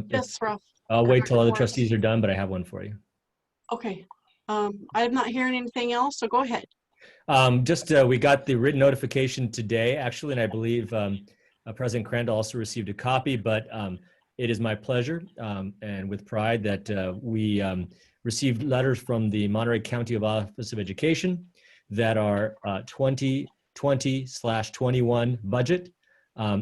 Yes, Ralph. I'll wait till all the trustees are done, but I have one for you. Okay. I'm not hearing anything else, so go ahead. We got the written notification today, actually, and I believe President Crandall also received a copy, but it is my pleasure and with pride that we received letters from the Monterey County Office of Education that our 2020/21 budget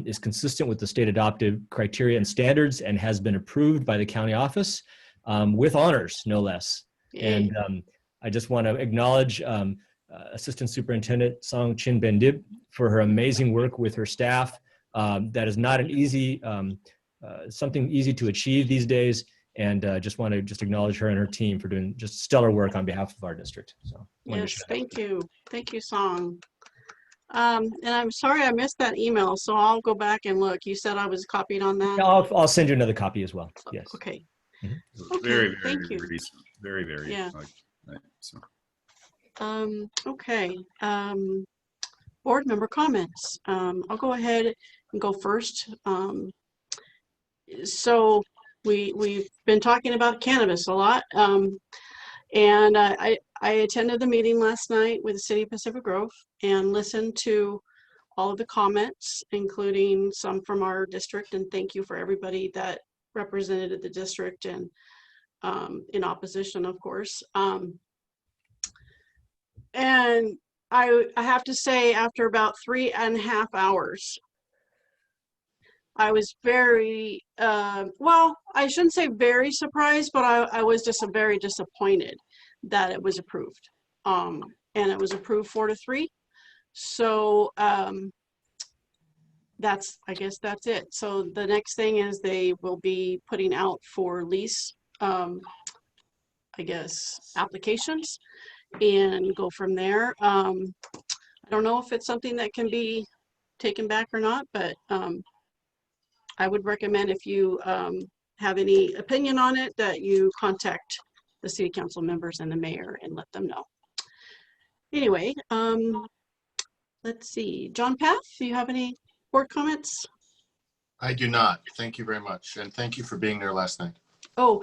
is consistent with the state adopted criteria and standards and has been approved by the county office with honors, no less. Yay. And I just want to acknowledge Assistant Superintendent Song Chin Bendib for her amazing work with her staff. That is not an easy, something easy to achieve these days. And just want to acknowledge her and her team for doing just stellar work on behalf of our district. So yes, thank you. Thank you, Song. And I'm sorry I missed that email, so I'll go back and look. You said I was copied on that? Yeah, I'll send you another copy as well. Yes. Okay. Mm-hmm. Okay, very thank you. recent. Very, yeah. So. Okay. Board member comments. I'll go ahead and go first. So we've been talking about cannabis a lot. And I attended the meeting last night with the City of Pacific Grove and listened to all of the comments, including some from our district. And thank you for everybody that represented the district and in opposition, of course. And I have to say, after about 3.5 hours, I was very, well, I shouldn't say very surprised, but I was just very disappointed that it was approved. And it was approved 4-3. So I guess that's it. So the next thing is they will be putting out for lease, I guess, applications and go from there. I don't know if it's something that can be taken back or not, but I would recommend if you have any opinion on it that you contact the city council members and the mayor and let them know. Anyway, let's see. John Path, do you have any board comments? I do not. Thank you very much. And thank you for being there last night. Oh,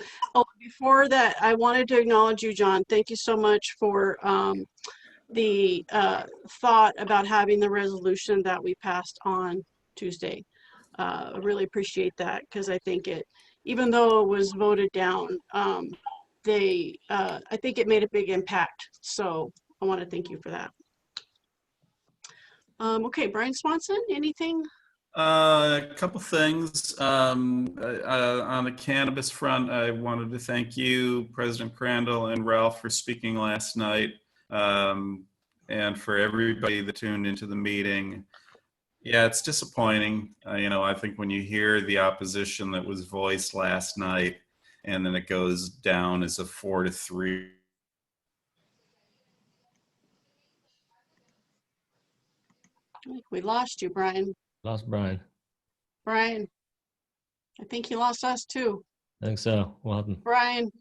before that, I wanted to acknowledge you, John. Thank you so much for the thought about having the resolution that we passed on Tuesday. I really appreciate that because I think it, even though it was voted down, I think it made a big impact. So I want to thank you for that. Okay, Brian Swanson, anything? A couple things. On the cannabis front, I wanted to thank you, President Crandall and Ralph, for speaking last night, and for everybody that tuned into the meeting. Yeah, it's disappointing. I think when you hear the opposition that was voiced last night, and then it goes down as a 4-3. We lost you, Brian. Lost Brian. Brian, I think he lost us too. I think so. What happened? Brian.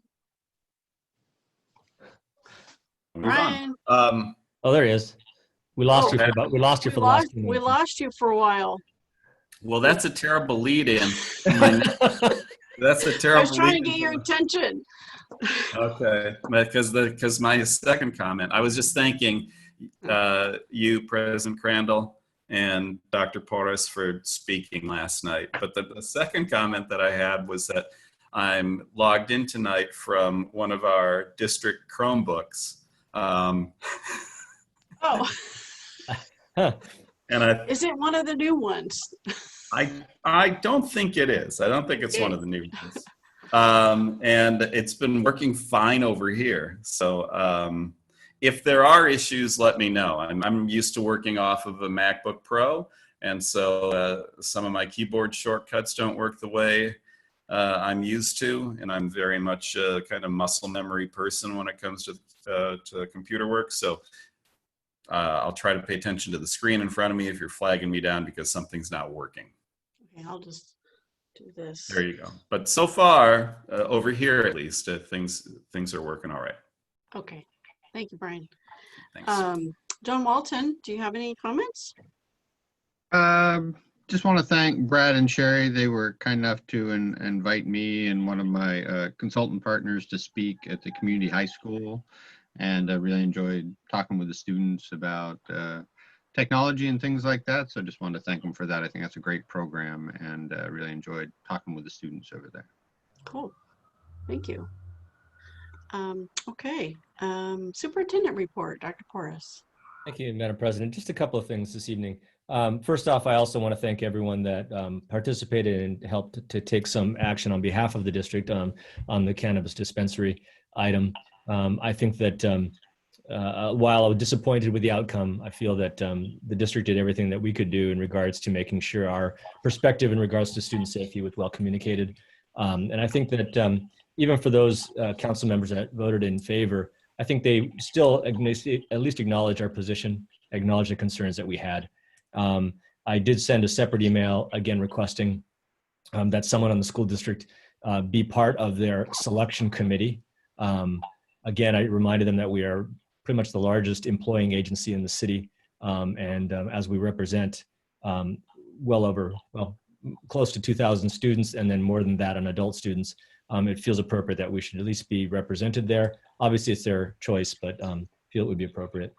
Brian. Oh, there he is. We lost you for about. We lost you for the last 2 minutes. We lost you for a while. Well, that's a terrible lead-in. That's a terrible. I was trying to get your attention. Okay, because my second comment, I was just thanking you, President Crandall, and Dr. Porras for speaking last night. But the second comment that I had was that I'm logged in tonight from one of our district Chromebooks. Oh. And is it one of the new ones? I don't think it is. I don't think it's one of the new ones. And it's been working fine over here. So if there are issues, let me know. I'm used to working off of a MacBook Pro, and so some of my keyboard shortcuts don't work the way I'm used to, and I'm very much a kind of muscle memory person when it comes to computer work. So I'll try to pay attention to the screen in front of me if you're flagging me down because something's not working. Okay, I'll just do this. There you go. But so far, over here at least, things are working all right. Okay. Thank you, Brian. Thanks. John Walton, do you have any comments? Just want to thank Brad and Sherry. They were kind enough to invite me and one of my consultant partners to speak at the community high school. And I really enjoyed talking with the students about technology and things like that. So I just wanted to thank them for that. I think that's a great program, and really enjoyed talking with the students over there. Cool. Thank you. Okay. Superintendent report, Dr. Porras. Thank you, Madam President. Just a couple of things this evening. First off, I also want to thank everyone that participated and helped to take some action on behalf of the district on the cannabis dispensary item. I think that while I was disappointed with the outcome, I feel that the district did everything that we could do in regards to making sure our perspective in regards to student safety was well communicated. And I think that even for those council members that voted in favor, I think they still at least acknowledge our position, acknowledge the concerns that we had. I did send a separate email again requesting that someone on the school district be part of their selection committee. Again, I reminded them that we are pretty much the largest employing agency in the city, and as we represent close to 2,000 students, and then more than that on adult students, it feels appropriate that we should at least be represented there. Obviously, it's their choice, but feel it would be appropriate.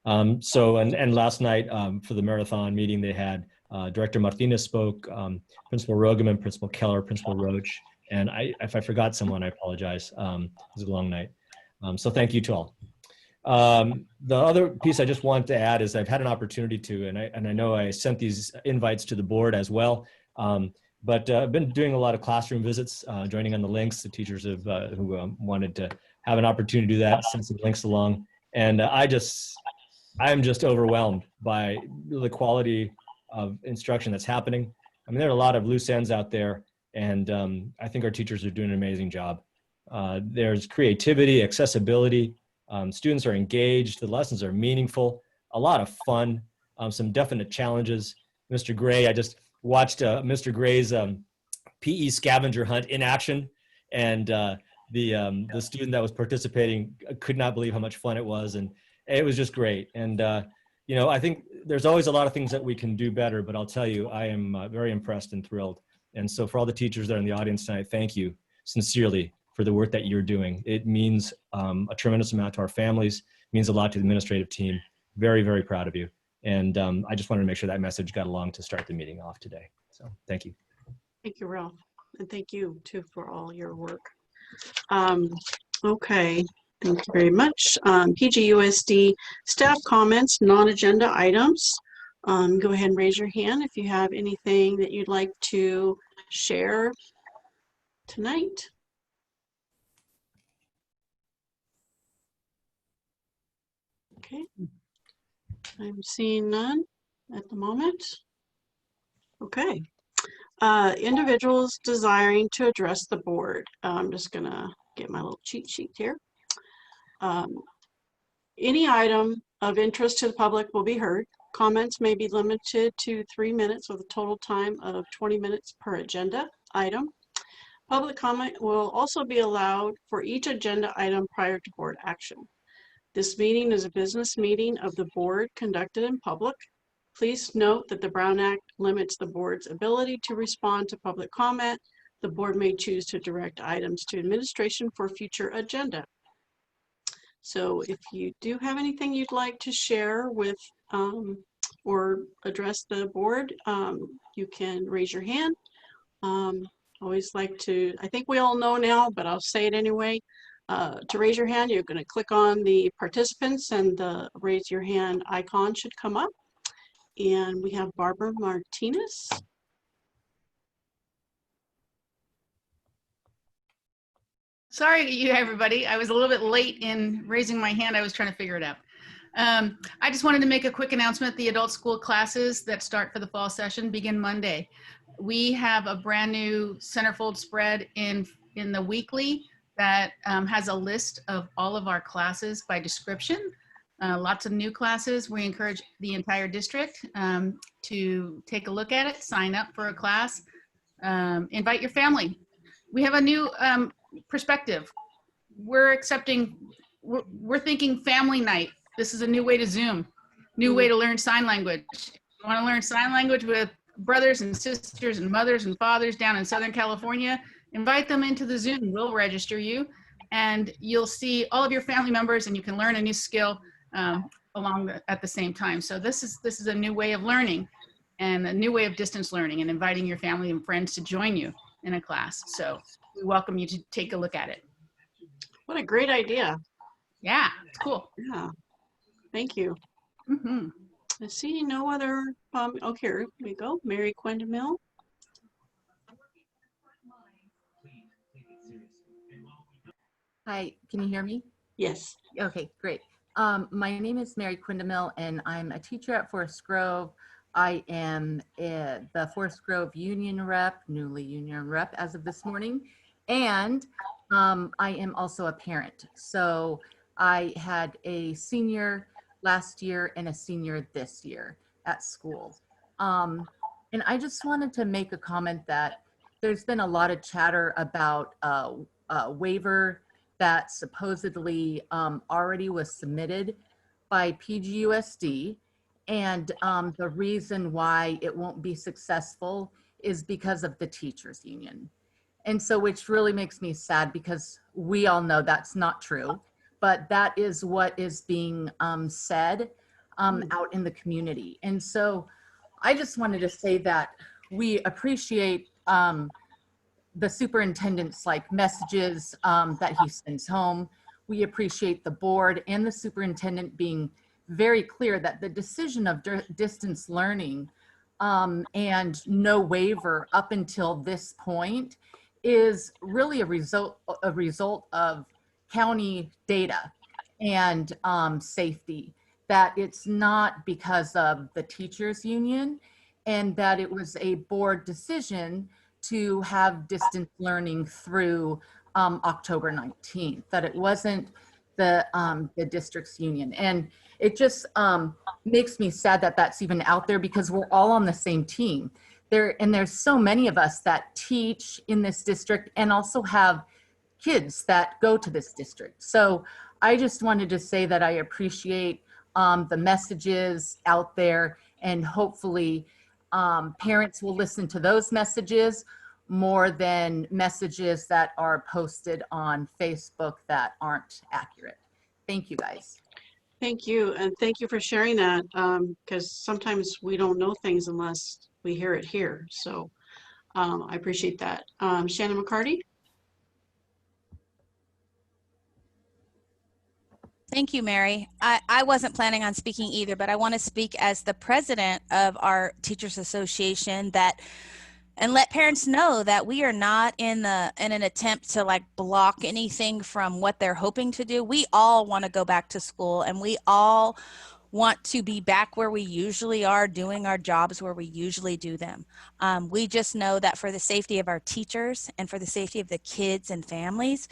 And last night for the marathon meeting, they had Director Martinez spoke, Principal Rogeman, Principal Keller, Principal Roach, and if I forgot someone, I apologize. It was a long night. So thank you to all. The other piece I just want to add is I've had an opportunity to, and I know I sent these invites to the board as well, but I've been doing a lot of classroom visits, joining on the links. The teachers have, who wanted to have an opportunity to do that, send some links along. And I'm just overwhelmed by the quality of instruction that's happening. I mean, there are a lot of loose ends out there, and I think our teachers are doing an amazing job. There's creativity, accessibility, students are engaged, the lessons are meaningful, a lot of fun, some definite challenges. Mr. Gray, I just watched Mr. Gray's PE scavenger hunt in action, and the student that was participating could not believe how much fun it was, and it was just great. And you know, I think there's always a lot of things that we can do better, but I'll tell you, I am very impressed and thrilled. And so for all the teachers that are in the audience tonight, thank you sincerely for the work that you're doing. It means a tremendous amount to our families, means a lot to the administrative team. Very, very proud of you. And I just wanted to make sure that message got along to start the meeting off today. So thank you. Thank you, Ralph. And thank you too for all your work. Okay, thank you very much. PGUSD staff comments, non-agenda items. Go ahead and raise your hand if you have anything that you'd like to share tonight. Okay, I'm seeing none at the moment. Okay, individuals desiring to address the board. I'm just gonna get my little cheat sheet here. Any item of interest to the public will be heard. Comments may be limited to 3 minutes with a total time of 20 minutes per agenda item. Public comment will also be allowed for each agenda item prior to board action. This meeting is a business meeting of the board conducted in public. Please note that the Brown Act limits the board's ability to respond to public comment. The board may choose to direct items to administration for future agenda. So if you do have anything you'd like to share with or address the board, you can raise your hand. Always like to, I think we all know now, but I'll say it anyway. To raise your hand, you're going to click on the participants and the raise your hand icon should come up. And we have Barbara Martinez. Sorry to you, everybody. I was a little bit late in raising my hand. I was trying to figure it out. I just wanted to make a quick announcement. The adult school classes that start for the fall session begin Monday. We have a brand new centerfold spread in the weekly that has a list of all of our classes by description. Lots of new classes. We encourage the entire district to take a look at it, sign up for a class, invite your family. We have a new perspective. We're thinking family night. This is a new way to Zoom, new way to learn sign language. You want to learn sign language with brothers and sisters and mothers and fathers down in Southern California, invite them into the Zoom. We'll register you, and you'll see all of your family members, and you can learn a new skill at the same time. So this is a new way of learning, and a new way of distance learning, and inviting your family and friends to join you in a class. So we welcome you to take a look at it. What a great idea. Yeah, it's cool. Yeah, thank you. Mm-hmm. I see no other, oh, here we go, Mary Quindamill. Hi, can you hear me? Yes. Okay, great. My name is Mary Quindamill, and I'm a teacher at Forest Grove. I am the Forest Grove union rep, newly union rep as of this morning, and I am also a parent. So I had a senior last year and a senior this year at school. And I just wanted to make a comment that there's been a lot of chatter about a waiver that supposedly already was submitted by PGUSD. And the reason why it won't be successful is because of the teachers union. And so, which really makes me sad, because we all know that's not true, but that is what is being said out in the community. And so I just wanted to say that we appreciate the superintendent's messages that he sends home. We appreciate the board and the superintendent being very clear that the decision of distance learning and no waiver up until this point is really a result of county data and safety, that it's not because of the teachers union, and that it was a board decision to have distance learning through October 19th, that it wasn't the district's union. And it just makes me sad that that's even out there, because we're all on the same team. There's so many of us that teach in this district and also have kids that go to this district. So I just wanted to say that I appreciate the messages out there, and hopefully parents will listen to those messages more than messages that are posted on Facebook that aren't accurate. Thank you, guys. Thank you, and thank you for sharing that, because sometimes we don't know things unless we hear it here. So I appreciate that. Shannon McCarty? Thank you, Mary. I wasn't planning on speaking either, but I want to speak as the president of our Teachers Association and let parents know that we are not in an attempt to block anything from what they're hoping to do. We all want to go back to school, and we all want to be back where we usually are, doing our jobs where we usually do them. We just know that for the safety of our teachers and for the safety of the kids and families,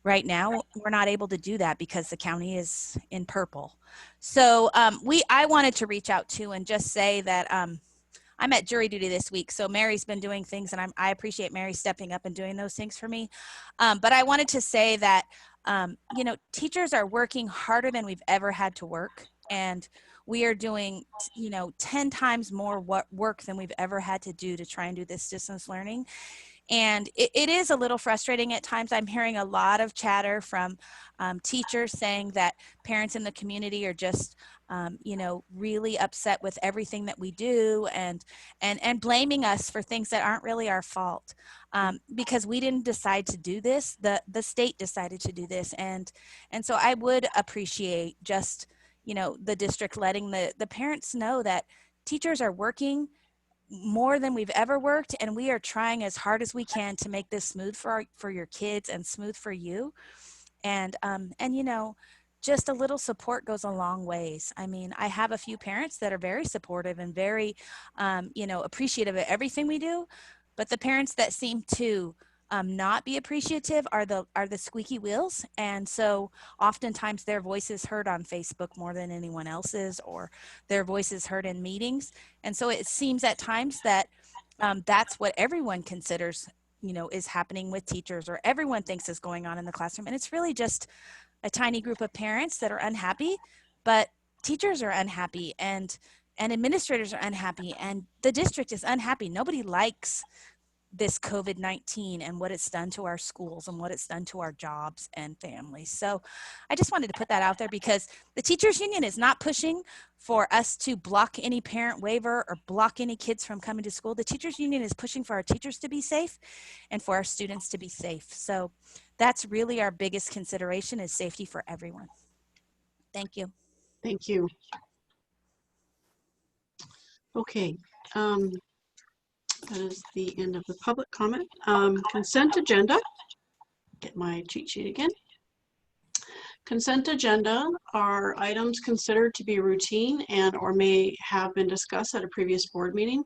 right now, we're not able to do that because the county is in purple. So I wanted to reach out to and just say that I'm at jury duty this week. So Mary's been doing things, and I appreciate Mary stepping up and doing those things for me. But I wanted to say that, teachers are working harder than we've ever had to work. And we are doing, 10 times more work than we've ever had to do to try and do this distance learning. And it is a little frustrating at times. I'm hearing a lot of chatter from teachers saying that parents in the community are just, really upset with everything that we do and blaming us for things that aren't really our fault, because we didn't decide to do this. The state decided to do this. And so I would appreciate just, the district letting the parents know that teachers are working more than we've ever worked, and we are trying as hard as we can to make this smooth for your kids and smooth for you. And just a little support goes a long ways. I mean, I have a few parents that are very supportive and very appreciative of everything we do, but the parents that seem to not be appreciative are the squeaky wheels. And so oftentimes their voice is heard on Facebook more than anyone else's, or their voice is heard in meetings. And so it seems at times that that's what everyone considers, is happening with teachers, or everyone thinks is going on in the classroom. And it's really just a tiny group of parents that are unhappy, but teachers are unhappy. And and administrators are unhappy, and the district is unhappy. Nobody likes this COVID-19 and what it's done to our schools and what it's done to our jobs and families. So I just wanted to put that out there, because the teachers union is not pushing for us to block any parent waiver or block any kids from coming to school. The teachers union is pushing for our teachers to be safe and for our students to be safe. So that's really our biggest consideration, is safety for everyone. Thank you. Thank you. Okay. That is the end of the public comment. Consent agenda. Get my cheat sheet again. Consent agenda are items considered to be routine and or may have been discussed at a previous board meeting.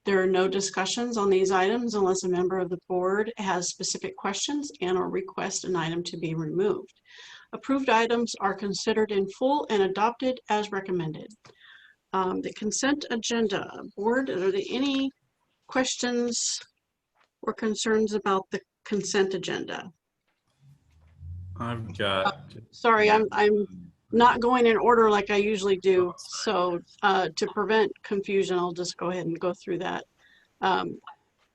There are no discussions on these items unless a member of the board has specific questions and or request an item to be removed. Approved items are considered in full and adopted as recommended. The consent agenda. Board, are there any questions or concerns about the consent agenda? I've got. Sorry, I'm not going in order like I usually do. So to prevent confusion, I'll just go ahead and go through that.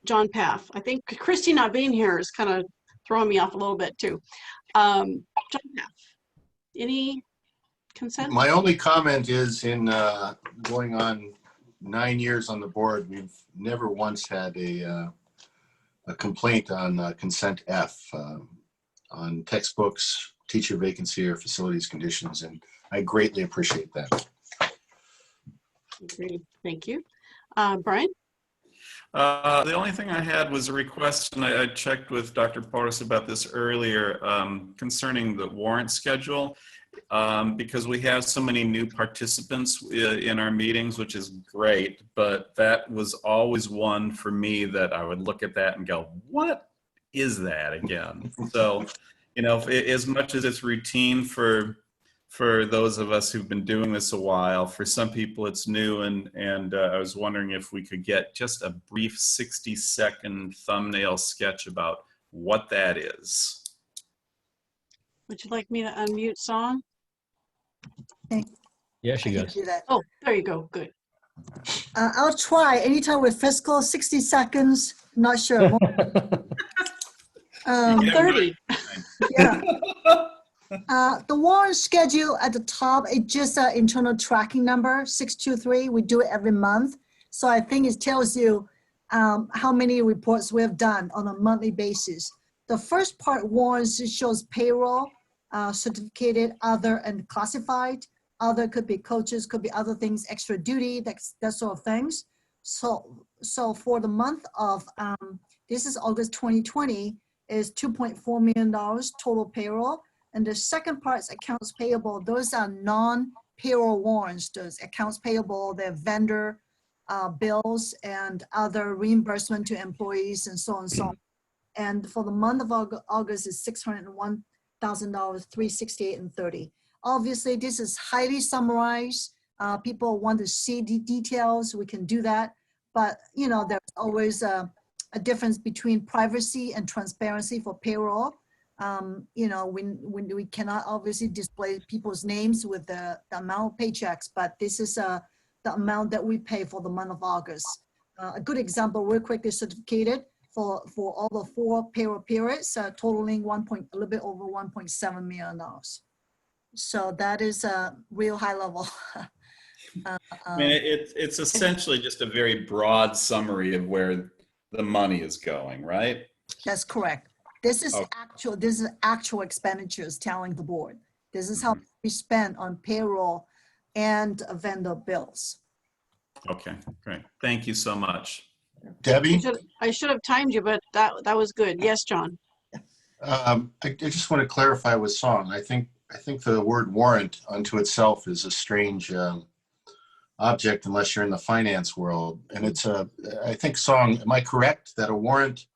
John Paff. I think Christy not being here is kind of throwing me off a little bit too. John Paff, any consent? My only comment is in going on 9 years on the board, we've never once had a complaint on consent F on textbooks, teacher vacancy, or facilities conditions, and I greatly appreciate that. Agreed. Thank you. Brian? The only thing I had was a request, and I checked with Dr. Porras about this earlier, concerning the warrant schedule. Because we have so many new participants in our meetings, which is great, but that was always one for me that I would look at that and go, what is that again? So, you know, as much as it's routine for those of us who've been doing this a while, for some people it's new, and I was wondering if we could get just a brief 60-second thumbnail sketch about what that is. Would you like me to unmute Song? Yeah, she I can goes. do that. Oh, there you go. Good. I'll try anytime with fiscal 60 seconds. Not sure. 30. Yeah. The warrant schedule at the top, it's just an internal tracking number, 623. We do it every month. So I think it tells you how many reports we have done on a monthly basis. The first part warrants shows payroll, certificated, other, and classified. Other could be coaches, could be other things, extra duty, that sort of things. So for the month of, this is August 2020, is $2.4 million total payroll. And the second part is accounts payable. Those are non-payroll warrants. Those accounts payable, their vendor bills and other reimbursement to employees and so on and so on. And for the month of August is $601,000, $368.30. Obviously, this is highly summarized. People want to see the details. We can do that. But, you know, there's always a difference between privacy and transparency for payroll. You know, when we cannot obviously display people's names with the amount of paychecks, but this is the amount that we pay for the month of August. A good example, real quickly, certificated for all the 4 payroll periods, totaling a little bit over $1.7 million. So that is a real high level. I mean, it's essentially just a very broad summary of where the money is going, right? That's correct. This is actual expenditures telling the board. This is how we spend on payroll and vendor bills. Okay, great. Thank you so much. Debbie? I should have timed you, but that was good. Yes, John. I just want to clarify with Song. I think the word warrant unto itself is a strange object unless you're in the finance world. And I think Song, am I correct that a warrant,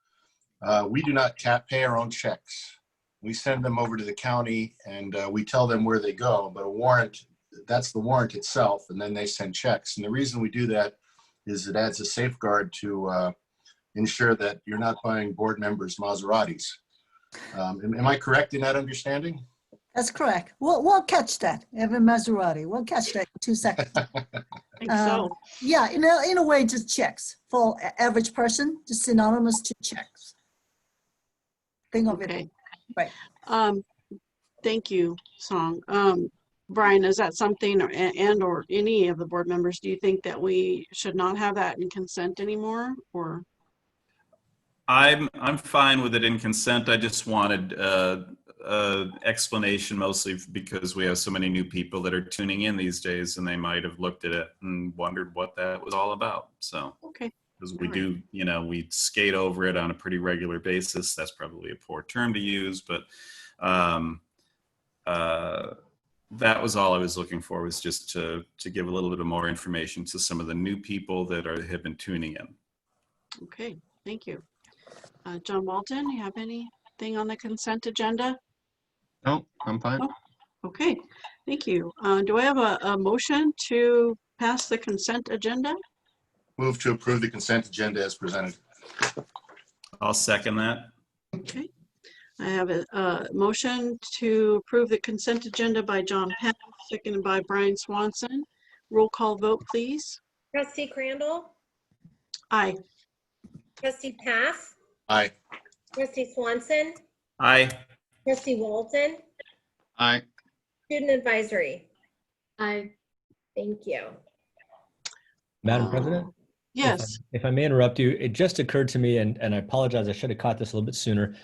we do not pay our own checks. We send them over to the county and we tell them where they go, but a warrant, that's the warrant itself, and then they send checks. And the reason we do that is it adds a safeguard to ensure that you're not buying board members' Maseratis. Am I correct in that understanding? That's correct. We'll catch that, Evan Maserati. We'll catch that in 2 seconds. I think so. Yeah, in a way, just checks for average person, just synonymous to checks. Think of Okay. it. Right. Thank you, Song. Brian, is that something, or any of the board members, do you think that we should not have that in consent anymore, or? I'm fine with it in consent. I just wanted explanation, mostly because we have so many new people that are tuning in these days, and they might have looked at it and wondered what that was all about. So, Okay. because we All do, we skate over it on a pretty regular basis. That's probably a poor term to use, but that was all I was looking for, was just to give a little bit of more information to some of the new people that have been tuning in. Okay, thank you. John Walton, you have anything on the consent agenda? No, I'm fine. Oh, okay, thank you. Do I have a motion to pass the consent agenda? Move to approve the consent agenda as presented. I'll second that. Okay. I have a motion to approve the consent agenda by John Penn, seconded by Brian Swanson. Roll call vote, please. Trustee Crandall, Aye. Trustee Pass, Aye. Trustee Swanson, Aye. Trustee Walton, Aye. Student Advisory. Aye. Thank you. Madam President? Yes. If I may interrupt you, it just occurred to me, and I apologize, I should have caught this a little bit sooner.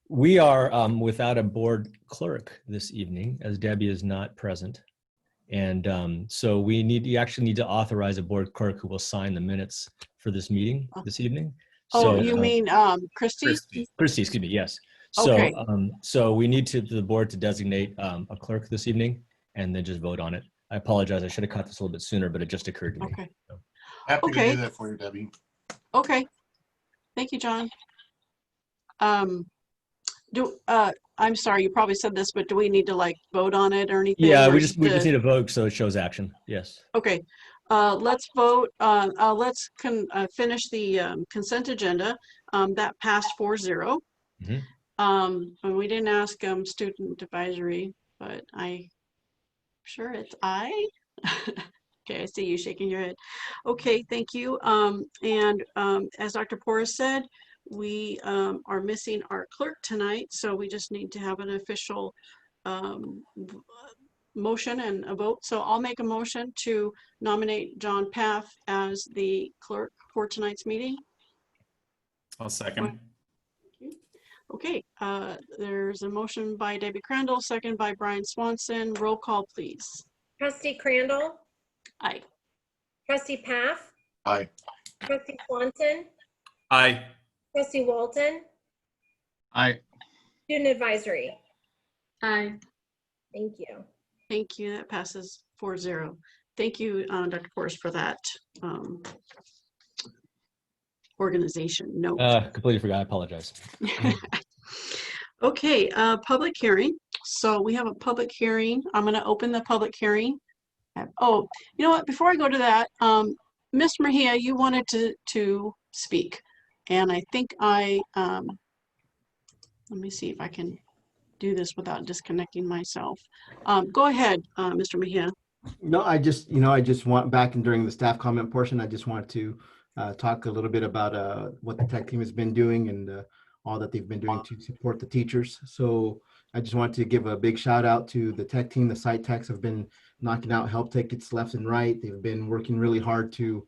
We are without a board clerk this evening, as Debbie is not present. And so you actually need to authorize a board clerk who will sign the minutes for this meeting this evening. Oh, So, you mean Christy? Christy, excuse me, yes. So, Okay. so we need the board to designate a clerk this evening and then just vote on it. I apologize, I should have caught this a little bit sooner, but it just occurred to me. Okay. Happy Okay. to do that for you, Debbie. Okay. Thank you, John. I'm sorry, you probably said this, but do we need to vote on it or anything? Yeah, or we is just need a vote so it shows action. Yes. Okay. Let's vote. Let's finish the consent agenda. That passed 4-0. Mhm. And we didn't ask student advisory, but I'm sure it's aye. Okay, I see you shaking your head. Okay, thank you. And as Dr. Porras said, we are missing our clerk tonight, so we just need to have an official motion and a vote. So I'll make a motion to nominate John Paff as the clerk for tonight's meeting. I'll second. Okay, there's a motion by Debbie Crandall, second by Brian Swanson. Roll call, please. Trustee Crandall, Aye. Trustee Pass, Aye. Trustee Swanson, Aye. Trustee Walton, Aye. Student Advisory. Aye. Thank you. Thank you. That passes 4-0. Thank you, Dr. Porras, for that organization note. Completely forgot, I apologize. Okay, public hearing. So we have a public hearing. I'm going to open the public hearing. Oh, you know what? Before I go to that, Ms. Mejia, you wanted to speak. And I think let me see if I can do this without disconnecting myself. Go ahead, Mr. Mejia. No, I just want back and during the staff comment portion, I just want to talk a little bit about what the tech team has been doing and all that they've been doing to support the teachers. So I just want to give a big shout out to the tech team. The site techs have been knocking out help tickets left and right. They've been working really hard to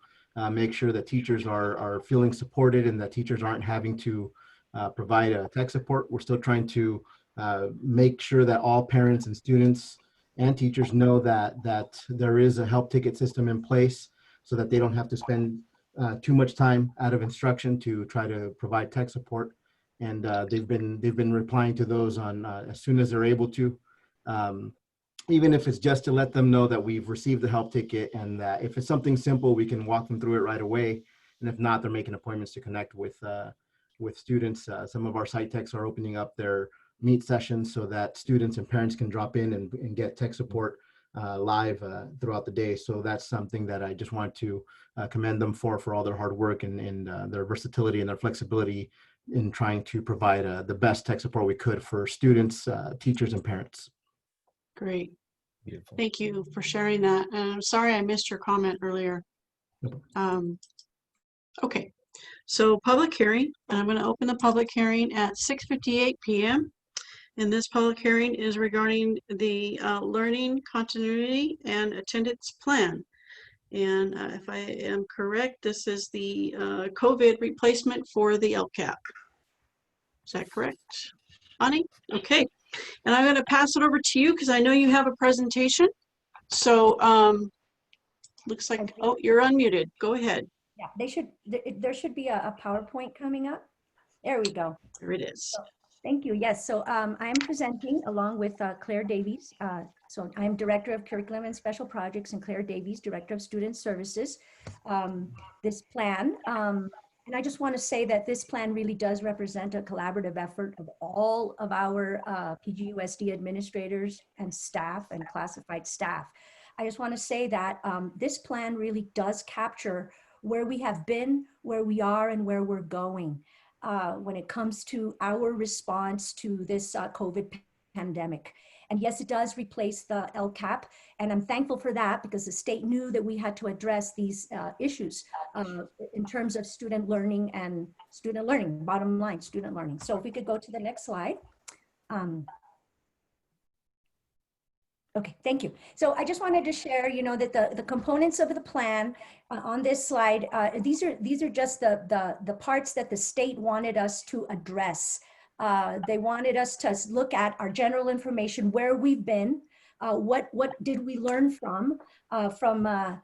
make sure that teachers are feeling supported and that teachers aren't having to provide tech support. We're still trying to make sure that all parents and students and teachers know that there is a help ticket system in place so that they don't have to spend too much time out of instruction to try to provide tech support. And they've been replying to those on as soon as they're able to, even if it's just to let them know that we've received the help ticket and that if it's something simple, we can walk them through it right away. And if not, they're making appointments to connect with students. Some of our site techs are opening up their meet sessions so that students and parents can drop in and get tech support live throughout the day. So that's something that I just want to commend them for all their hard work and their versatility and their flexibility in trying to provide the best tech support we could for students, teachers, and parents. Great. Beautiful. Thank you for sharing that. And I'm sorry I missed your comment earlier. No Okay, so public hearing. I'm going to open the public hearing at 6:58 p.m. And this public hearing is regarding the learning continuity and attendance plan. And if I am correct, this is the COVID replacement for the LCAP. Is that correct, Ani? Okay, and I'm going to pass it over to you because I know you have a presentation. So looks like, oh, you're unmuted. Go ahead. Yeah, there should be a PowerPoint coming up. There we go. There it is. Thank you. Yes, so I'm presenting along with Claire Davies. So I'm Director of Curriculum and Special Projects, and Claire Davies, Director of Student Services. This plan, and I just want to say that this plan really does represent a collaborative effort of all of our PGUSD administrators and staff and classified staff. I just want to say that this plan really does capture where we have been, where we are, and where we're going. When it comes to our response to this COVID pandemic. And yes, it does replace the LCAP, and I'm thankful for that because the state knew that we had to address these issues in terms of student learning, bottom line, student learning. So if we could go to the next slide. Okay, thank you. So I just wanted to share, that the components of the plan on this slide, these are just the parts that the state wanted us to address. They wanted us to look at our general information, where we've been, what did we learn from our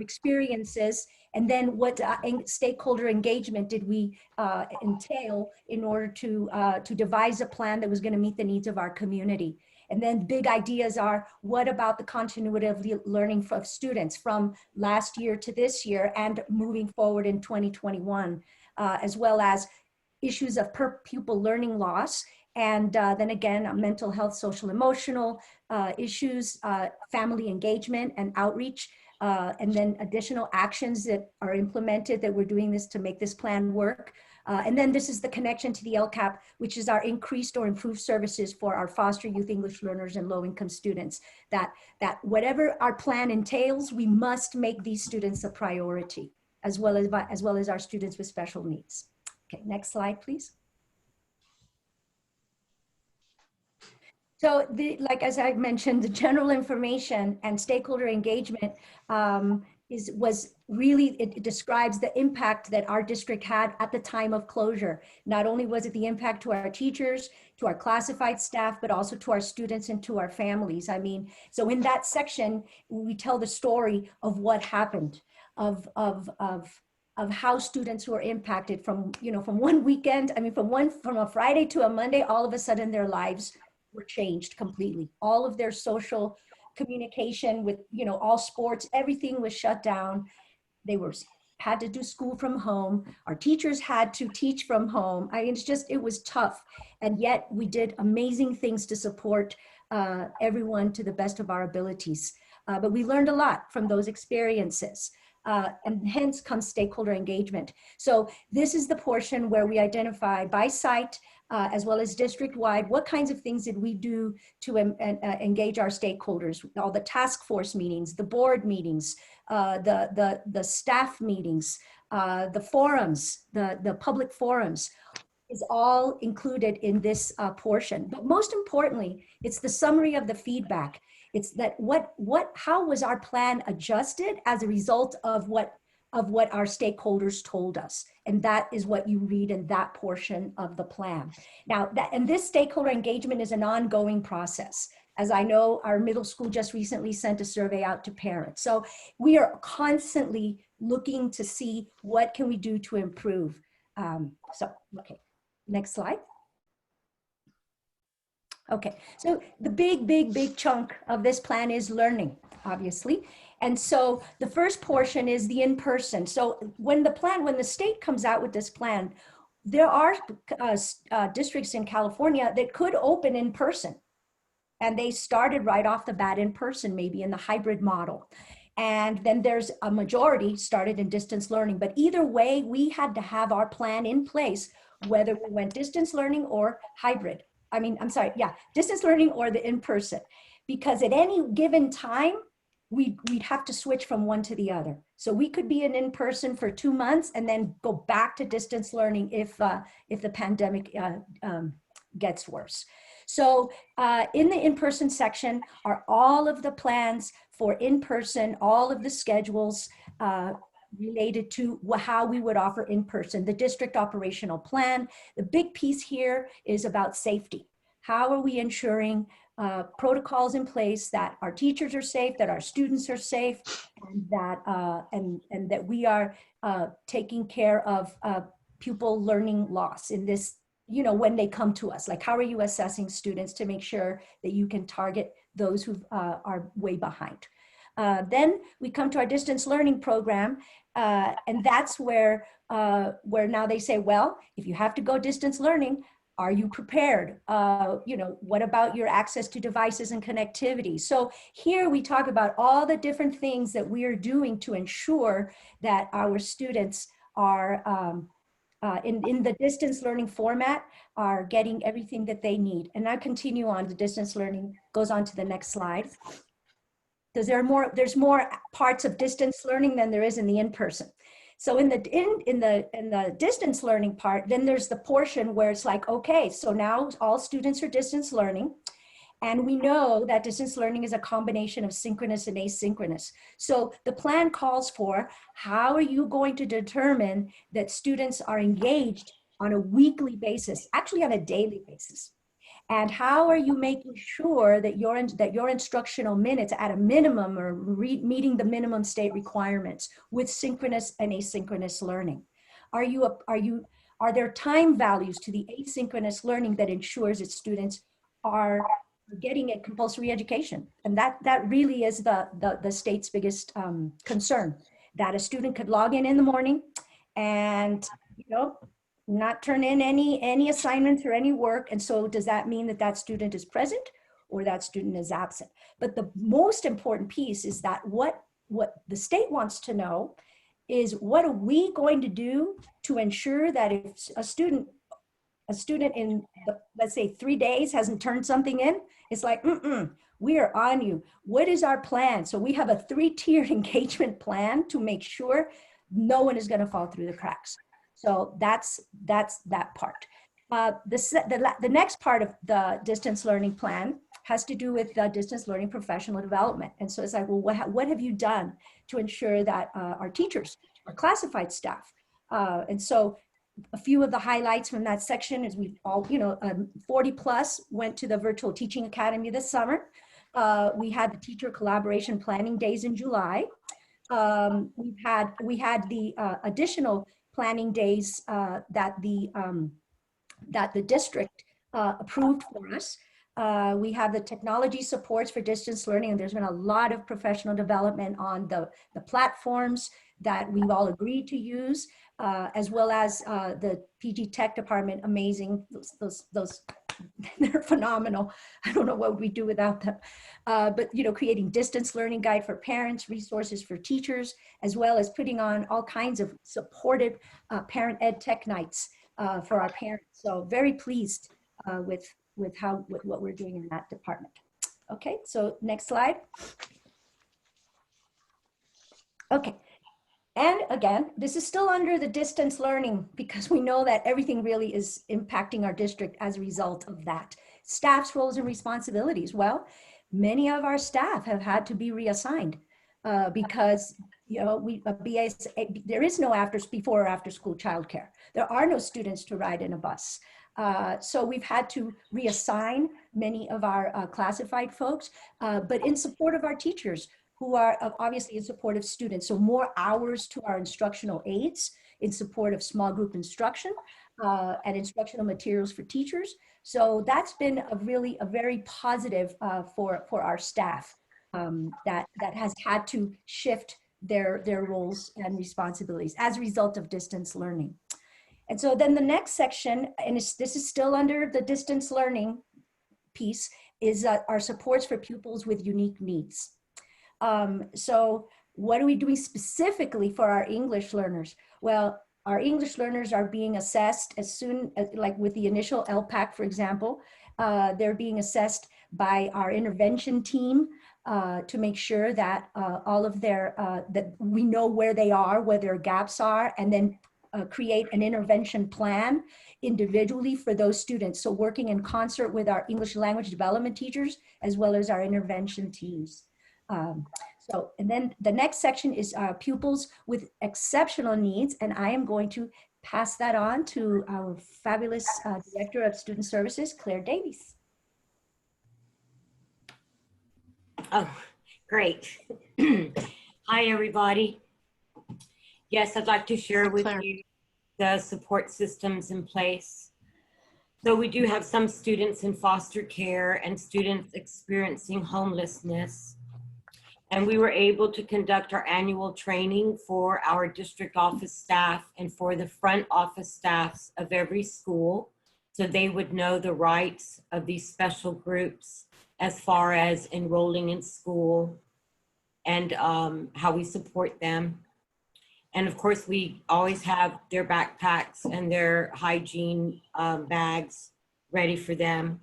experiences, and then what stakeholder engagement did we entail in order to devise a plan that was going to meet the needs of our community. And then big ideas are, what about the continuity of learning of students from last year to this year and moving forward in 2021, as well as issues of per pupil learning loss. And then again, mental health, social emotional issues, family engagement and outreach, and then additional actions that are implemented that we're doing this to make this plan work. And then this is the connection to the LCAP, which is our increased or improved services for our foster youth English learners and low-income students. That whatever our plan entails, we must make these students a priority, as well as our students with special needs. Okay, next slide, please. So, as I mentioned, the general information and stakeholder engagement it describes the impact that our district had at the time of closure. Not only was it the impact to our teachers, to our classified staff, but also to our students and to our families. I mean, so in that section, we tell the story of what happened, of how students were impacted from one weekend. I mean, from a Friday to a Monday, all of a sudden their lives were changed completely. All of their social communication with, all sports, everything was shut down. They had to do school from home. Our teachers had to teach from home. I mean, it was tough. And yet we did amazing things to support everyone to the best of our abilities. But we learned a lot from those experiences. And hence comes stakeholder engagement. So this is the portion where we identify by site, as well as district-wide, what kinds of things did we do to engage our stakeholders? All the task force meetings, the board meetings, the staff meetings, the forums, the public forums is all included in this portion. But most importantly, it's the summary of the feedback. It's that how was our plan adjusted as a result of what our stakeholders told us. And that is what you read in that portion of the plan. Now, and this stakeholder engagement is an ongoing process. As I know, our middle school just recently sent a survey out to parents. So we are constantly looking to see what can we do to improve. Okay, next slide. Okay, so the big chunk of this plan is learning, obviously. And so the first portion is the in-person. So when the state comes out with this plan, there are districts in California that could open in person. And they started right off the bat in person, maybe in the hybrid model. And then there's a majority started in distance learning. But either way, we had to have our plan in place, whether we went distance learning or hybrid. Distance learning or the in-person. Because at any given time, we'd have to switch from one to the other. So we could be in-person for 2 months and then go back to distance learning if the pandemic gets worse. So in the in-person section are all of the plans for in-person, all of the schedules related to how we would offer in-person, the district operational plan. The big piece here is about safety. How are we ensuring protocols in place that our teachers are safe, that our students are safe, and that we are taking care of pupil learning loss in this, when they come to us. Like, how are you assessing students to make sure that you can target those who are way behind? Then we come to our distance learning program, and that's where now they say, well, if you have to go distance learning, are you prepared? What about your access to devices and connectivity? So here we talk about all the different things that we are doing to ensure that our students are in the distance learning format are getting everything that they need. And I continue on, the distance learning goes on to the next slide. Because there's more parts of distance learning than there is in the in-person. So in the distance learning part, then there's the portion where it's like, okay, so now all students are distance learning. And we know that distance learning is a combination of synchronous and asynchronous. So the plan calls for, how are you going to determine that students are engaged on a weekly basis, actually on a daily basis? And how are you making sure that your instructional minutes at a minimum are meeting the minimum state requirements with synchronous and asynchronous learning? Are there time values to the asynchronous learning that ensures that students are getting a compulsory education? And that really is the state's biggest concern, that a student could log in the morning and, not turn in any assignments or any work. And so does that mean that that student is present or that student is absent? But the most important piece is that what the state wants to know is, what are we going to do to ensure that if a student in let's say 3 days hasn't turned something in, it's like, we are on you. What is our plan? So we have a 3-tiered engagement plan to make sure no one is going to fall through the cracks. So that's that part. The next part of the distance learning plan has to do with distance learning professional development. And so it's like, well, what have you done to ensure that our teachers, our classified staff, and so a few of the highlights from that section is, we've all, 40 plus went to the Virtual Teaching Academy this summer. We had the teacher collaboration planning days in July. We had the additional planning days that the district approved for us. We have the technology supports for distance learning, and there's been a lot of professional development on the platforms that we've all agreed to use, as well as the PG Tech department. Amazing, those they're phenomenal. I don't know what we'd do without them. But creating distance learning guide for parents, resources for teachers, as well as putting on all kinds of supportive parent ed tech nights for our parents. So very pleased with what we're doing in that department. Okay, so next slide. Okay. And again, this is still under the distance learning, because we know that everything really is impacting our district as a result of that. Staff's roles and responsibilities. Well, many of our staff have had to be reassigned because there is no before or after school childcare. There are no students to ride in a bus. So we've had to reassign many of our classified folks, but in support of our teachers, who are obviously in support of students. So more hours to our instructional aides in support of small group instruction and instructional materials for teachers. So that's been a very positive for our staff that has had to shift their roles and responsibilities as a result of distance learning. And so then the next section, and this is still under the distance learning piece, is our supports for pupils with unique needs. So What are we doing specifically for our English learners? Well, our English learners are being assessed as soon as, like with the initial LPAC, for example, they're being assessed by our intervention team to make sure that all of their, that we know where they are, where their gaps are, and then create an intervention plan individually for those students. So working in concert with our English language development teachers, as well as our intervention teams. And then the next section is pupils with exceptional needs. And I am going to pass that on to our fabulous Director of Student Services, Claire Davies. Oh, great. Hi, everybody. Yes, I'd like to share with you the support systems in place. So we do have some students in foster care and students experiencing homelessness. And we were able to conduct our annual training for our district office staff and for the front office staffs of every school, so they would know the rights of these special groups as far as enrolling in school and how we support them. And of course, we always have their backpacks and their hygiene bags ready for them.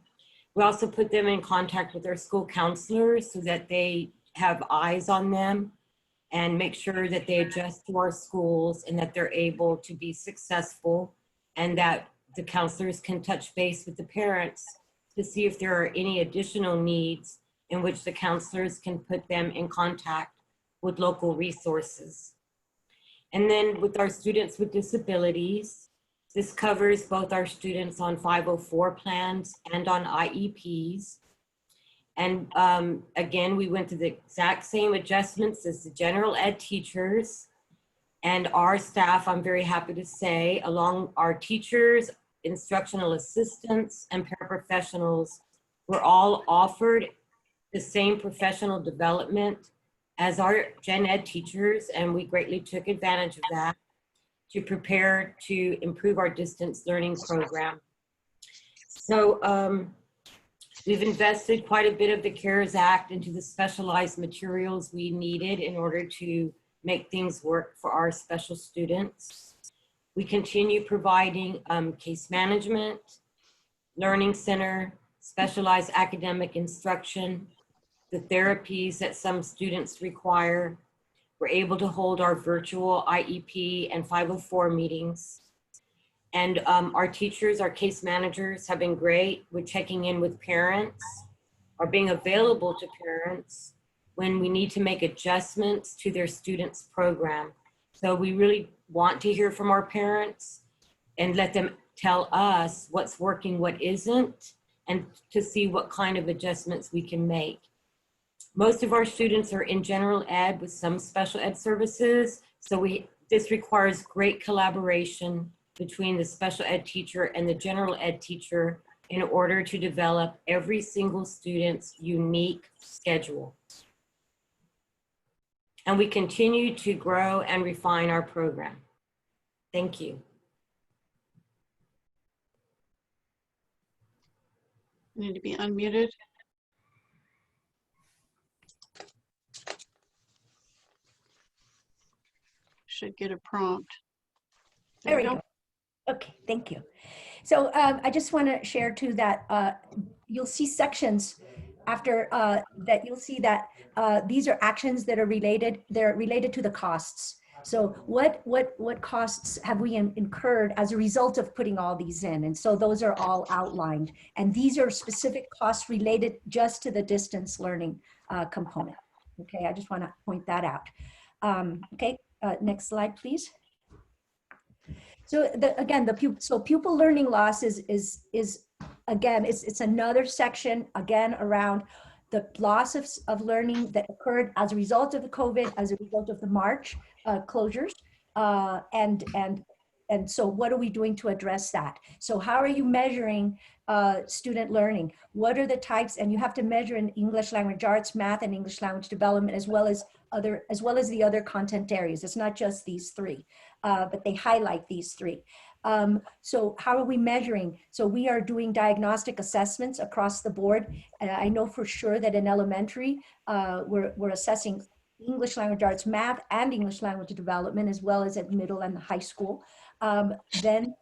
We also put them in contact with our school counselors so that they have eyes on them and make sure that they adjust to our schools and that they're able to be successful, and that the counselors can touch base with the parents to see if there are any additional needs in which the counselors can put them in contact with local resources. And then with our students with disabilities, this covers both our students on 504 plans and on IEPs. And again, we went through the exact same adjustments as the general ed teachers and our staff, I'm very happy to say, along our teachers, instructional assistants, and paraprofessionals were all offered the same professional development as our gen ed teachers, and we greatly took advantage of that to prepare to improve our distance learning program. So we've invested quite a bit of the CARES Act into the specialized materials we needed in order to make things work for our special students. We continue providing case management, learning center, specialized academic instruction, the therapies that some students require. We're able to hold our virtual IEP and 504 meetings. And our teachers, our case managers have been great with checking in with parents or being available to parents when we need to make adjustments to their students' program. So we really want to hear from our parents and let them tell us what's working, what isn't, and to see what kind of adjustments we can make. Most of our students are in general ed with some special ed services. So this requires great collaboration between the special ed teacher and the general ed teacher in order to develop every single student's unique schedule. And we continue to grow and refine our program. Thank you. Need to be unmuted. Should get a prompt. There we go. Okay, thank you. So I just want to share too that you'll see sections after that. You'll see that these are actions that are related. They're related to the costs. So what costs have we incurred as a result of putting all these in? And so those are all outlined. And these are specific costs related just to the distance learning component. Okay, I just want to point that out. Okay, next slide, please. So pupil learning loss is again, it's another section again around the loss of learning that occurred as a result of the COVID, as a result of the March closures, and so what are we doing to address that? So how are you measuring student learning? What are the types? And you have to measure in English language arts, math, and English language development, as well as the other content areas. It's not just these three, but they highlight these three. So how are we measuring? So we are doing diagnostic assessments across the board. I know for sure that in elementary, we're assessing English language arts, math, and English language development, as well as at middle and the high school. Then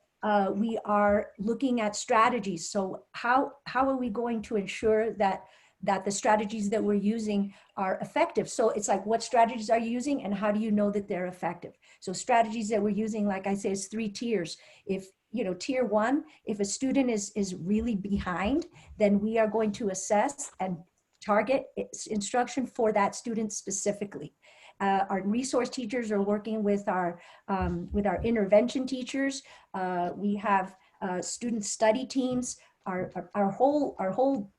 we are looking at strategies. So how are we going to ensure that the strategies that we're using are effective? So it's like, what strategies are you using and how do you know that they're effective? So strategies that we're using, like I say, is 3 tiers. If, you know, tier 1, if a student is really behind, then we are going to assess and target instruction for that student specifically. Our resource teachers are working with our intervention teachers. We have student study teams. Our whole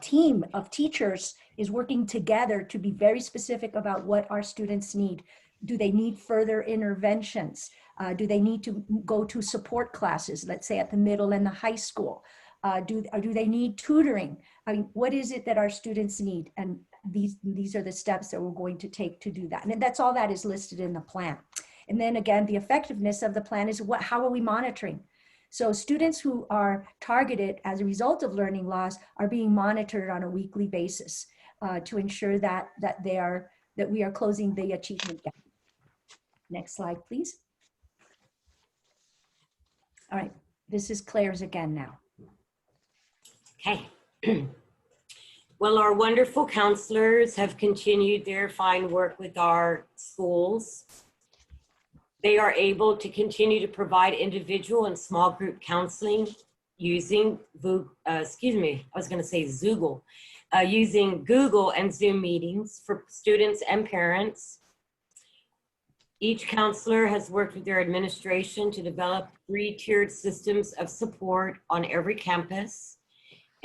team of teachers is working together to be very specific about what our students need. Do they need further interventions? Do they need to go to support classes, let's say at the middle and the high school? Do they need tutoring? I mean, what is it that our students need? And these are the steps that we're going to take to do that. And that's all that is listed in the plan. And then again, the effectiveness of the plan is how are we monitoring? So students who are targeted as a result of learning loss are being monitored on a weekly basis to ensure that we are closing the achievement gap. Next slide, please. All right, this is Claire's again now. Okay. Well, our wonderful counselors have continued their fine work with our schools. They are able to continue to provide individual and small group counseling using, using Google and Zoom meetings for students and parents. Each counselor has worked with their administration to develop 3-tiered systems of support on every campus.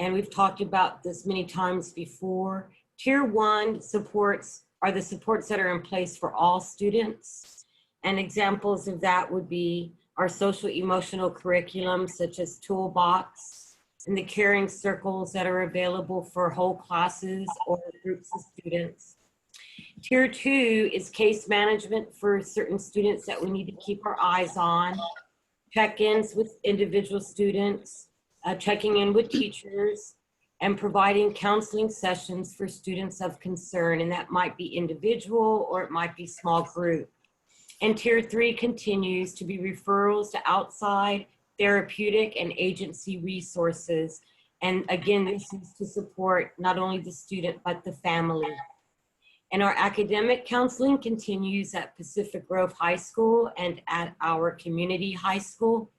And we've talked about this many times before. Tier 1 supports are the supports that are in place for all students. And examples of that would be our social emotional curriculum, such as Toolbox, and the caring circles that are available for whole classes or groups of students. Tier 2 is case management for certain students that we need to keep our eyes on, check-ins with individual students, checking in with teachers, and providing counseling sessions for students of concern. And that might be individual or it might be small group. And tier 3 continues to be referrals to outside therapeutic and agency resources. And again, this is to support not only the student, but the family. And our academic counseling continues at Pacific Grove High School and at our community high school.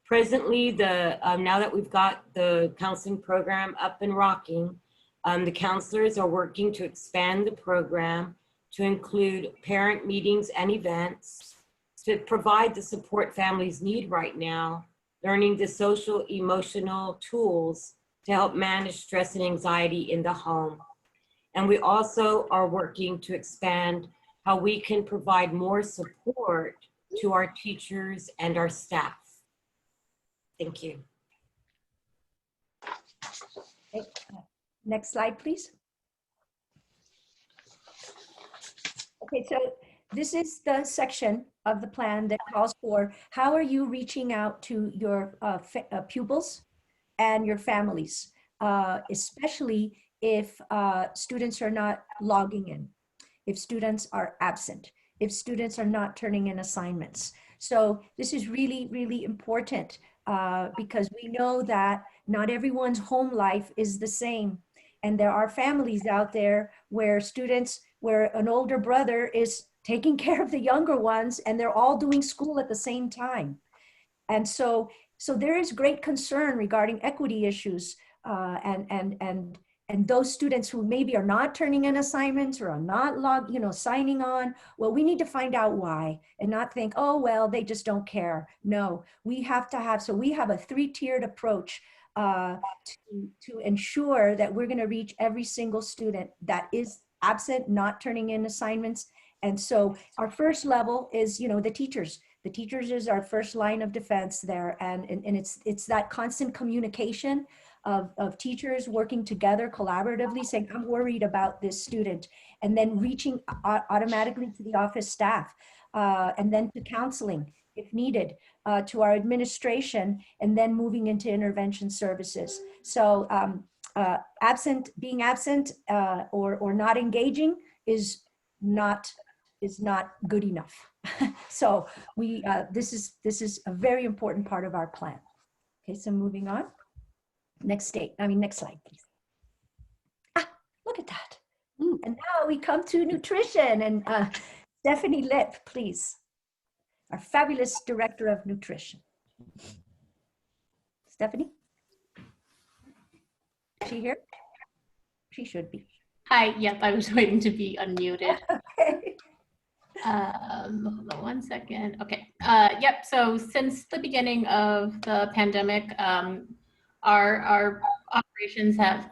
Presently, now that we've got the counseling program up and rocking, the counselors are working to expand the program to include parent meetings and events to provide the support families need right now, learning the social emotional tools to help manage stress and anxiety in the home. And we also are working to expand how we can provide more support to our teachers and our staff. Thank you. Okay. Next slide, please. Okay, so this is the section of the plan that calls for how are you reaching out to your pupils and your families, especially if students are not logging in, if students are absent, if students are not turning in assignments. So this is really, really important because we know that not everyone's home life is the same. And there are families out there where where an older brother is taking care of the younger ones and they're all doing school at the same time. And so there is great concern regarding equity issues and those students who maybe are not turning in assignments or are not signing on. Well, we need to find out why and not think, oh, well, they just don't care. No, we have to have, so we have a 3-tiered approach to ensure that we're going to reach every single student that is absent, not turning in assignments. And so our first level is, the teachers. The teachers is our first line of defense there. And it's that constant communication of teachers working together collaboratively saying, I'm worried about this student, and then reaching automatically to the office staff, and then to counseling if needed, to our administration, and then moving into intervention services. So being absent or not engaging is not good enough. So we this is a very important part of our plan. Okay, so moving on. Next slide, please. Look at that. And now we come to nutrition, and Stephanie Lip, please. Our fabulous director of nutrition. Stephanie? Is she here? She should be. Hi, yep, I was waiting to be unmuted. Okay. Hold on 1 second. Okay. Yep. So since the beginning of the pandemic, our operations have,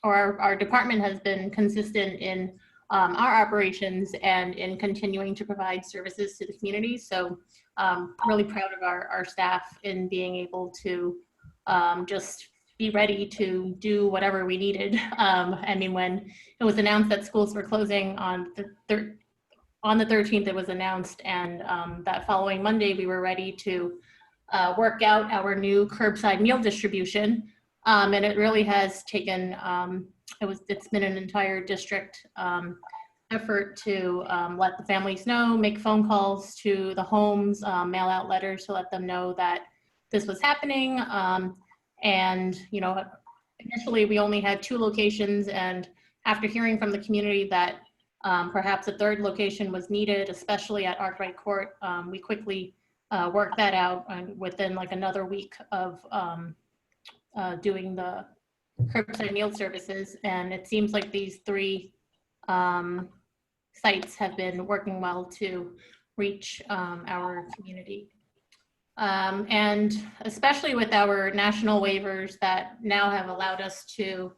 or our department has been consistent in our operations and in continuing to provide services to the community. So really proud of our staff in being able to just be ready to do whatever we needed. I mean, when it was announced that schools were closing on the 13th, it was announced, and that following Monday, we were ready to work out our new curbside meal distribution. And it really has taken, it's been an entire district effort to let the families know, make phone calls to the homes, mail out letters to let them know that this was happening. And, you know, initially we only had 2 locations, and after hearing from the community that perhaps a third location was needed, especially at Arkwright Court, we quickly worked that out, and within like another week of doing the curbside meal services. And it seems like these 3 sites have been working well to reach our community. And especially with our national waivers that now have allowed us to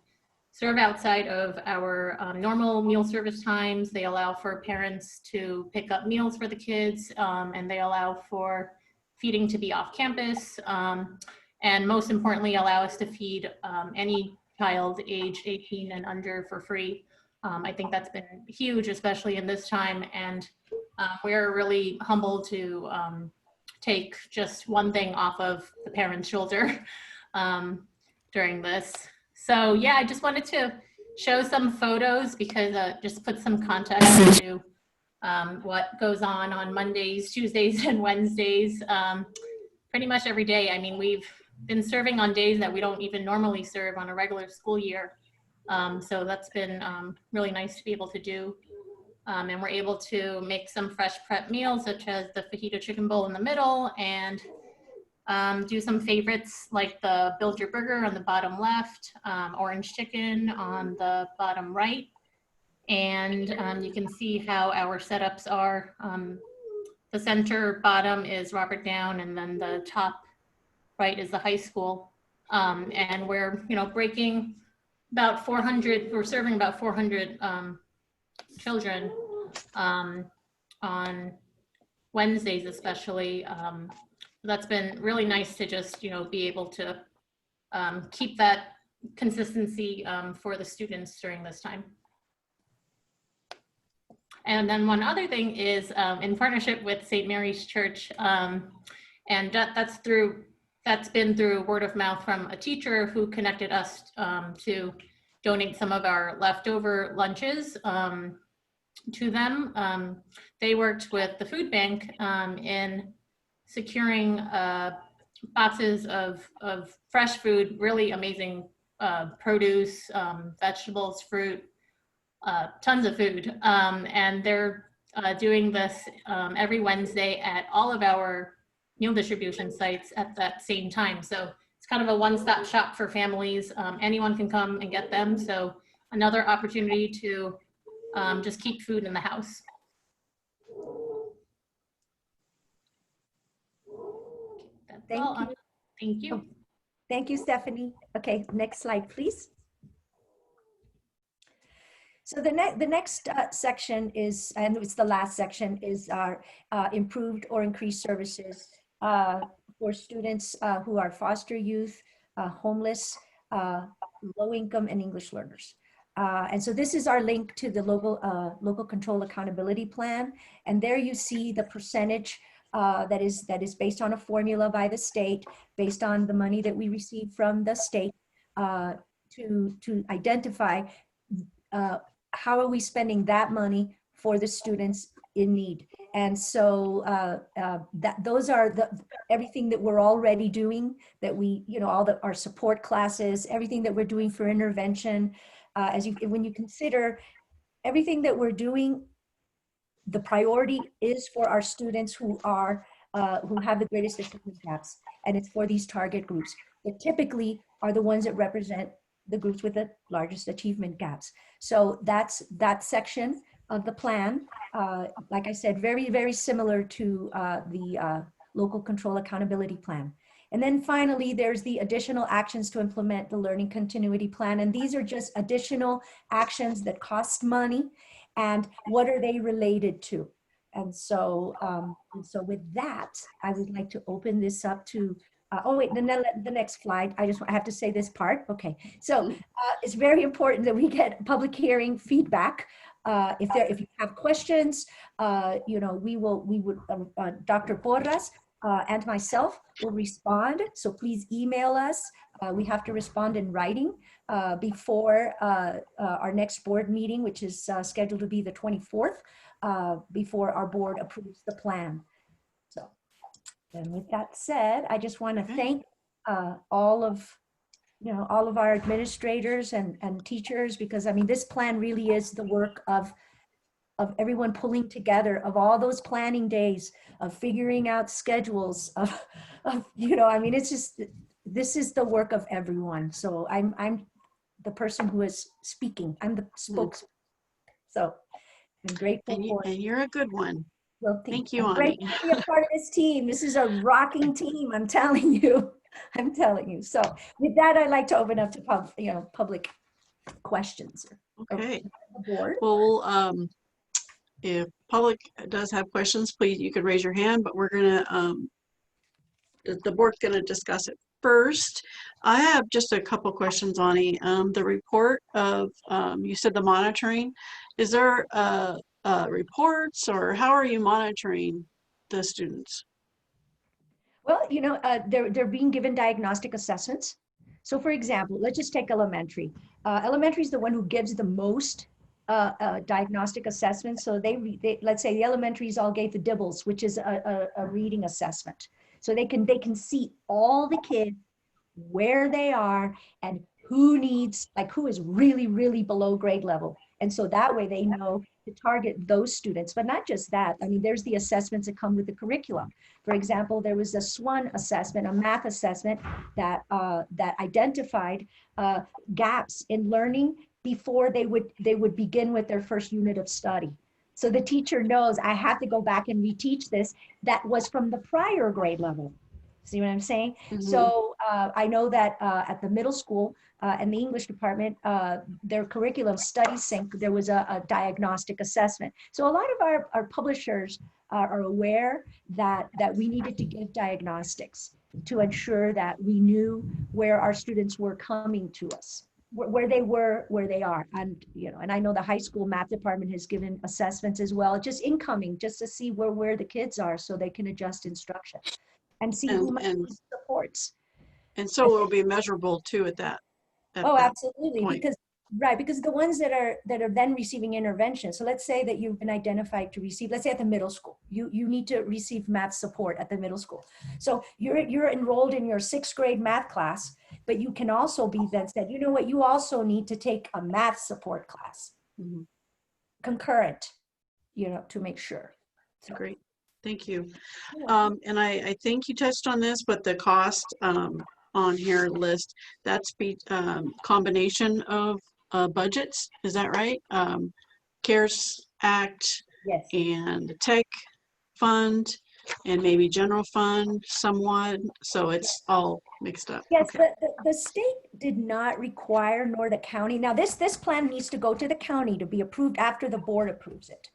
serve outside of our normal meal service times. They allow for parents to pick up meals for the kids, and they allow for feeding to be off campus, and most importantly, allow us to feed any child age 18 and under for free. I think that's been huge, especially in this time, and we're really humbled to take just one thing off of the parents' shoulder during this. So yeah, I just wanted to show some photos because just put some context into what goes on Mondays, Tuesdays, and Wednesdays, pretty much every day. I mean, we've been serving on days that we don't even normally serve on a regular school year. So that's been really nice to be able to do. And we're able to make some fresh prep meals, such as the fajita chicken bowl in the middle, and do some favorites like the Build Your Burger on the bottom left, orange chicken on the bottom right. And you can see how our setups are. The center bottom is Robert Down, and then the top right is the high school. And we're, you know, breaking about 400, we're serving about 400 children on Wednesdays especially. That's been really nice to just, you know, be able to keep that consistency for the students during this time. And then one other thing is in partnership with St. Mary's Church, and that's been through word of mouth from a teacher who connected us to donate some of our leftover lunches to them. They worked with the food bank in securing boxes of fresh food, really amazing produce, vegetables, fruit, tons of food. And they're doing this every Wednesday at all of our meal distribution sites at that same time. So it's kind of a one-stop shop for families. Anyone can come and get them. So another opportunity to just keep food in the house. Thank you. Thank you. Thank you, Stephanie. Okay, next slide, please. So the next section is, and it's the last section, is our improved or increased services for students who are foster youth, homeless, low income, and English learners. And so this is our link to the local control accountability plan. And there you see the percentage that is based on a formula by the state, based on the money that we receive from the state to identify how are we spending that money for the students in need? And so those are everything that we're already doing, that we, all our support classes, everything that we're doing for intervention. When you consider everything that we're doing, the priority is for our students who have the greatest achievement gaps, and it's for these target groups that typically are the ones that represent the groups with the largest achievement gaps. So that's that section of the plan. Like I said, very, very similar to the local control accountability plan. And then finally, there's the additional actions to implement the learning continuity plan. And these are just additional actions that cost money. And what are they related to? And so with that, I would like to open this up to, oh wait, the next slide. I have to say this part. Okay, so it's very important that we get public hearing feedback. If you have questions, Dr. Porras and myself will respond. So please email us. We have to respond in writing before our next board meeting, which is scheduled to be the 24th, before our board approves the plan. So, and with that said, I just want to thank all of our administrators and teachers, because I mean, this plan really is the work of everyone pulling together, of all those planning days, of figuring out schedules, of I mean, it's just, this is the work of everyone. So I'm the person who is speaking. I'm the spokesman. So I'm grateful for it. And you're a good one. Well, thank you, I'm Ani. grateful to be a part of this team. This is a rocking team, I'm telling you. I'm telling you. So with that, I'd like to open up to public questions. Okay. Board. Well, if public does have questions, please, you could raise your hand, but we're gonna, the board's gonna discuss it first. I have just a couple questions, Ani. The report of, you said the monitoring, is there reports, or how are you monitoring the students? Well, they're being given diagnostic assessments. So for example, let's just take elementary. Elementary is the one who gives the most diagnostic assessments. So let's say the elementaries all gave the DIBELS, which is a reading assessment. So they can see all the kids, where they are, and who is really, really below grade level. And so that way they know to target those students. But not just that, I mean, there's the assessments that come with the curriculum. For example, there was a SWAN assessment, a math assessment that identified gaps in learning before they would begin with their first unit of study. So the teacher knows, I have to go back and reteach this that was from the prior grade level. See what I'm saying? Mm-hmm. So I know that at the middle school and the English department, their curriculum study sync, there was a diagnostic assessment. So a lot of our publishers are aware that we needed to give diagnostics to ensure that we knew where our students were coming to us, where they were, where they are. And, and I know the high school math department has given assessments as well, just incoming, just to see where the kids are so they can adjust instruction and see who might need supports. And so it will be measurable too at that. Absolutely. Point. Because the ones that are then receiving intervention. So let's say that you've been identified to receive, let's say at the middle school, you need to receive math support at the middle school. So you're enrolled in your 6th grade math class, but you can also be then said, you know what, you also need to take a math support class, concurrent, to make sure. So. Great. Thank you. And I think you touched on this, but the cost on here list, that's combination of budgets. Is that right? CARES Act, yes, and the tech fund, and maybe general fund somewhat. So it's all mixed up. Yes, okay. The state did not require, nor the county. Now this plan needs to go to the county to be approved after the board approves it.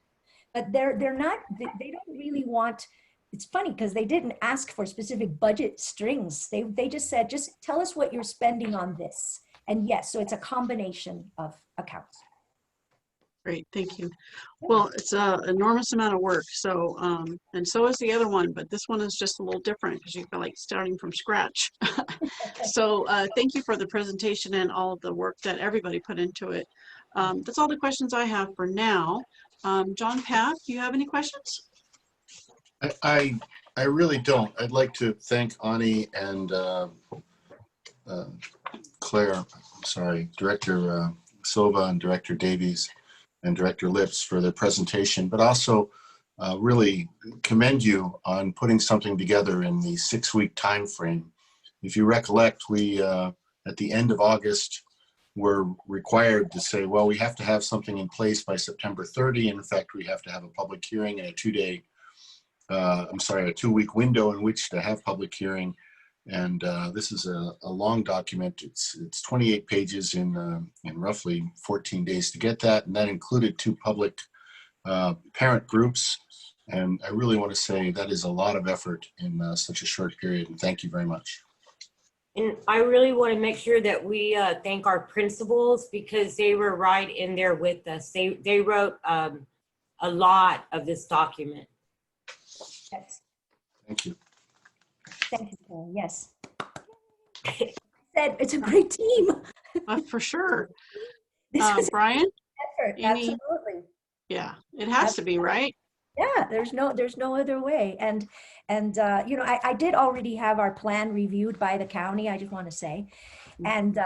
But they don't really want, it's funny because they didn't ask for specific budget strings. They just said, just tell us what you're spending on this. And yes, so it's a combination of accounts. Great, thank you. Well, it's a enormous amount of work. So, and so is the other one, but this one is just a little different because you feel like starting from scratch. So, thank you for the presentation and all of the work that everybody put into it. That's all the questions I have for now. John Path, do you have any questions? I really don't. I'd like to thank Ani and Claire, I'm sorry, Director Silva and Director Davies and Director Lips for their presentation, but also really commend you on putting something together in the 6-week time frame. If you recollect, we at the end of August were required to say, well, we have to have something in place by September 30. And in fact, we have to have a public hearing and a 2-week window in which to have public hearing. And this is a long document. It's 28 pages in roughly 14 days to get that. And that included 2 public parent groups. And I really want to say that is a lot of effort in such a short period. And thank you very much. And I really want to make sure that we thank our principals because they were right in there with us. They wrote a lot of this document. Yes. Thank you. Thank you, Karen. Yes. Said it's a great team. For sure. This was Brian? effort. Absolutely. Yeah, it has to be, right? Yeah, there's no other way. And you know, I did already have our plan reviewed by the county, I just want to say. And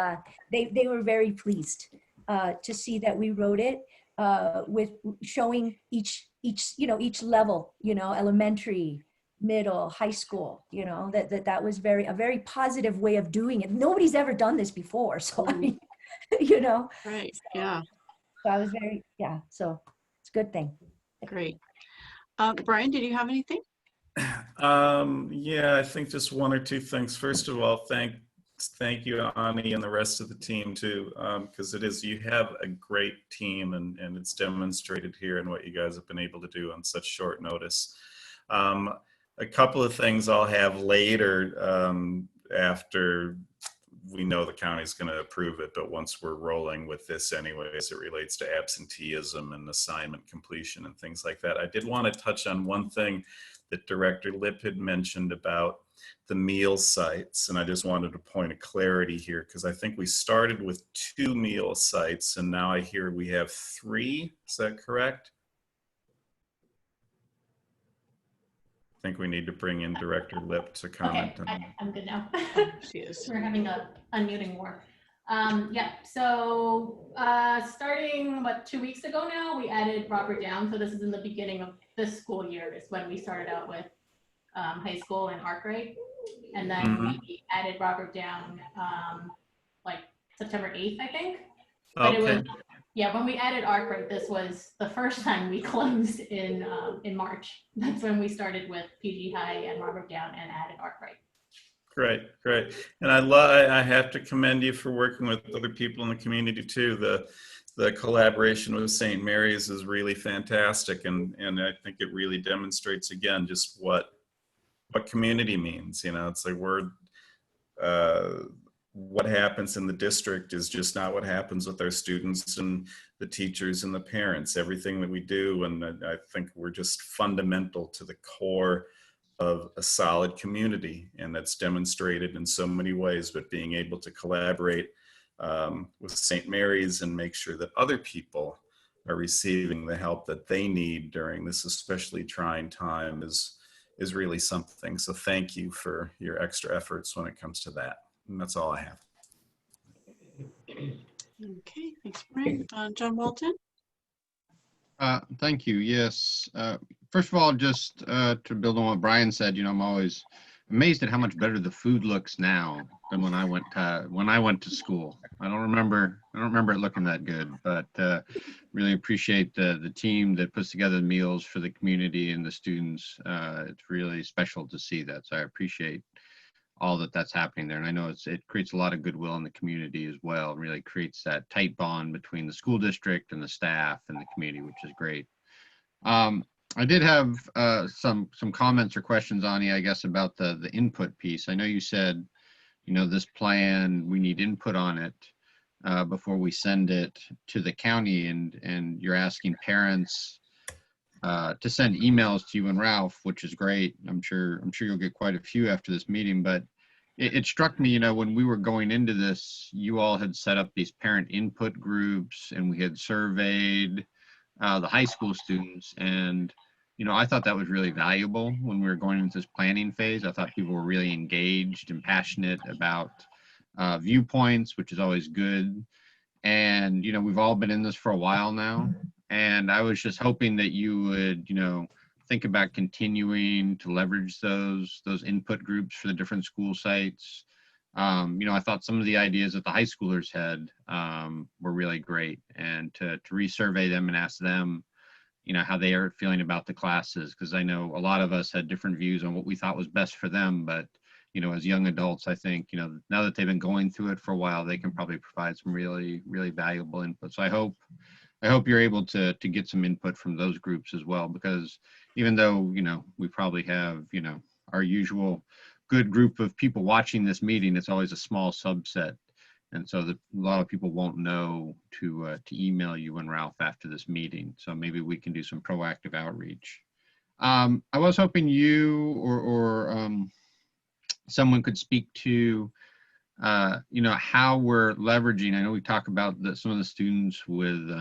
they were very pleased to see that we wrote it with showing each level, you know, elementary, middle, high school, you know, that was a very positive way of doing it. Nobody's ever done this before. So I mean, you know. Right. So, Yeah. so I was so it's a good thing. Great. Brian, did you have anything? Yeah, I think just 1 or 2 things. First of all, thank you, Ani, and the rest of the team too, because you have a great team, and it's demonstrated here in what you guys have been able to do on such short notice. A couple of things I'll have later after we know the county's going to approve it, but once we're rolling with this anyway, as it relates to absenteeism and assignment completion and things like that. I did want to touch on one thing that Director Lip had mentioned about the meal sites. And I just wanted a point of clarity here, because I think we started with 2 meal sites and now I hear we have 3. Is that correct? I think we need to bring in Director Lip to comment. Okay, I'm good now. She is. We're having a unmuting war. Yeah, so starting 2 weeks ago now, we added Robert Down. So this is in the beginning of this school year is when we started out with high school and Arkwright. And then we added Robert Down like September 8th, I think. But okay. It was, yeah, when we added Arkwright, this was the first time we closed in March. That's when we started with PG High and Robert Down and added Arkwright. Great. And I have to commend you for working with other people in the community too. The collaboration with St. Mary's is really fantastic. And I think it really demonstrates again, just what community means. You know, it's like what happens in the district is just not what happens with our students and the teachers and the parents, everything that we do. And I think we're just fundamental to the core of a solid community, and that's demonstrated in so many ways, but being able to collaborate with St. Mary's and make sure that other people are receiving the help that they need during this especially trying time is really something. So thank you for your extra efforts when it comes to that. And that's all I have. Okay, thanks, Brian. John Walton? Thank you. Yes. First of all, just to build on what Brian said, you know, I'm always amazed at how much better the food looks now than when I went to school. I don't remember it looking that good, but really appreciate the team that puts together the meals for the community and the students. It's really special to see that. So I appreciate all that's happening there. And I know it creates a lot of goodwill in the community as well. It really creates that tight bond between the school district and the staff and the community, which is great. I did have some comments or questions, Ani, I guess, about the input piece. I know you said, you know, this plan, we need input on it. before we send it to the county, and you're asking parents to send emails to you and Ralph, which is great. I'm sure you'll get quite a few after this meeting, but it struck me, when we were going into this, you all had set up these parent input groups, and we had surveyed the high school students. And, I thought that was really valuable when we were going into this planning phase. I thought people were really engaged and passionate about viewpoints, which is always good. And, we've all been in this for a while now. And I was just hoping that you would, think about continuing to leverage those input groups for the different school sites. I thought some of the ideas that the high schoolers had were really great, and to resurvey them and ask them, how they are feeling about the classes, because I know a lot of us had different views on what we thought was best for them. But, as young adults, I think, now that they've been going through it for a while, they can probably provide some really, really valuable input. So I hope you're able to get some input from those groups as well, because even though, we probably have, our usual good group of people watching this meeting, it's always a small subset. And so a lot of people won't know to email you and Ralph after this meeting. So maybe we can do some proactive outreach. I was hoping you or someone could speak to how we're leveraging. I know we talk about some of the students with,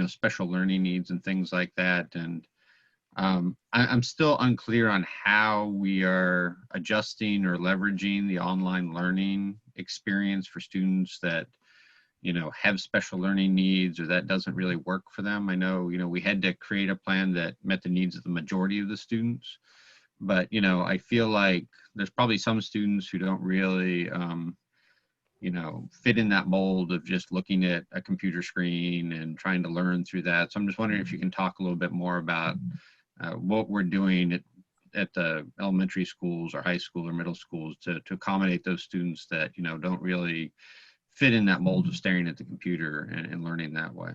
special learning needs and things like that. And I'm still unclear on how we are adjusting or leveraging the online learning experience for students that, have special learning needs, or that doesn't really work for them. I know, we had to create a plan that met the needs of the majority of the students. But, I feel like there's probably some students who don't really, fit in that mold of just looking at a computer screen and trying to learn through that. So I'm just wondering if you can talk a little bit more about what we're doing at the elementary schools or high school or middle schools to accommodate those students that, don't really fit in that mold of staring at the computer and learning that way.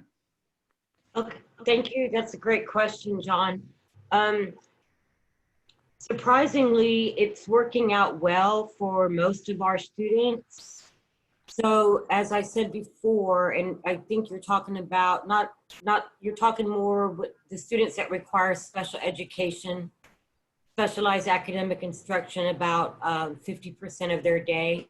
Okay, thank you. That's a great question, John. Surprisingly, it's working out well for most of our students. So as I said before, and I think you're talking about, you're talking more with the students that require special education, specialized academic instruction, about 50% of their day.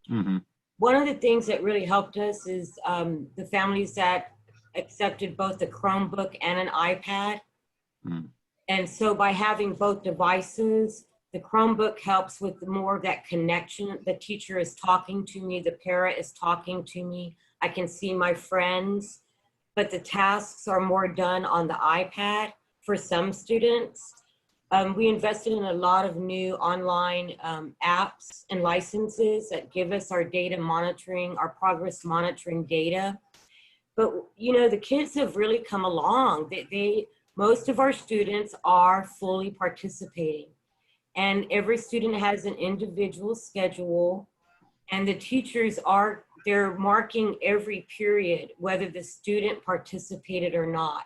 Mm-hmm. One of the things that really helped us is the families that accepted both a Chromebook and an iPad. Mm. And so by having both devices, the Chromebook helps with more of that connection. The teacher is talking to me, the parent is talking to me, I can see my friends, but the tasks are more done on the iPad for some students. We invested in a lot of new online apps and licenses that give us our data monitoring, our progress monitoring data. But, the kids have really come along. Most of our students are fully participating, and every student has an individual schedule, and the teachers they're marking every period, whether the student participated or not.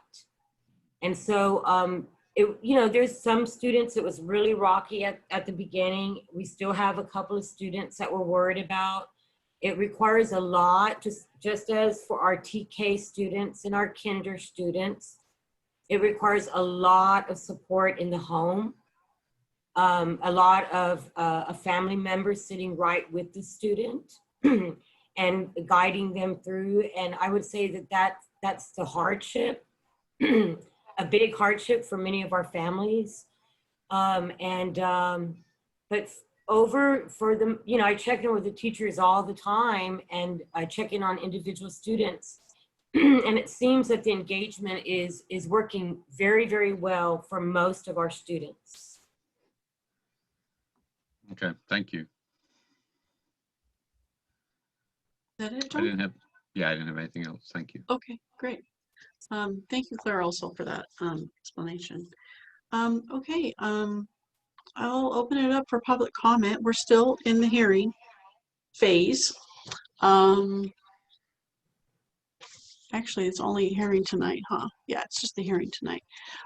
And so, there's some students, it was really rocky at the beginning. We still have a couple of students that we're worried about. It requires a lot, just as for our TK students and our kinder students. It requires a lot of support in the home, a lot of a family member sitting right with the student and guiding them through. And I would say that's the hardship, a big hardship for many of our families. But for them, I check in with the teachers all the time, and I check in on individual students. And it seems that the engagement is working very, very well for most of our students. Okay, thank you. Is that it, I John? didn't have anything else. Thank you. Okay, great. Thank you, Claire, also for that explanation. Okay, I'll open it up for public comment. We're still in the hearing phase. Actually, it's only hearing tonight, huh? Yeah, it's just the hearing tonight.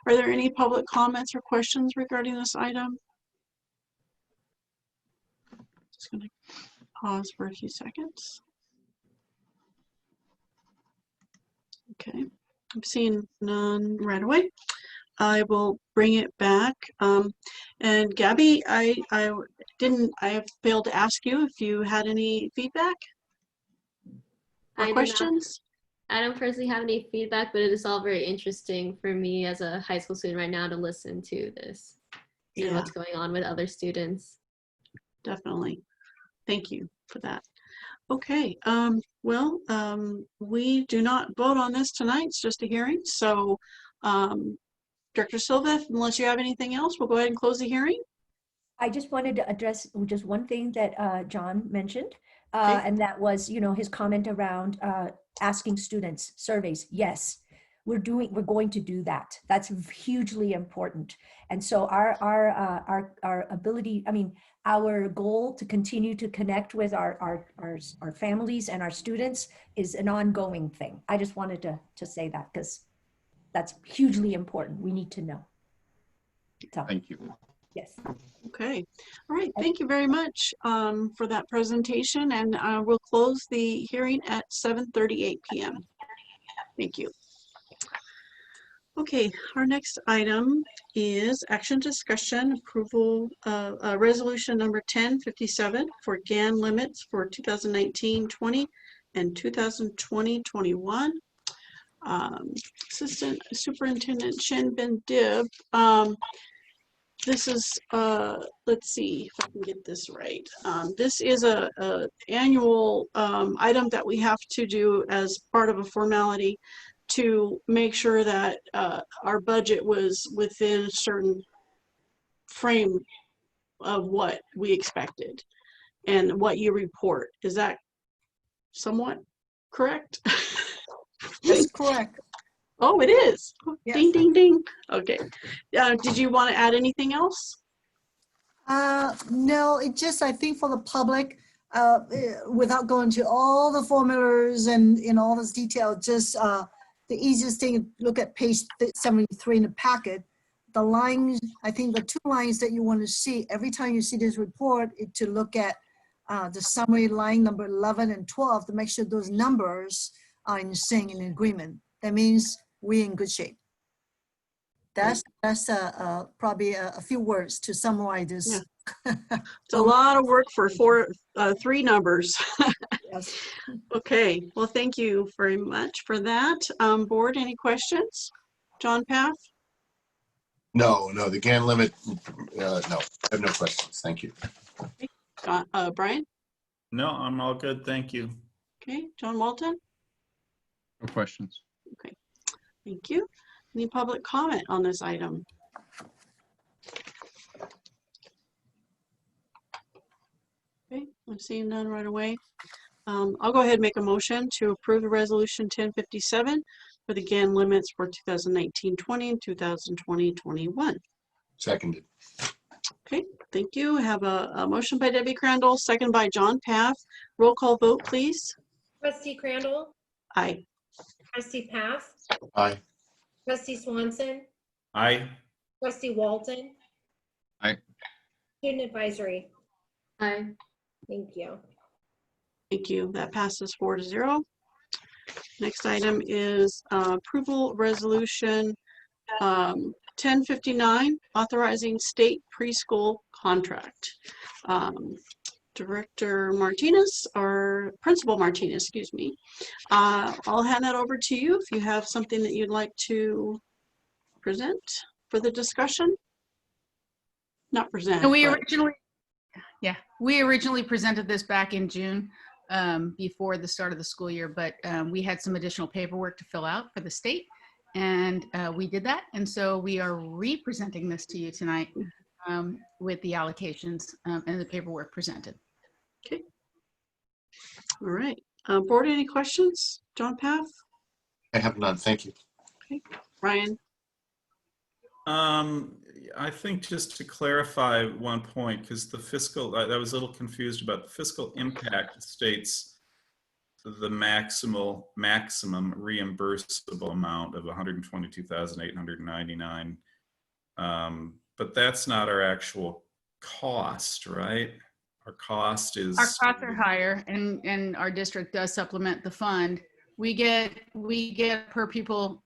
Are there any public comments or questions regarding this item? Just gonna pause for a few seconds. Okay, I'm seeing none right away. I will bring it back. And Gabby, I failed to ask you if you had any feedback or I do not. questions. I don't personally have any feedback, but it is all very interesting for me as a high school student right now to listen to this and Yeah. what's going on with other students. Definitely. Thank you for that. Okay, well, we do not vote on this tonight. It's just a hearing. So, Director Silva, unless you have anything else, we'll go ahead and close the hearing. I just wanted to address just one thing that John mentioned, Okay. and that was, his comment around asking students surveys. Yes, we're going to do that. That's hugely important. And so our ability, our goal to continue to connect with our families and our students is an ongoing thing. I just wanted to say that because that's hugely important. We need to know. So, Thank you. yes. Okay. All right. Thank you very much for that presentation, and we'll close the hearing at 7:38 p.m. Thank you. Okay, our next item is action discussion approval of resolution number 1057 for GAN limits for 2019-20 and 2020-21. Assistant Superintendent Chin Ben Dib. This is, let's see if I can get this right. This is a annual item that we have to do as part of a formality to make sure that our budget was within a certain frame of what we expected and what you report. Is that somewhat correct? That's correct. Oh, it is. Yes. Ding, ding, ding. Okay. Did you want to add anything else? No, it just, I think for the public, without going to all the formulas and in all this detail, just the easiest thing, look at page 73 in the packet. The lines, I think the 2 lines that you want to see every time you see this report is to look at the summary line number 11 and 12 to make sure those numbers are in sync and in agreement. That means we're in good shape. That's probably a few words to summarize this. Yeah. It's a lot of work for 3 numbers. Yes. Okay, well, thank you very much for that. Board, any questions? John Path? No, the GAN limit, no, I have no questions. Thank you. Brian? No, I'm all good. Thank you. Okay, John Walton? No questions. Okay, thank you. Any public comment on this item? Okay, I'm seeing none right away. I'll go ahead and make a motion to approve the resolution 1057 for the GAN limits for 2019-20 and 2020-21. Seconded. Okay, thank you. I have a motion by Debbie Crandall, second by John Path. Roll call vote, please. Trustee Crandall? Aye. Trustee Path? Aye. Trustee Swanson? Aye. Trustee Walton? Aye. Student Advisory? Aye. Thank you. Thank you. That passes 4-0. Next item is approval resolution 1059, authorizing state preschool contract. Director Martinez, or Principal Martinez, excuse me. I'll hand that over to you if you have something that you'd like to present for the discussion. Not present. And we but- originally presented this back in June before the start of the school year, but we had some additional paperwork to fill out for the state, and we did that. And so we are re-presenting this to you tonight with the allocations and the paperwork presented. Okay. All right. Board, any questions? John Path? I have none. Thank you. Okay. Ryan? I think just to clarify one point, because the fiscal, I was a little confused about the fiscal impact states the maximum reimbursable amount of $122,899. But that's not our actual cost, right? Our cost is... Our costs are higher, and our district does supplement the fund We get per pupil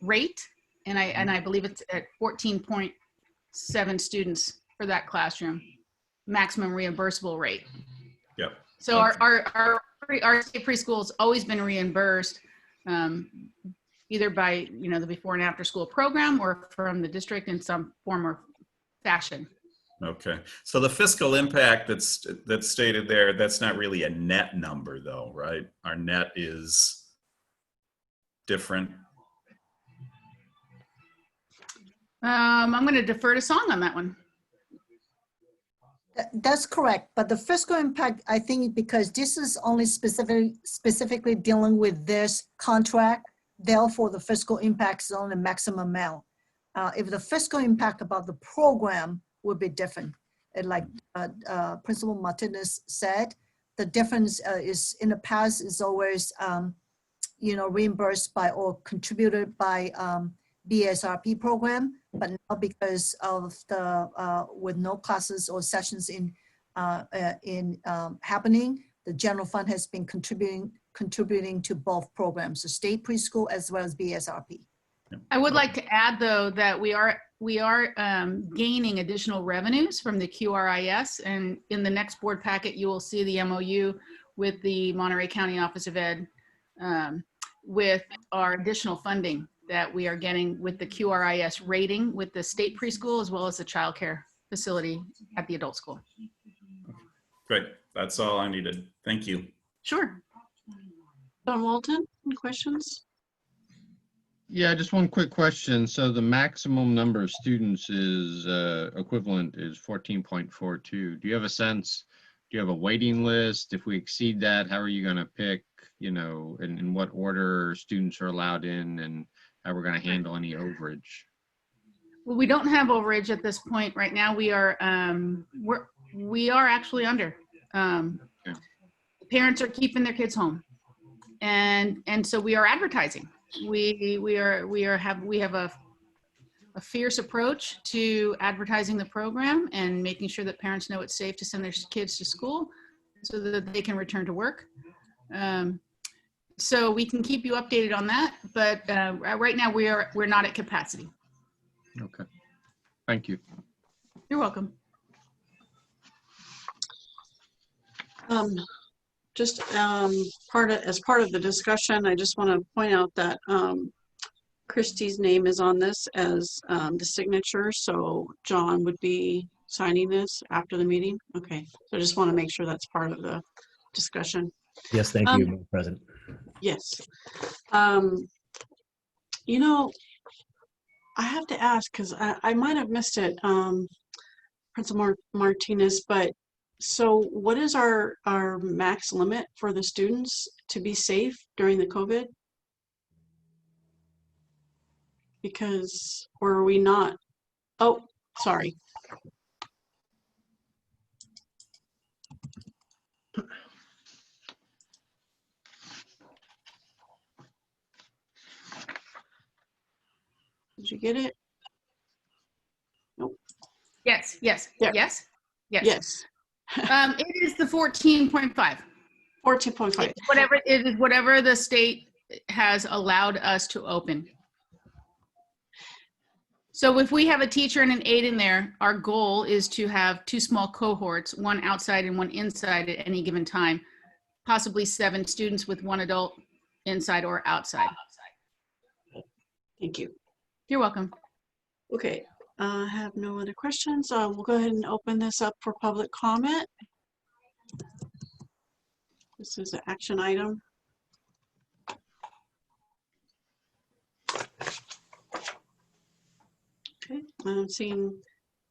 rate, and I believe it's at 14.7 students for that classroom, maximum reimbursable rate. Yep. So our state preschool's always been reimbursed, either by the before and after school program or from the district in some form or fashion. Okay, so the fiscal impact that's stated there, that's not really a net number though, right? Our net is different. I'm going to defer to Song on that one. That's correct, but the fiscal impact, I think, because this is only specifically dealing with this contract, therefore the fiscal impact is only maximum amount. If the fiscal impact about the program would be different, and like Principal Martinez said, the difference is in the past is always reimbursed by or contributed by BSRP program, but now because of the with no classes or sessions in happening, the general fund has been contributing to both programs, the state preschool as well as BSRP. I would like to add though that we are gaining additional revenues from the QRIS, and in the next board packet you will see the MOU with the Monterey County Office of Ed with our additional funding that we are getting with the QRIS rating with the state preschool as well as the child care facility at the adult school. Great, that's all I needed. Thank you. Sure. Don Walton, any questions? Yeah, just one quick question. So the maximum number of students is equivalent is 14.42. Do you have a sense? Do you have a waiting list? If we exceed that, how are you going to pick, in what order students are allowed in, and how we're going to handle any overage? Well, we don't have overage at this point. Right now, we are actually under. Parents are keeping their kids home, and so we are advertising. We have a fierce approach to advertising the program and making sure that parents know it's safe to send their kids to school so that they can return to work. So we can keep you updated on that, but right now we're not at capacity. Okay, thank you. You're welcome. Just as part of the discussion, I just want to point out that Christie's name is on this as the signature, so John would be signing this after the meeting. Okay, so I just want to make sure that's part of the discussion. Yes, thank you, Madam President. Yes. I have to ask because I might have missed it, Principal Martinez, but so what is our max limit for the students to be safe during the COVID? Because, or are we not? Oh, sorry. Did you get it? Nope. Yes. There. Yes. Yes. It is the 14.5. 14.5. It is whatever the state has allowed us to open. So if we have a teacher and an aide in there, our goal is to have 2 small cohorts, one outside and one inside at any given time, possibly 7 students with 1 adult inside or outside. Thank you. You're welcome. Okay, I have no other questions. We'll go ahead and open this up for public comment. This is an action item. Okay, I'm seeing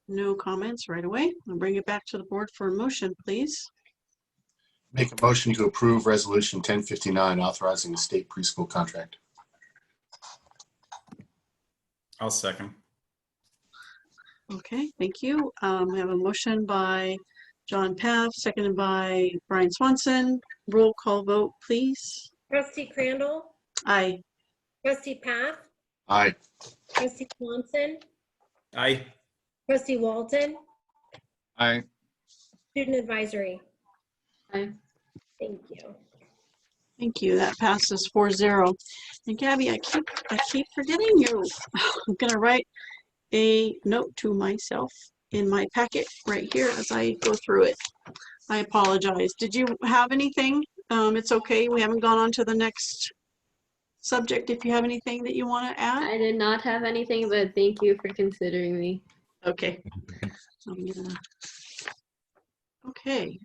no comments right away. I'll bring it back to the board for a motion, please. Make a motion to approve Resolution 1059 authorizing the state preschool contract. I'll second. Okay, thank you. We have a motion by John Paff, seconded by Brian Swanson. Roll call vote, please. Trustee Crandall, Aye. Trustee Paff, Aye. Trustee Swanson, Aye. Trustee Walton, Aye. Student Advisory. Aye. Thank you. Thank you. That passes 4-0. And Gabby, I keep forgetting you. I'm gonna write a note to myself in my packet right here as I go through it. I apologize. Did you have anything? It's okay. We haven't gone on to the next subject. If you have anything that you want to add. I did not have anything, but thank you for considering me. Okay. Okay.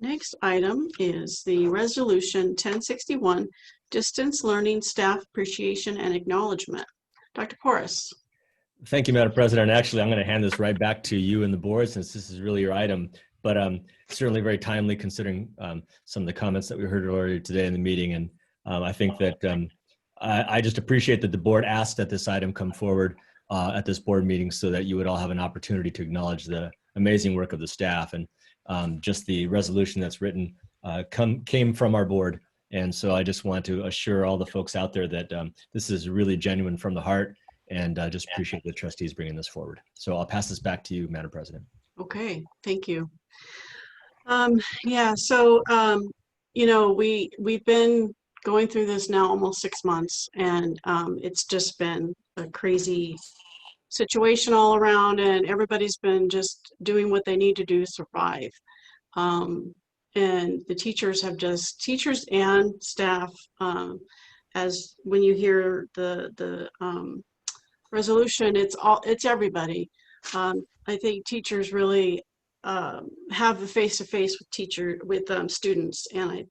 Next item is the resolution 1061, distance learning staff appreciation and acknowledgement. Dr. Porras. Thank you, Madam President. Actually, I'm going to hand this right back to you and the board since this is really your item, but certainly very timely considering some of the comments that we heard earlier today in the meeting. And I think that I just appreciate that the board asked that this item come forward at this board meeting so that you would all have an opportunity to acknowledge the amazing work of the staff. And just the resolution that's written came from our board. And so I just want to assure all the folks out there that this is really genuine from the heart, and just appreciate the trustees bringing this forward. So I'll pass this back to you, Madam President. Okay, thank you. Yeah, so, you know, we've been going through this now almost 6 months, and it's just been a crazy situation all around, and everybody's been just doing what they need to do to survive. And the teachers have just, teachers and staff, as when you hear the resolution, it's everybody. I think teachers really have the face-to-face with students, and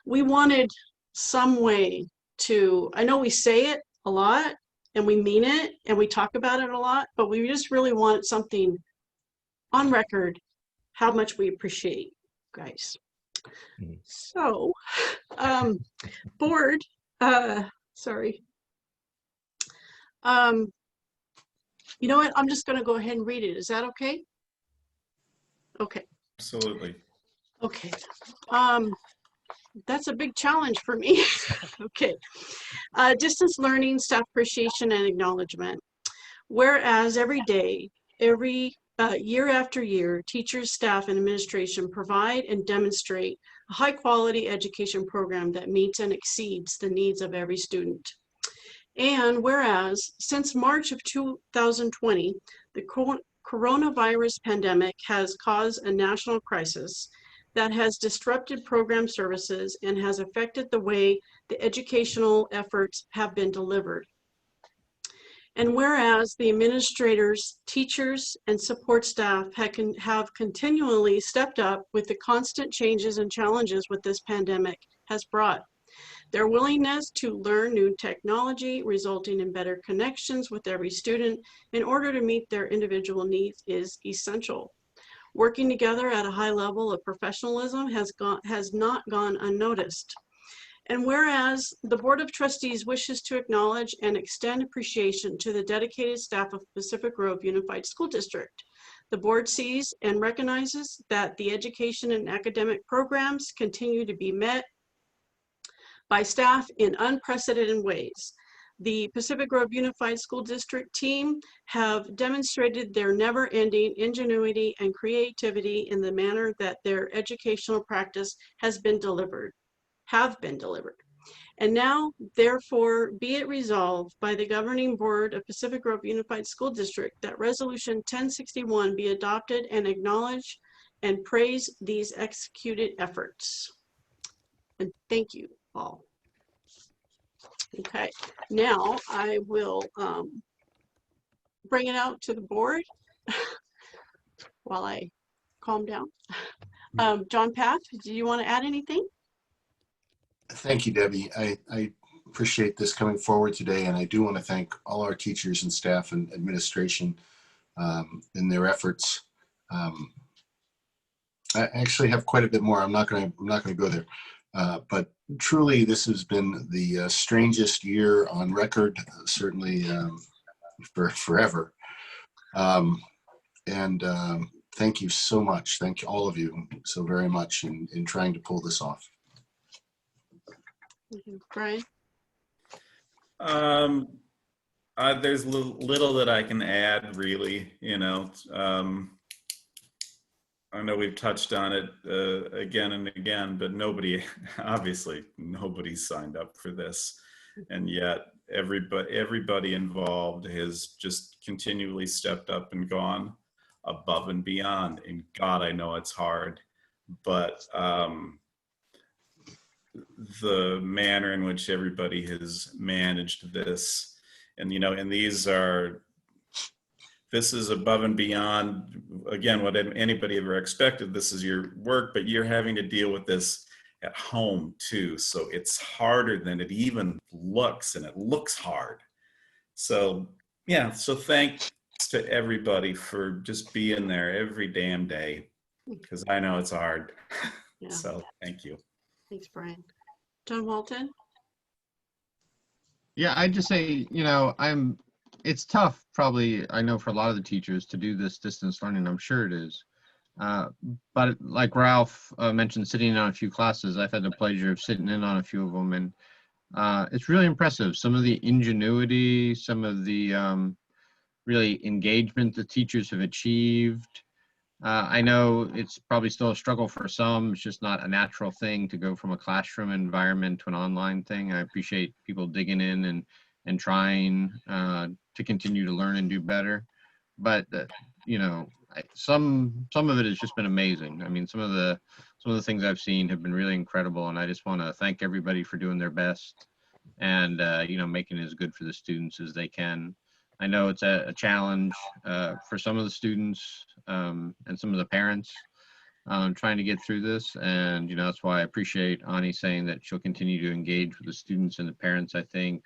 we wanted some way to, I know we say it a lot and we mean it and we talk about it a lot, but we just really wanted something on record how much we appreciate guys. So board, sorry. You know what? I'm just going to go ahead and read it. Is that okay? Okay. Absolutely. Okay. That's a big challenge for me. Okay. Distance learning, staff appreciation, and acknowledgement. Whereas every day, year after year, teachers, staff, and administration provide and demonstrate a high-quality education program that meets and exceeds the needs of every student. And whereas since March of 2020, the coronavirus pandemic has caused a national crisis that has disrupted program services and has affected the way the educational efforts have been delivered. And whereas the administrators, teachers, and support staff have continually stepped up with the constant changes and challenges what this pandemic has brought. Their willingness to learn new technology, resulting in better connections with every student in order to meet their individual needs, is essential. Working together at a high level of professionalism has not gone unnoticed. And whereas the Board of Trustees wishes to acknowledge and extend appreciation to the dedicated staff of Pacific Grove Unified School District, the board sees and recognizes that the education and academic programs continue to be met by staff in unprecedented ways. The Pacific Grove Unified School District team have demonstrated their never-ending ingenuity and creativity in the manner that their educational practice have been delivered. And now, therefore, be it resolved by the governing board of Pacific Grove Unified School District that Resolution 1061 be adopted and acknowledge and praise these executed efforts. And thank you all. Okay, now I will bring it out to the board while I calm down. John Path, do you want to add anything? Thank you, Debbie. I appreciate this coming forward today, and I do want to thank all our teachers and staff and administration in their efforts. I actually have quite a bit more. I'm not going to go there, but truly, this has been the strangest year on record, certainly for forever. Thank you so much. Thank you, all of you, so very much in trying to pull this off. Brian? There's little that I can add, really. You know, I know we've touched on it again and again, but obviously nobody signed up for this. And yet everybody involved has just continually stepped up and gone above and beyond. And God, I know it's hard, but the manner in which everybody has managed this, and this is above and beyond, again, what anybody ever expected. This is your work, but you're having to deal with this at home too. So it's harder than it even looks, and it looks hard. So yeah, so thanks to everybody for just being there every damn day, because I know it's hard. Yeah. So thank you. Thanks, Brian. John Walton? Yeah, I'd just say, it's tough probably, I know, for a lot of the teachers to do this distance learning. I'm sure it is. But like Ralph mentioned, sitting in on a few classes, I've had the pleasure of sitting in on a few of them, and it's really impressive. Some of the ingenuity, some of the really engagement the teachers have achieved. I know it's probably still a struggle for some. It's just not a natural thing to go from a classroom environment to an online thing. I appreciate people digging in and trying to continue to learn and do better. But some of it has just been amazing. I mean, some of the things I've seen have been really incredible, and I just want to thank everybody for doing their best and making it as good for the students as they can. I know it's a challenge for some of the students and some of the parents trying to get through this. And, that's why I appreciate Ani saying that she'll continue to engage with the students and the parents. I think,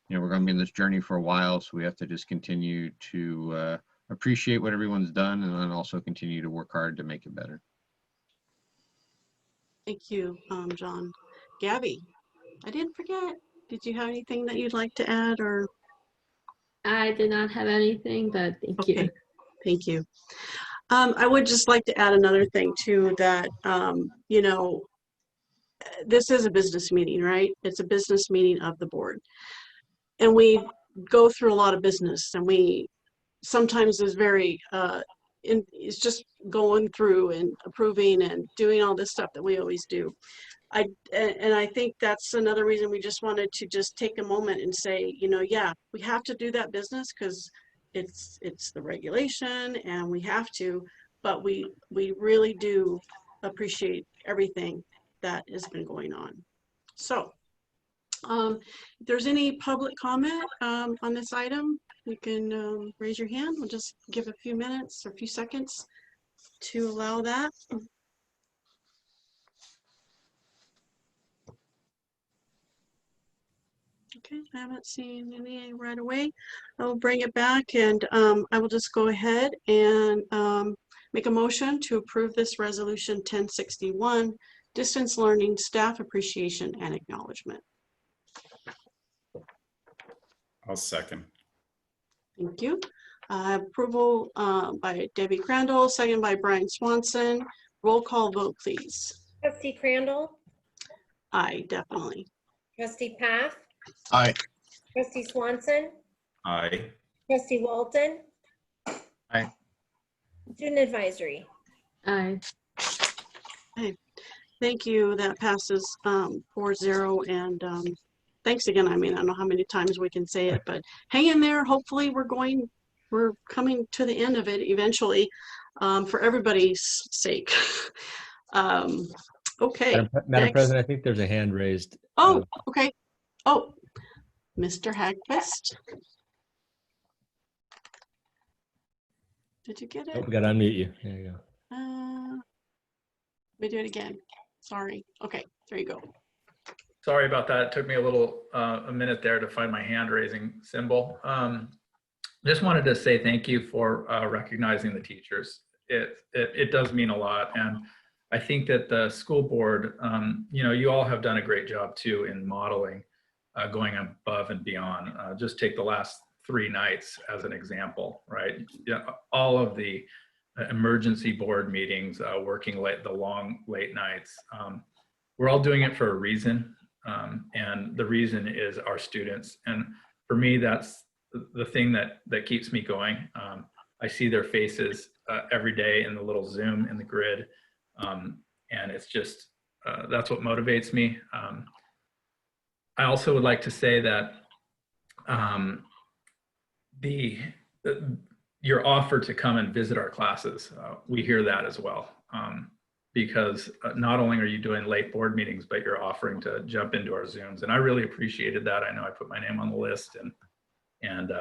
we're going to be in this journey for a while, so we have to just continue to appreciate what everyone's done, and then also continue to work hard to make it better. Thank you, John. Gabby, I didn't forget. Did you have anything that you'd like to add, or? I did not have anything, but thank you. Thank you. I would just like to add another thing too, that, this is a business meeting, right? It's a business meeting of the board. And we go through a lot of business, and we sometimes is very, it's just going through and approving and doing all this stuff that we always do. And I think that's another reason we just wanted to just take a moment and say, yeah, we have to do that business because it's the regulation and we have to, but we really do appreciate everything that has been going on. So if there's any public comment on this item, you can raise your hand. We'll just give a few minutes or a few seconds to allow that. Okay, I haven't seen any right away. I'll bring it back, and I will just go ahead and make a motion to approve this resolution 1061, distance learning staff appreciation and acknowledgement. I'll second. Thank you. Approval by Debbie Crandall, second by Brian Swanson. Roll call vote, please. Trustee Crandall? Aye, definitely. Trustee Path? Aye. Trustee Swanson? Aye. Trustee Walton? Aye. Student Advisory? Aye. Okay. Thank you. That passes 4-0, and thanks again. I mean, I don't know how many times we can say it, but hang in there. Hopefully we're coming to the end of it eventually, for everybody's sake. Okay. Madam President, I think there's a hand raised. Oh, okay. Oh, Mr. Hagquist. Did you get it? Oh, we got to unmute you. There you go. Let me do it again. Sorry. Okay, there you go. Sorry about that. It took me a minute there to find my hand raising symbol. Just wanted to say thank you for recognizing the teachers. It does mean a lot. And I think that the school board, you all have done a great job too in modeling, going above and beyond. Just take the last 3 nights as an example, right? Yeah, all of the emergency board meetings, working late, the long late nights. We're all doing it for a reason. And the reason is our students. And for me, that's the thing that keeps me going. I see their faces every day in the little Zoom in the grid. And it's just, that's what motivates me. I also would like to say that your offer to come and visit our classes, we hear that as well. Because not only are you doing late board meetings, but you're offering to jump into our Zooms. And I really appreciated that. I know I put my name on the list and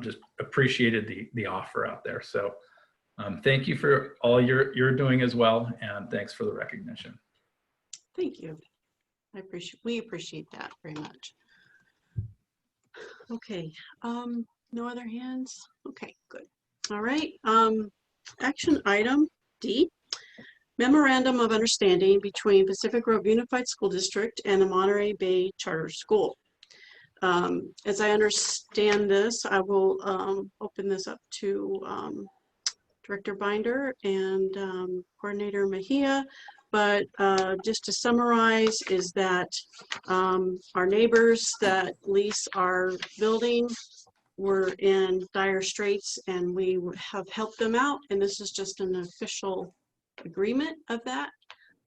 just appreciated the offer out there. So thank you for all you're doing as well. And thanks for the recognition. Thank you. We appreciate that very much. Okay, no other hands? Okay, good. All right, action item D, Memorandum of Understanding between Pacific Grove Unified School District and the Monterey Bay Charter School. As I understand this, I will open this up to Director Binder and Coordinator Mejia. But just to summarize is that our neighbors that lease our building were in dire straits and we have helped them out. And this is just an official agreement of that.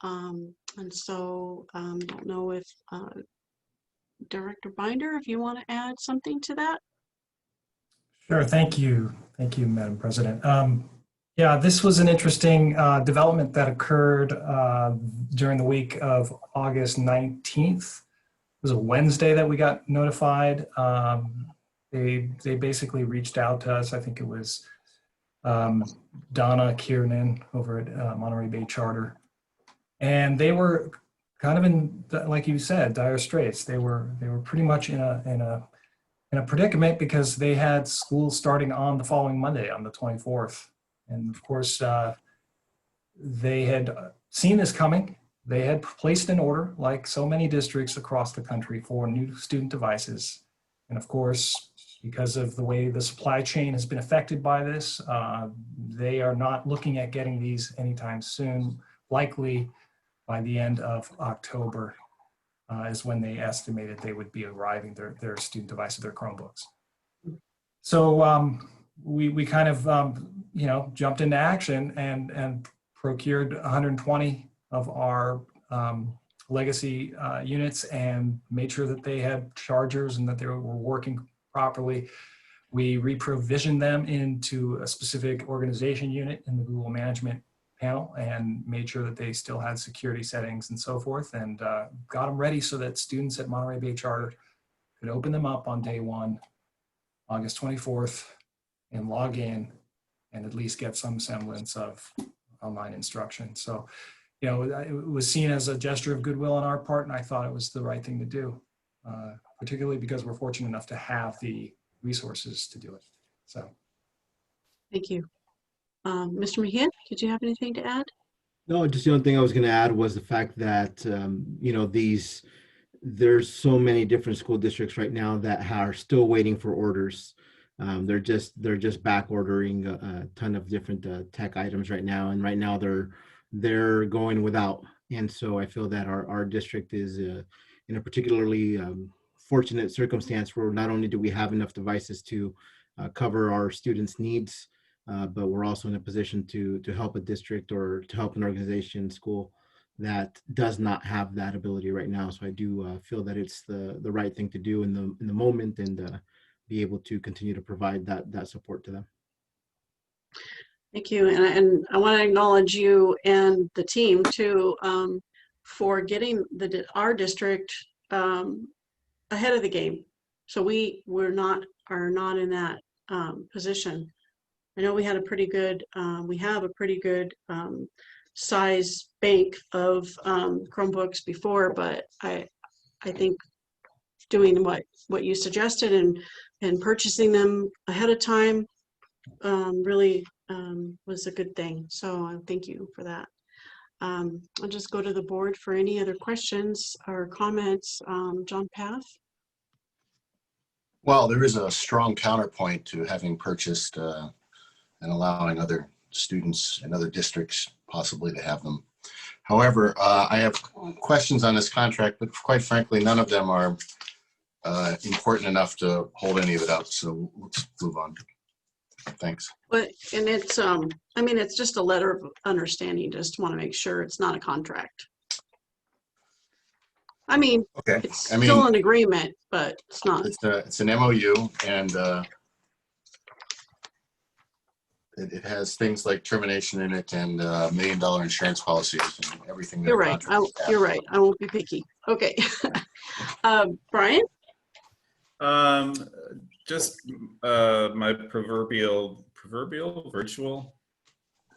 And so I don't know if Director Binder, if you want to add something to that. Sure, thank you. Thank you, Madam President. Yeah, this was an interesting development that occurred during the week of August 19th. It was a Wednesday that we got notified. They basically reached out to us. I think it was Donna Kiernan over at Monterey Bay Charter. And they were kind of in, like you said, dire straits. They were pretty much in a predicament because they had school starting on the following Monday, on the 24th. And of course, they had seen this coming. They had placed an order, like so many districts across the country, for new student devices. And of course, because of the way the supply chain has been affected by this, they are not looking at getting these anytime soon. Likely by the end of October is when they estimated they would be arriving, their student devices, their Chromebooks. So we kind of, jumped into action and procured 120 of our legacy units and made sure that they had chargers and that they were working properly. We reprovisioned them into a specific organization unit in the Google Management panel and made sure that they still had security settings and so forth, and got them ready so that students at Monterey Bay Charter could open them up on day one, August 24th, and log in and at least get some semblance of online instruction. So, it was seen as a gesture of goodwill on our part, and I thought it was the right thing to do, particularly because we're fortunate enough to have the resources to do it. So. Thank you. Mr. Mejia, did you have anything to add? No, just the only thing I was going to add was the fact that, there's so many different school districts right now that are still waiting for orders. They're just back ordering a ton of different tech items right now. And right now they're going without. And so I feel that our district is in a particularly fortunate circumstance where not only do we have enough devices to cover our students' needs, but we're also in a position to help a district or to help an organization, school that does not have that ability right now. So I do feel that it's the right thing to do in the moment and be able to continue to provide that support to them. Thank you, and I want to acknowledge you and the team too for getting our district ahead of the game. So we are not in that position. I know we had a pretty good, we have a pretty good size bank of Chromebooks before, but I think doing what you suggested and purchasing them ahead of time really was a good thing. So thank you for that. I'll just go to the board for any other questions or comments. John Path. Well, there is a strong counterpoint to having purchased and allowing other students in other districts possibly to have them. However, I have questions on this contract, but quite frankly, none of them are important enough to hold any of it up. So let's move on. Thanks. But, and it's, I mean, it's just a letter of understanding. Just want to make sure it's not a contract. I mean, Okay. it's I mean, still an agreement, but it's not. it's an MOU, and it has things like termination in it and $1 million insurance policies and everything. that You're a right. contract has. You're right. I won't be picky. Okay. Brian? Just my proverbial virtual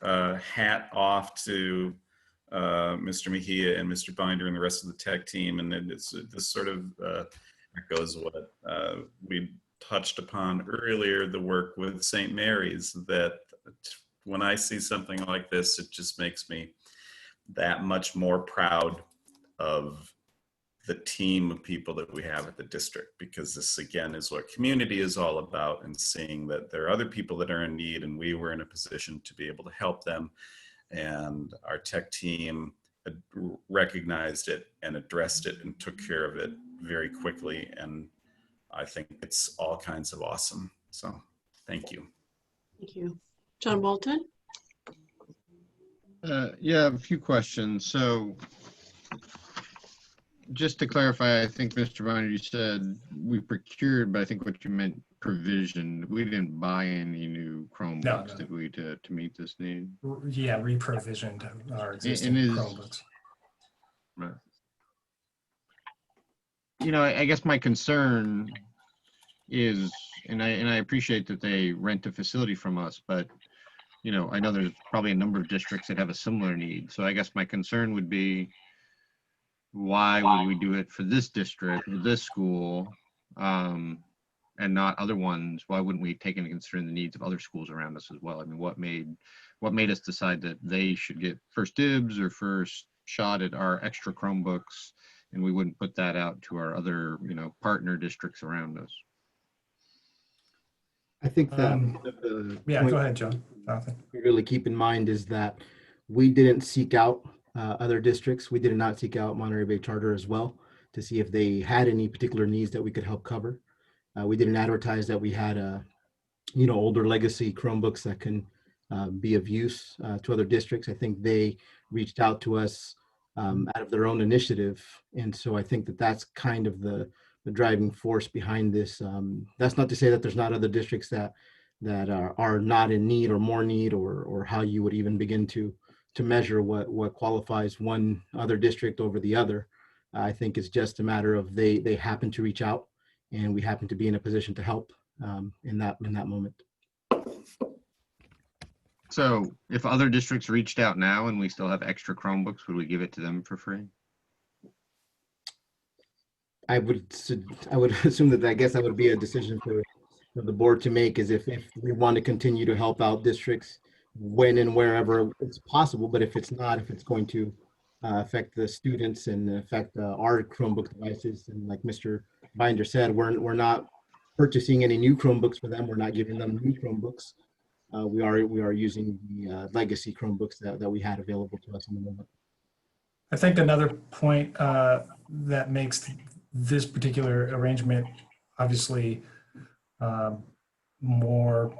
hat off to Mr. Mejia and Mr. Binder and the rest of the tech team. And then it's this sort of echoes what we touched upon earlier, the work with St. Mary's, that when I see something like this, it just makes me that much more proud of the team of people that we have at the district, because this again is what community is all about, and seeing that there are other people that are in need and we were in a position to be able to help them. And our tech team recognized it and addressed it and took care of it very quickly. And I think it's all kinds of awesome. So thank you. Thank you. John Walton? Yeah, a few questions. So just to clarify, I think Mr. Binder, you said we procured, but I think what you meant provisioned. We didn't buy any new Chromebooks, No. did we, to meet this need? Yeah, reprovisioned our existing Chromebooks. Right. You know, I guess my concern is, and I appreciate that they rent a facility from us, but you know, I know there's probably a number of districts that have a similar need. So I guess my concern would be, why would we do it for this district, or this school, and not other ones? Why wouldn't we take into consideration the needs of other schools around us as well? I mean, what made us decide that they should get first dibs or first shot at our extra Chromebooks, and we wouldn't put that out to our other, you know, partner districts around us? I think that yeah, point go ahead, John. we really keep in mind is that we didn't seek out other districts. We did not seek out Monterey Bay Charter as well to see if they had any particular needs that we could help cover. We didn't advertise that we had older legacy Chromebooks that can be of use to other districts. I think they reached out to us out of their own initiative, and so I think that that's kind of the driving force behind this. That's not to say that there's not other districts that are not in need or more need, or how you would even begin to measure what qualifies one other district over the other. I think it's just a matter of they happen to reach out, and we happen to be in a position to help in that moment. So if other districts reached out now and we still have extra Chromebooks, would we give it to them for free? I would assume that, I guess that would be a decision for the board to make, is if we want to continue to help out districts when and wherever it's possible. But if it's not, if it's going to affect the students and affect our Chromebook devices, and like Mr. Binder said, we're not purchasing any new Chromebooks for them. We're not giving them new Chromebooks. We are using the legacy Chromebooks that we had available to us in the moment. I think another point that makes this particular arrangement obviously more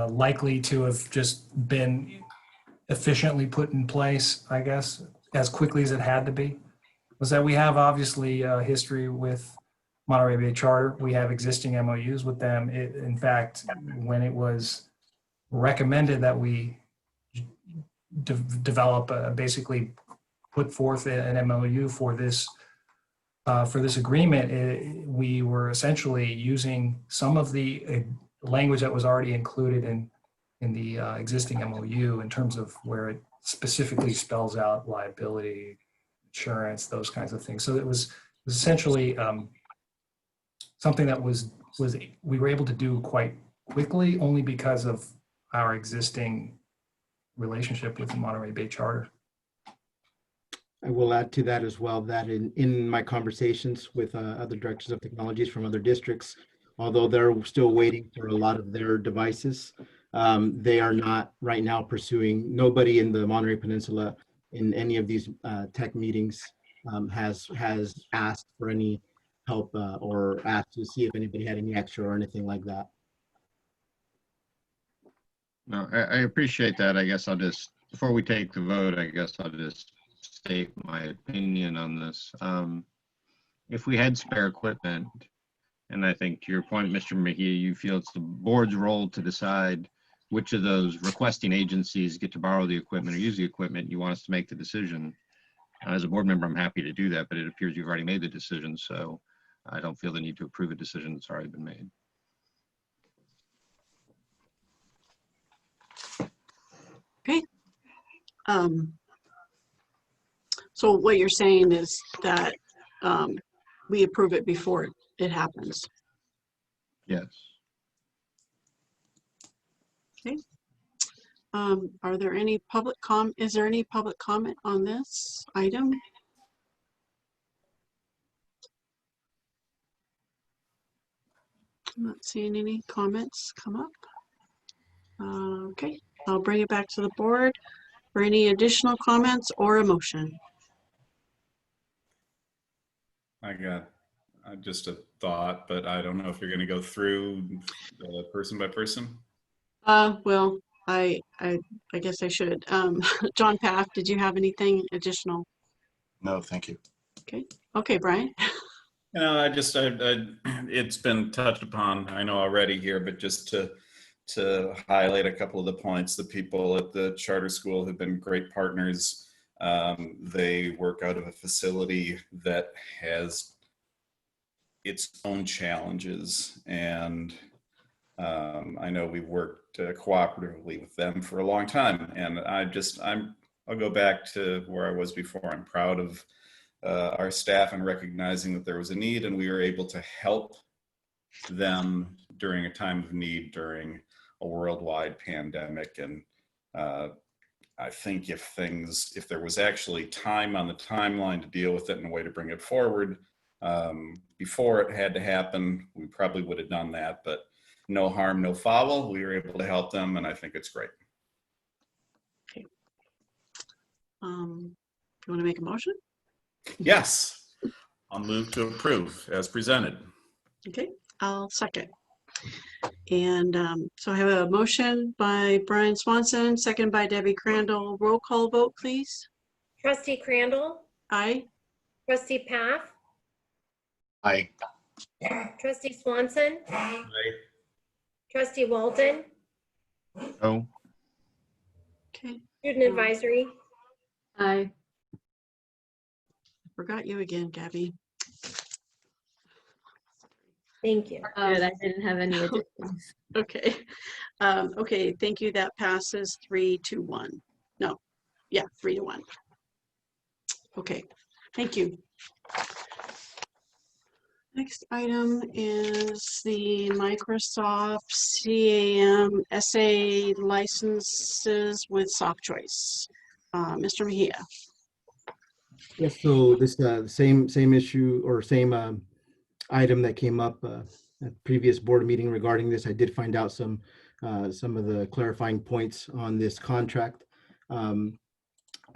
likely to have just been efficiently put in place, I guess, as quickly as it had to be, was that we have obviously a history with Monterey Bay Charter. We have existing MOUs with them. In fact, when it was recommended that we develop, basically put forth an MOU for this agreement, we were essentially using some of the language that was already included in the existing MOU, in terms of where it specifically spells out liability, insurance, those kinds of things. So it was essentially something that we were able to do quite quickly, only because of our existing relationship with the Monterey Bay Charter. I will add to that as well, that in my conversations with other directors of technologies from other districts, although they're still waiting for a lot of their devices, they are not right now pursuing, nobody in the Monterey Peninsula in any of these tech meetings has asked for any help or ask to see if anybody had any extra or anything like that. No, I appreciate that. I guess I'll just, before we take the vote, I guess I'll just state my opinion on this. If we had spare equipment, and I think to your point, Mr. Mejia, you feel it's the board's role to decide which of those requesting agencies get to borrow the equipment or use the equipment, you want us to make the decision. As a board member, I'm happy to do that, but it appears you've already made the decision, so I don't feel the need to approve a decision that's already been made. Okay. So what you're saying is that we approve it before it happens. Yes. Okay. Are there any public is there any public comment on this item? I'm not seeing any comments come up. Okay, I'll bring it back to the board for any additional comments or a motion. I got just a thought, but I don't know if you're going to go through person by person. Well, I guess I should. John Paff, did you have anything additional? No, thank you. Okay. Okay, Brian. You know, it's been touched upon, I know already here, but just to highlight a couple of the points, the people at the charter school have been great partners. They work out of a facility that has its own challenges, and I know we've worked cooperatively with them for a long time, and I'll go back to where I was before. I'm proud of our staff and recognizing that there was a need, and we were able to help them during a time of need during a worldwide pandemic. And I think if there was actually time on the timeline to deal with it and a way to bring it forward before it had to happen, we probably would have done that. But no harm, no foul. We were able to help them, and I think it's great. Okay. You want to make a motion? Yes, I'll move to approve as presented. Okay, I'll second. And so I have a motion by Brian Swanson, second by Debbie Crandall. Roll call vote, please. Trustee Crandall? Aye. Trustee Paff? Aye. Trustee Swanson? Aye. Trustee Walton? Oh. Okay. Student advisory? Aye. Forgot you again, Gabby. Thank you. Good, I didn't have any additions. Okay. Okay, thank you. That passes 3-1. No, yeah, 3-1. Okay, thank you. Next item is the Microsoft CAM SA licenses with soft choice. Mr. Mejia. Yes, so this same issue or same item that came up at the previous board meeting regarding this. I did find out some of the clarifying points on this contract.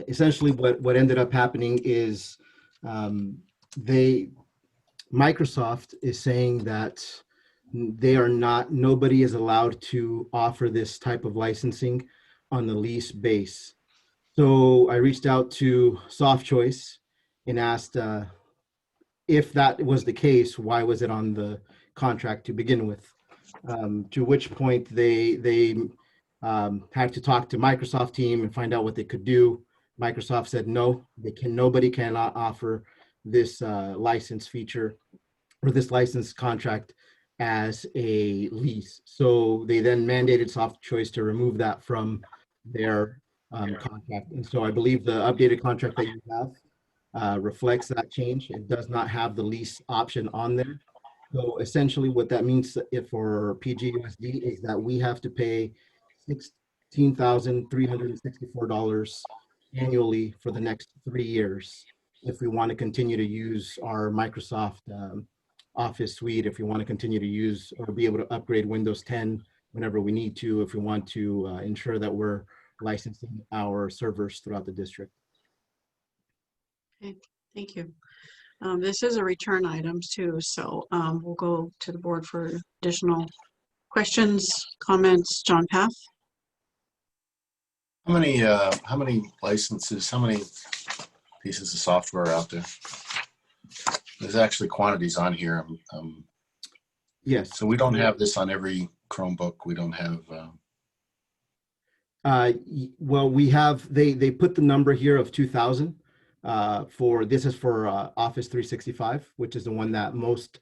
Essentially, what ended up happening is Microsoft is saying that nobody is allowed to offer this type of licensing on the lease base. So I reached out to Soft Choice and asked if that was the case, why was it on the contract to begin with? To which point they had to talk to Microsoft team and find out what they could do. Microsoft said no, nobody cannot offer this license feature or this license contract as a lease. So they then mandated Soft Choice to remove that from their contract. And so I believe the updated contract that you have reflects that change. It does not have the lease option on there. So essentially what that means for PGUSD is that we have to pay $16,364 annually for the next 3 years if we want to continue to use our Microsoft Office suite, if we want to continue to use or be able to upgrade Windows 10 whenever we need to, if we want to ensure that we're licensing our servers throughout the district. Okay, thank you. This is a return item too, so we'll go to the board for additional questions, comments. John Path? How many licenses, how many pieces of software are out there? There's actually quantities on here. Yes. So we don't have this on every Chromebook. We don't have. Well, we have, they put the number here of 2,000 for, this is for Office 365, which is the one that most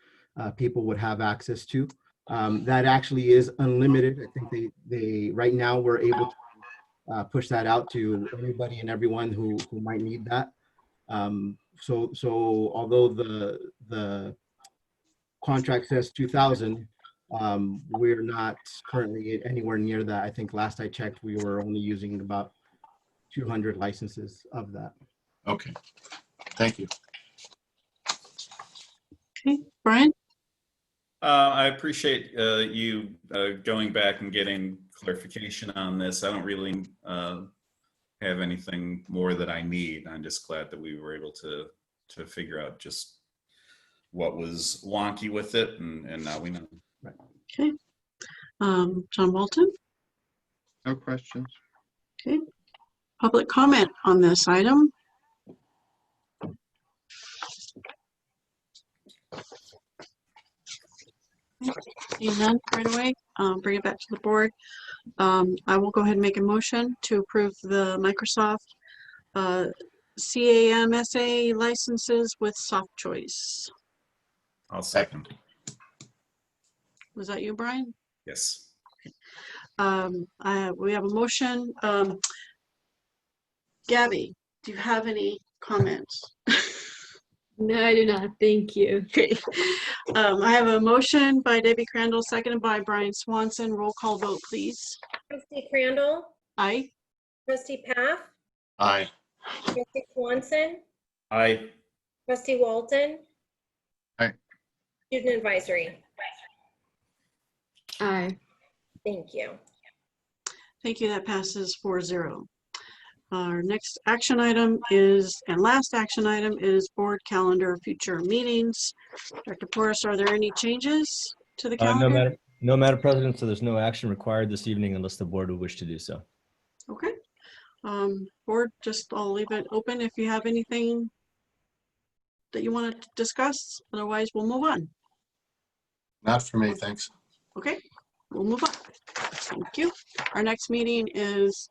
people would have access to. That actually is unlimited. I think they right now we're able to push that out to anybody and everyone who might need that. So although the contract says 2,000, we're not currently anywhere near that. I think last I checked, we were only using about 200 licenses of that. Okay, thank you. Okay, Brian? I appreciate you going back and getting clarification on this. I don't really have anything more that I need. I'm just glad that we were able to figure out just what was wonky with it, and now we know. Right. Okay. John Walton? No questions. Okay. Public comment on this item? Seeing none right away, bring it back to the board. I will go ahead and make a motion to approve the Microsoft CAMSA licenses with soft choice. I'll second. Was that you, Brian? Yes. We have a motion. Gabby, do you have any comments? No, I do not. Thank you. Okay. I have a motion by Debbie Crandall, seconded by Brian Swanson. Roll call vote, please. Trustee Crandall? Aye. Trustee Path? Aye. Trustee Swanson? Aye. Trustee Walton? Aye. Student advisory? Aye. Thank you. Thank you. That passes 4-0. Our next action item is, and last action item is board calendar future meetings. Dr. Porras, are there any changes to the calendar? No, Madam President, so there's no action required this evening unless the board would wish to do so. Okay. Board, just I'll leave it open if you have anything that you want to discuss. Otherwise, we'll move on. Not for me, thanks. Okay, we'll move on. Thank you. Our next meeting is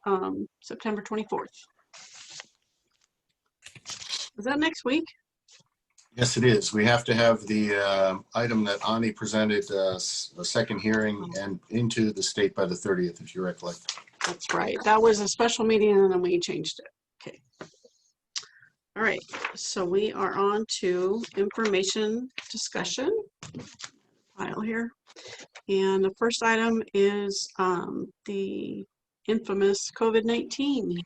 September 24th. Is that next week? Yes, it is. We have to have the item that Ani presented, the second hearing and into the state by the 30th, if you recollect. That's right. That was a special meeting and then we changed it. Okay. All right. So we are on to information discussion file here. And the first item is the infamous COVID-19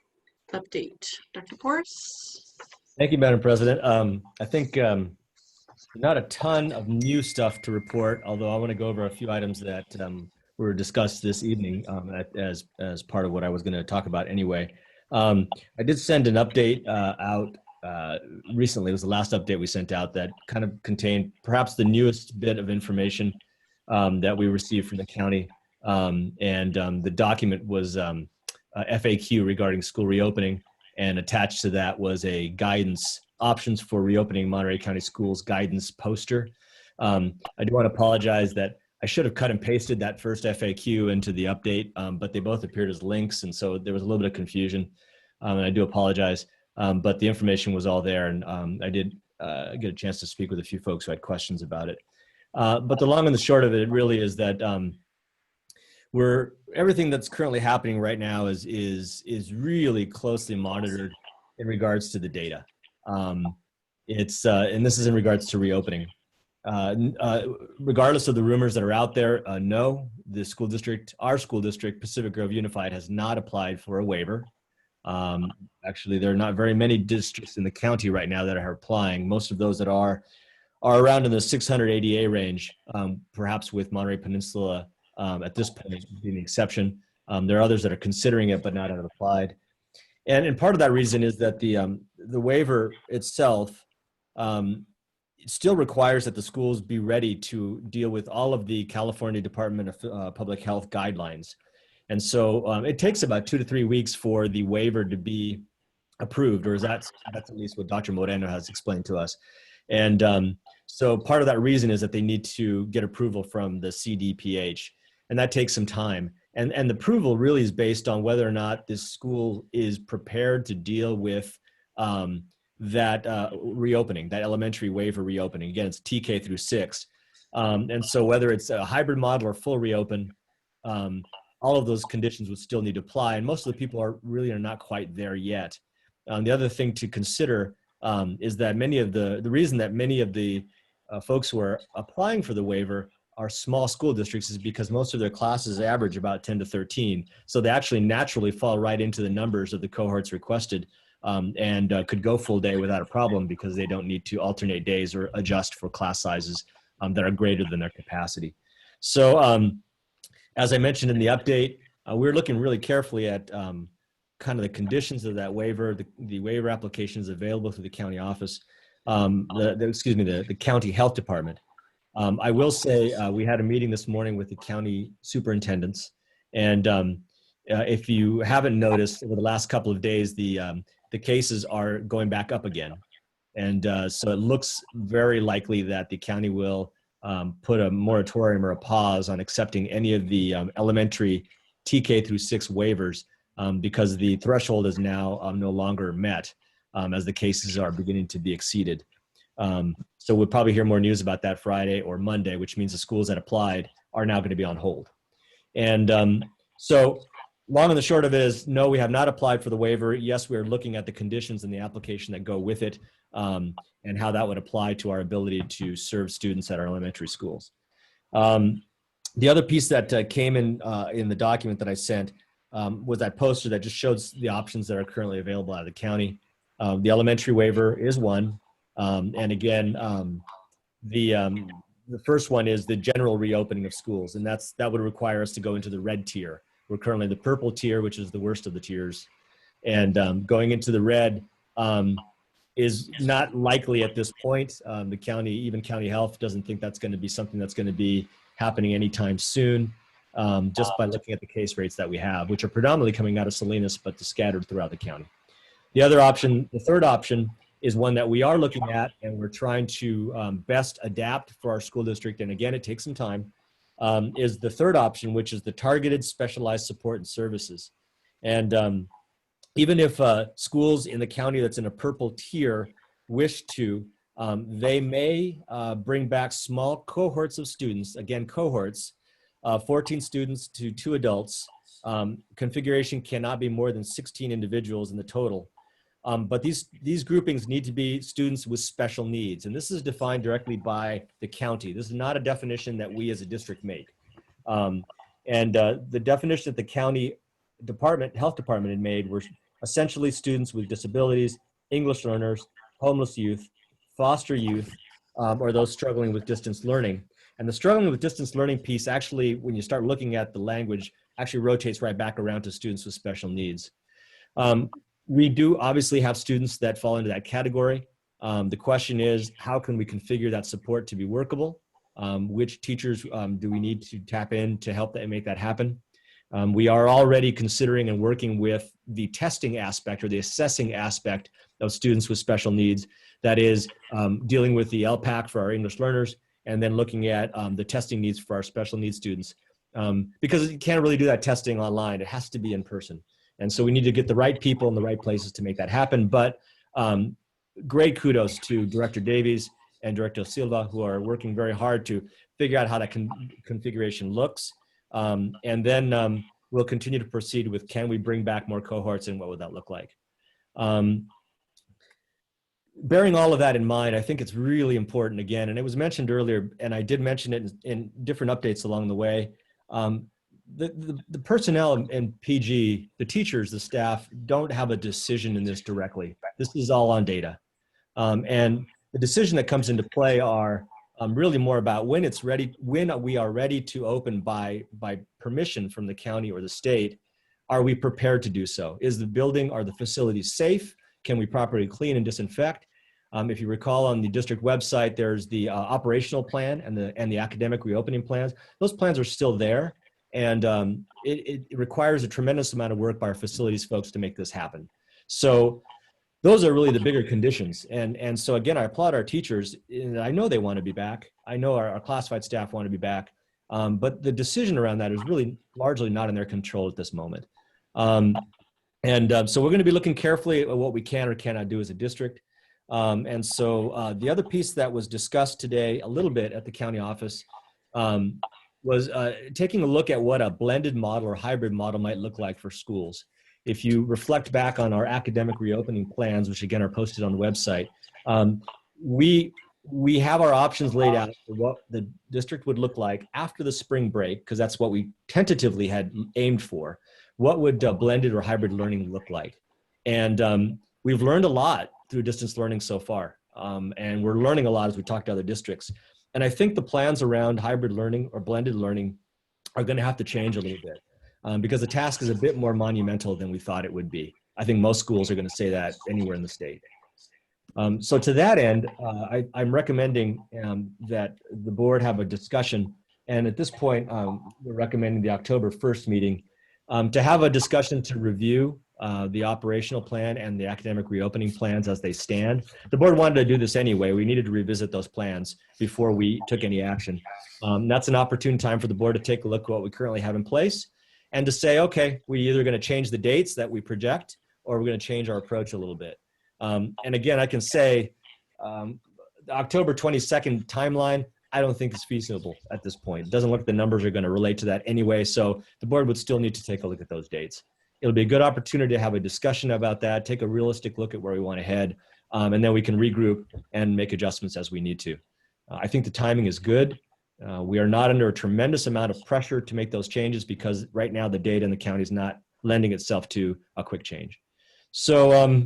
update. Dr. Porras? Thank you, Madam President. I think not a ton of new stuff to report, although I want to go over a few items that were discussed this evening as part of what I was going to talk about anyway. I did send an update out recently. It was the last update we sent out that kind of contained perhaps the newest bit of information that we received from the county. The document was FAQ regarding school reopening, and attached to that was a guidance options for reopening Monterey County Schools guidance poster. I do want to apologize that I should have cut and pasted that first FAQ into the update, but they both appeared as links, and so there was a little bit of confusion, and I do apologize, but the information was all there, and I did get a chance to speak with a few folks who had questions about it. But the long and the short of it really is that everything that's currently happening right now is really closely monitored in regards to the data. And this is in regards to reopening. Regardless of the rumors that are out there, no, our school district, Pacific Grove Unified, has not applied for a waiver. Actually, there are not very many districts in the county right now that are applying. Most of those that are around in the 600 ADA range, perhaps with Monterey Peninsula at this point being the exception. There are others that are considering it but not have applied. And part of that reason is that the waiver itself it still requires that the schools be ready to deal with all of the California Department of Public Health guidelines. And so it takes about 2 to 3 weeks for the waiver to be approved, or that's at least what Dr. Moreno has explained to us. And so part of that reason is that they need to get approval from the CDPH, and that takes some time. And the approval really is based on whether or not this school is prepared to deal with that reopening, that elementary waiver reopening. Again, it's TK through 6. And so whether it's a hybrid model or full reopen, all of those conditions would still need to apply. And most of the people are not quite there yet. The other thing to consider is that the reason that many of the folks who are applying for the waiver are small school districts is because most of their classes average about 10 to 13. So they actually naturally fall right into the numbers of the cohorts requested, and could go full day without a problem because they don't need to alternate days or adjust for class sizes that are greater than their capacity. So as I mentioned in the update, we're looking really carefully at kind of the conditions of that waiver. The waiver application is available through the county office, the county health department. I will say we had a meeting this morning with the county superintendents, and if you haven't noticed, over the last couple of days, the cases are going back up again, and so it looks very likely that the county will put a moratorium or a pause on accepting any of the elementary TK through 6 waivers because the threshold is now no longer met as the cases are beginning to be exceeded. So we'll probably hear more news about that Friday or Monday, which means the schools that applied are now going to be on hold. And so long and the short of it is, no, we have not applied for the waiver. Yes, we are looking at the conditions in the application that go with it, and how that would apply to our ability to serve students at our elementary schools. The other piece that came in the document that I sent was that poster that just shows the options that are currently available out of the county. The elementary waiver is one. And again, the first one is the general reopening of schools, and that would require us to go into the red tier. We're currently the purple tier, which is the worst of the tiers. And going into the red is not likely at this point. The county, even county health, doesn't think that's going to be something that's going to be happening anytime soon, just by looking at the case rates that we have, which are predominantly coming out of Salinas, but scattered throughout the county. The other option, the third option, is one that we are looking at, and we're trying to best adapt for our school district. And again, it takes some time, is the third option, which is the targeted specialized support and services. And even if schools in the county that's in a purple tier wish to, they may bring back small cohorts of students, again, cohorts, 14 students to 2 adults. Configuration cannot be more than 16 individuals in the total. But these groupings need to be students with special needs. And this is defined directly by the county. This is not a definition that we as a district make. The definition that the county health department had made were essentially students with disabilities, English learners, homeless youth, foster youth, or those struggling with distance learning. And the struggling with distance learning piece actually, when you start looking at the language, actually rotates right back around to students with special needs. We do obviously have students that fall into that category. The question is, how can we configure that support to be workable? Which teachers do we need to tap in to help make that happen? We are already considering and working with the testing aspect or the assessing aspect of students with special needs. That is dealing with the LPAC for our English learners, and then looking at the testing needs for our special needs students. Because you can't really do that testing online, it has to be in person. And so we need to get the right people in the right places to make that happen. But great kudos to Director Davies and Director Silva, who are working very hard to figure out how that configuration looks. And then we'll continue to proceed with, can we bring back more cohorts and what would that look like? Bearing all of that in mind, I think it's really important again, and it was mentioned earlier, and I did mention it in different updates along the way. The personnel in PG, the teachers, the staff, don't have a decision in this directly. This is all on data. And the decision that comes into play are really more about when it's ready, when we are ready to open by permission from the county or the state. Are we prepared to do so? Is the building, are the facilities safe? Can we properly clean and disinfect? If you recall, on the district website, there's the operational plan and the academic reopening plans. Those plans are still there, and it requires a tremendous amount of work by our facilities folks to make this happen. So those are really the bigger conditions. And so again, I applaud our teachers. And I know they want to be back. I know our classified staff want to be back. But the decision around that is really largely not in their control at this moment. So we're going to be looking carefully at what we can or cannot do as a district. The other piece that was discussed today a little bit at the county office was taking a look at what a blended model or hybrid model might look like for schools. If you reflect back on our academic reopening plans, which again are posted on the website, we have our options laid out for what the district would look like after the spring break, because that's what we tentatively had aimed for. What would blended or hybrid learning look like? And we've learned a lot through distance learning so far. And we're learning a lot as we talk to other districts. And I think the plans around hybrid learning or blended learning are going to have to change a little bit because the task is a bit more monumental than we thought it would be. I think most schools are going to say that anywhere in the state. So to that end, I'm recommending that the board have a discussion. And at this point, we're recommending the October 1st meeting to have a discussion to review the operational plan and the academic reopening plans as they stand. The board wanted to do this anyway. We needed to revisit those plans before we took any action. That's an opportune time for the board to take a look at what we currently have in place and to say, okay, we're either going to change the dates that we project or we're going to change our approach a little bit. And again, I can say the October 22nd timeline, I don't think is feasible at this point. It doesn't look like the numbers are going to relate to that anyway, so the board would still need to take a look at those dates. It'll be a good opportunity to have a discussion about that, take a realistic look at where we want to head, and then we can regroup and make adjustments as we need to. I think the timing is good. We are not under a tremendous amount of pressure to make those changes because right now the data in the county is not lending itself to a quick change. So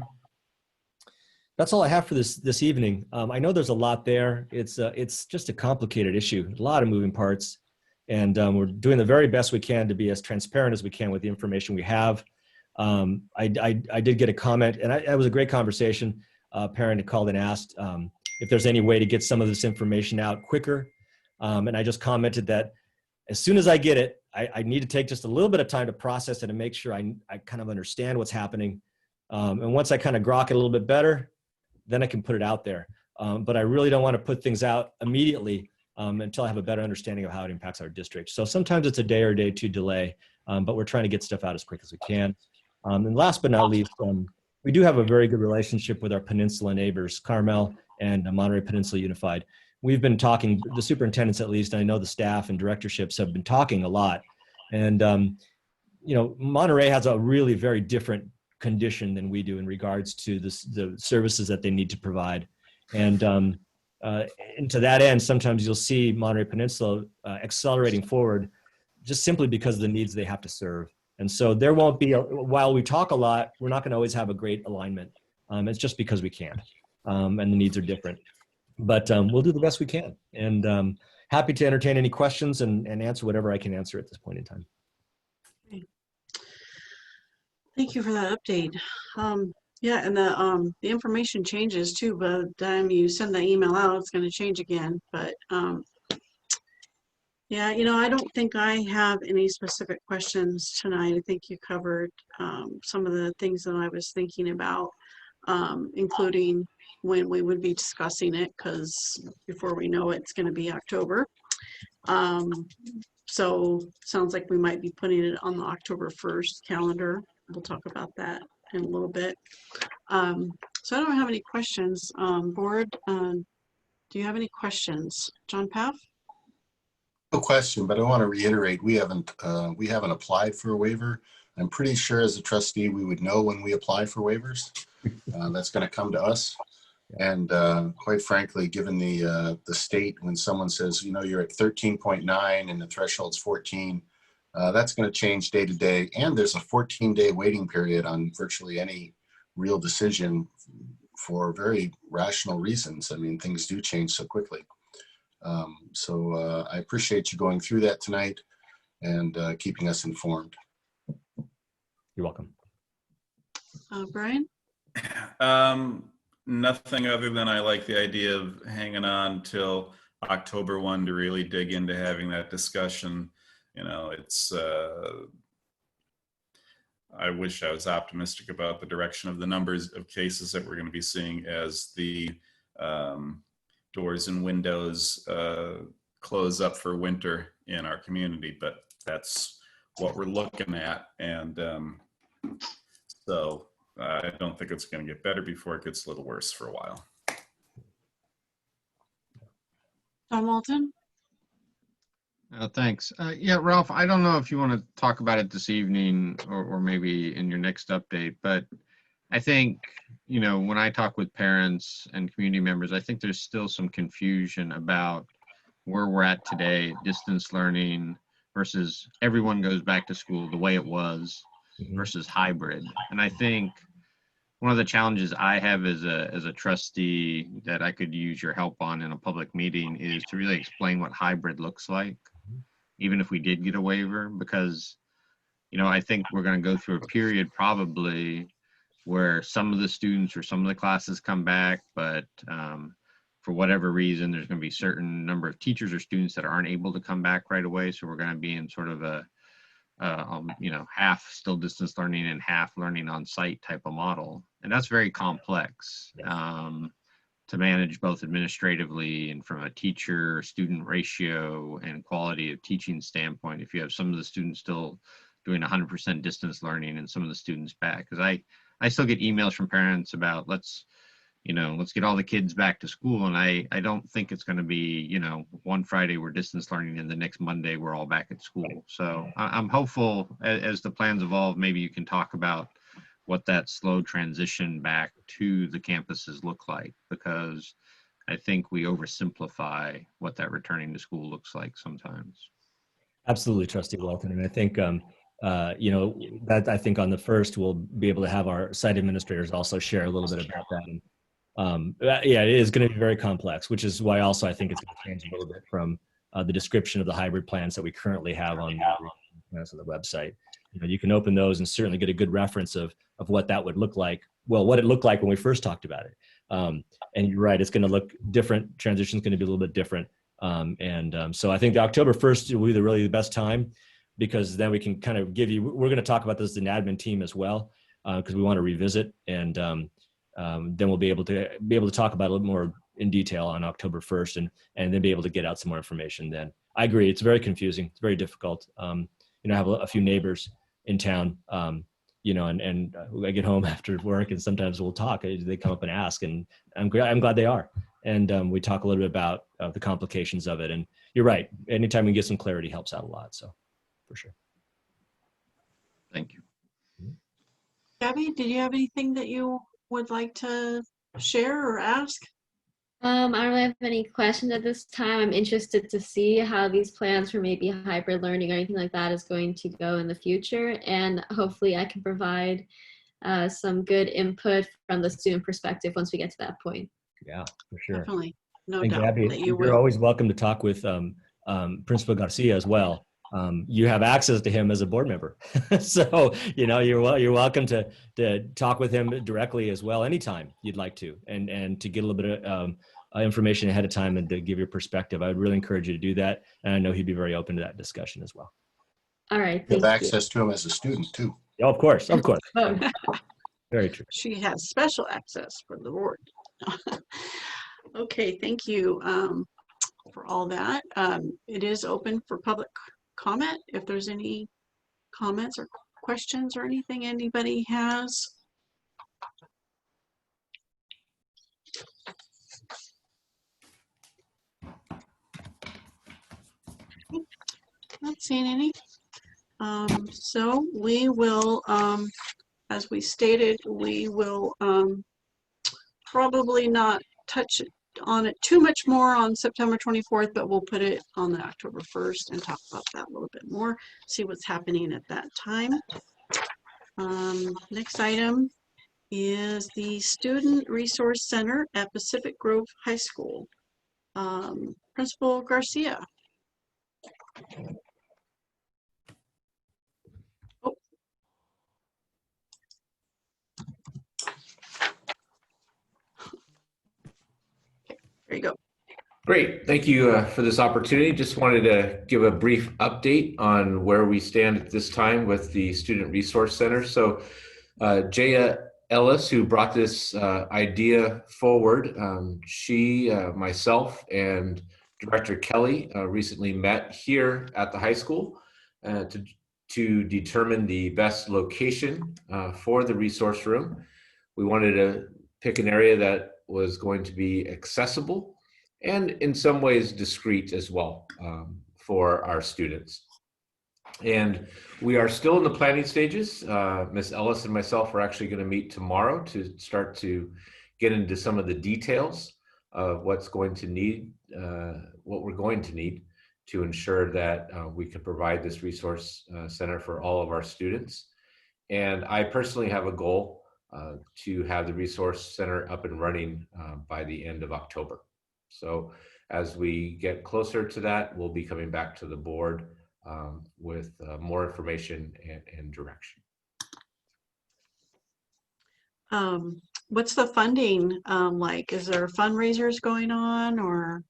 that's all I have for this evening. I know there's a lot there. It's just a complicated issue, a lot of moving parts. And we're doing the very best we can to be as transparent as we can with the information we have. I did get a comment, and it was a great conversation. A parent had called and asked if there's any way to get some of this information out quicker. And I just commented that as soon as I get it, I need to take just a little bit of time to process it and make sure I kind of understand what's happening. And once I kind of grok it a little bit better, then I can put it out there. But I really don't want to put things out immediately until I have a better understanding of how it impacts our district. So sometimes it's a day or a day two delay, but we're trying to get stuff out as quick as we can. And last but not least, we do have a very good relationship with our peninsula neighbors, Carmel and Monterey Peninsula Unified. We've been talking, the superintendents at least, and I know the staff and directorships have been talking a lot. And you know, Monterey has a really very different condition than we do in regards to the services that they need to provide. And to that end, sometimes you'll see Monterey Peninsula accelerating forward just simply because of the needs they have to serve. And so there won't be, while we talk a lot, we're not going to always have a great alignment. It's just because we can't, and the needs are different. But we'll do the best we can. And happy to entertain any questions and answer whatever I can answer at this point in time. Thank you for that update. Yeah, and the information changes too. By the time you send the email out, it's going to change again. But yeah, you know, I don't think I have any specific questions tonight. I think you covered some of the things that I was thinking about, including when we would be discussing it, because before we know it, it's going to be October. So sounds like we might be putting it on the October 1st calendar. We'll talk about that in a little bit. So I don't have any questions. Board, do you have any questions? John Paff? No question, but I want to reiterate, we haven't applied for a waiver. I'm pretty sure as a trustee, we would know when we apply for waivers. That's going to come to us. And quite frankly, given the state, when someone says, you know, you're at 13.9 and the threshold's 14, that's going to change day to day. And there's a 14-day waiting period on virtually any real decision for very rational reasons. I mean, things do change so quickly. So I appreciate you going through that tonight and keeping us informed. You're welcome. Brian? Nothing other than I like the idea of hanging on till October 1 to really dig into having that discussion. You know, it's, I wish I was optimistic about the direction of the numbers of cases that we're going to be seeing as the doors and windows close up for winter in our community, but that's what we're looking at. And so I don't think it's going to get better before it gets a little worse for a while. Tom Walton? Thanks. Yeah, Ralph, I don't know if you want to talk about it this evening or maybe in your next update, but I think, you know, when I talk with parents and community members, I think there's still some confusion about where we're at today, distance learning versus everyone goes back to school the way it was versus hybrid. And I think one of the challenges I have as a trustee that I could use your help on in a public meeting is to really explain what hybrid looks like, even if we did get a waiver, because, you know, I think we're going to go through a period probably where some of the students or some of the classes come back, but for whatever reason, there's going to be a certain number of teachers or students that aren't able to come back right away. So we're going to be in sort of a, you know, half still distance learning and half learning on site type of model. And that's very complex to manage both administratively and from a teacher student ratio and quality of teaching standpoint. If you have some of the students still doing 100% distance learning and some of the students back, because I still get emails from parents about let's get all the kids back to school. And I don't think it's going to be, you know, one Friday we're distance learning and the next Monday we're all back at school. So I'm hopeful as the plans evolve, maybe you can talk about what that slow transition back to the campuses look like, because I think we oversimplify what that returning to school looks like sometimes. Absolutely, Trustee Walton. And I think, you know, that I think on the first, we'll be able to have our site administrators also share a little bit about that. And yeah, it is going to be very complex, which is why also I think it's going to change a little bit from the description of the hybrid plans that we currently have on the website. You know, you can open those and certainly get a good reference of what that would look like. Well, what it looked like when we first talked about it. And you're right, it's going to look different. Transition is going to be a little bit different. So I think the October 1st will be really the best time, because then we can kind of give you, we're going to talk about this as an admin team as well, because we want to revisit, and then we'll be able to talk about it a little more in detail on October 1st, and then be able to get out some more information then. I agree, it's very confusing, it's very difficult. You know, I have a few neighbors in town, you know, and I get home after work and sometimes we'll talk, they come up and ask, and I'm glad they are. And we talk a little bit about the complications of it. And you're right, anytime we get some clarity helps out a lot, so for sure. Thank you. Gabby, did you have anything that you would like to share or ask? I don't really have any questions at this time. I'm interested to see how these plans for maybe hybrid learning or anything like that is going to go in the future. And hopefully I can provide some good input from the student perspective once we get to that point. Yeah, for sure. Definitely, no and doubt Gabby, that you you're will. always welcome to talk with Principal Garcia as well. You have access to him as a board member. So, you know, you're welcome to talk with him directly as well anytime you'd like to, and to get a little bit of information ahead of time and to give your perspective. I would really encourage you to do that. And I know he'd be very open to that discussion as well. All right. You have access to him as a student too. Oh, of course, of course. Very true. She has special access for the board. Okay, thank you for all that. It is open for public comment. If there's any comments or questions or anything anybody has. Not seeing any. So we will, as we stated, we will probably not touch on it too much more on September 24th, but we'll put it on the October 1st and talk about that a little bit more, see what's happening at that time. Next item is the Student Resource Center at Pacific Grove High School. Principal Garcia. There you go. Great. Thank you for this opportunity. Just wanted to give a brief update on where we stand at this time with the Student Resource Center. So Jaya Ellis, who brought this idea forward, she, myself, and Director Kelly recently met here at the high school to determine the best location for the resource room. We wanted to pick an area that was going to be accessible and in some ways discreet as well for our students. And we are still in the planning stages. Ms. Ellis and myself are actually going to meet tomorrow to start to get into some of the details of what we're going to need to ensure that we can provide this resource center for all of our students. And I personally have a goal to have the resource center up and running by the end of October. So as we get closer to that, we'll be coming back to the board with more information and direction. What's the funding like? Is there fundraisers going on, or?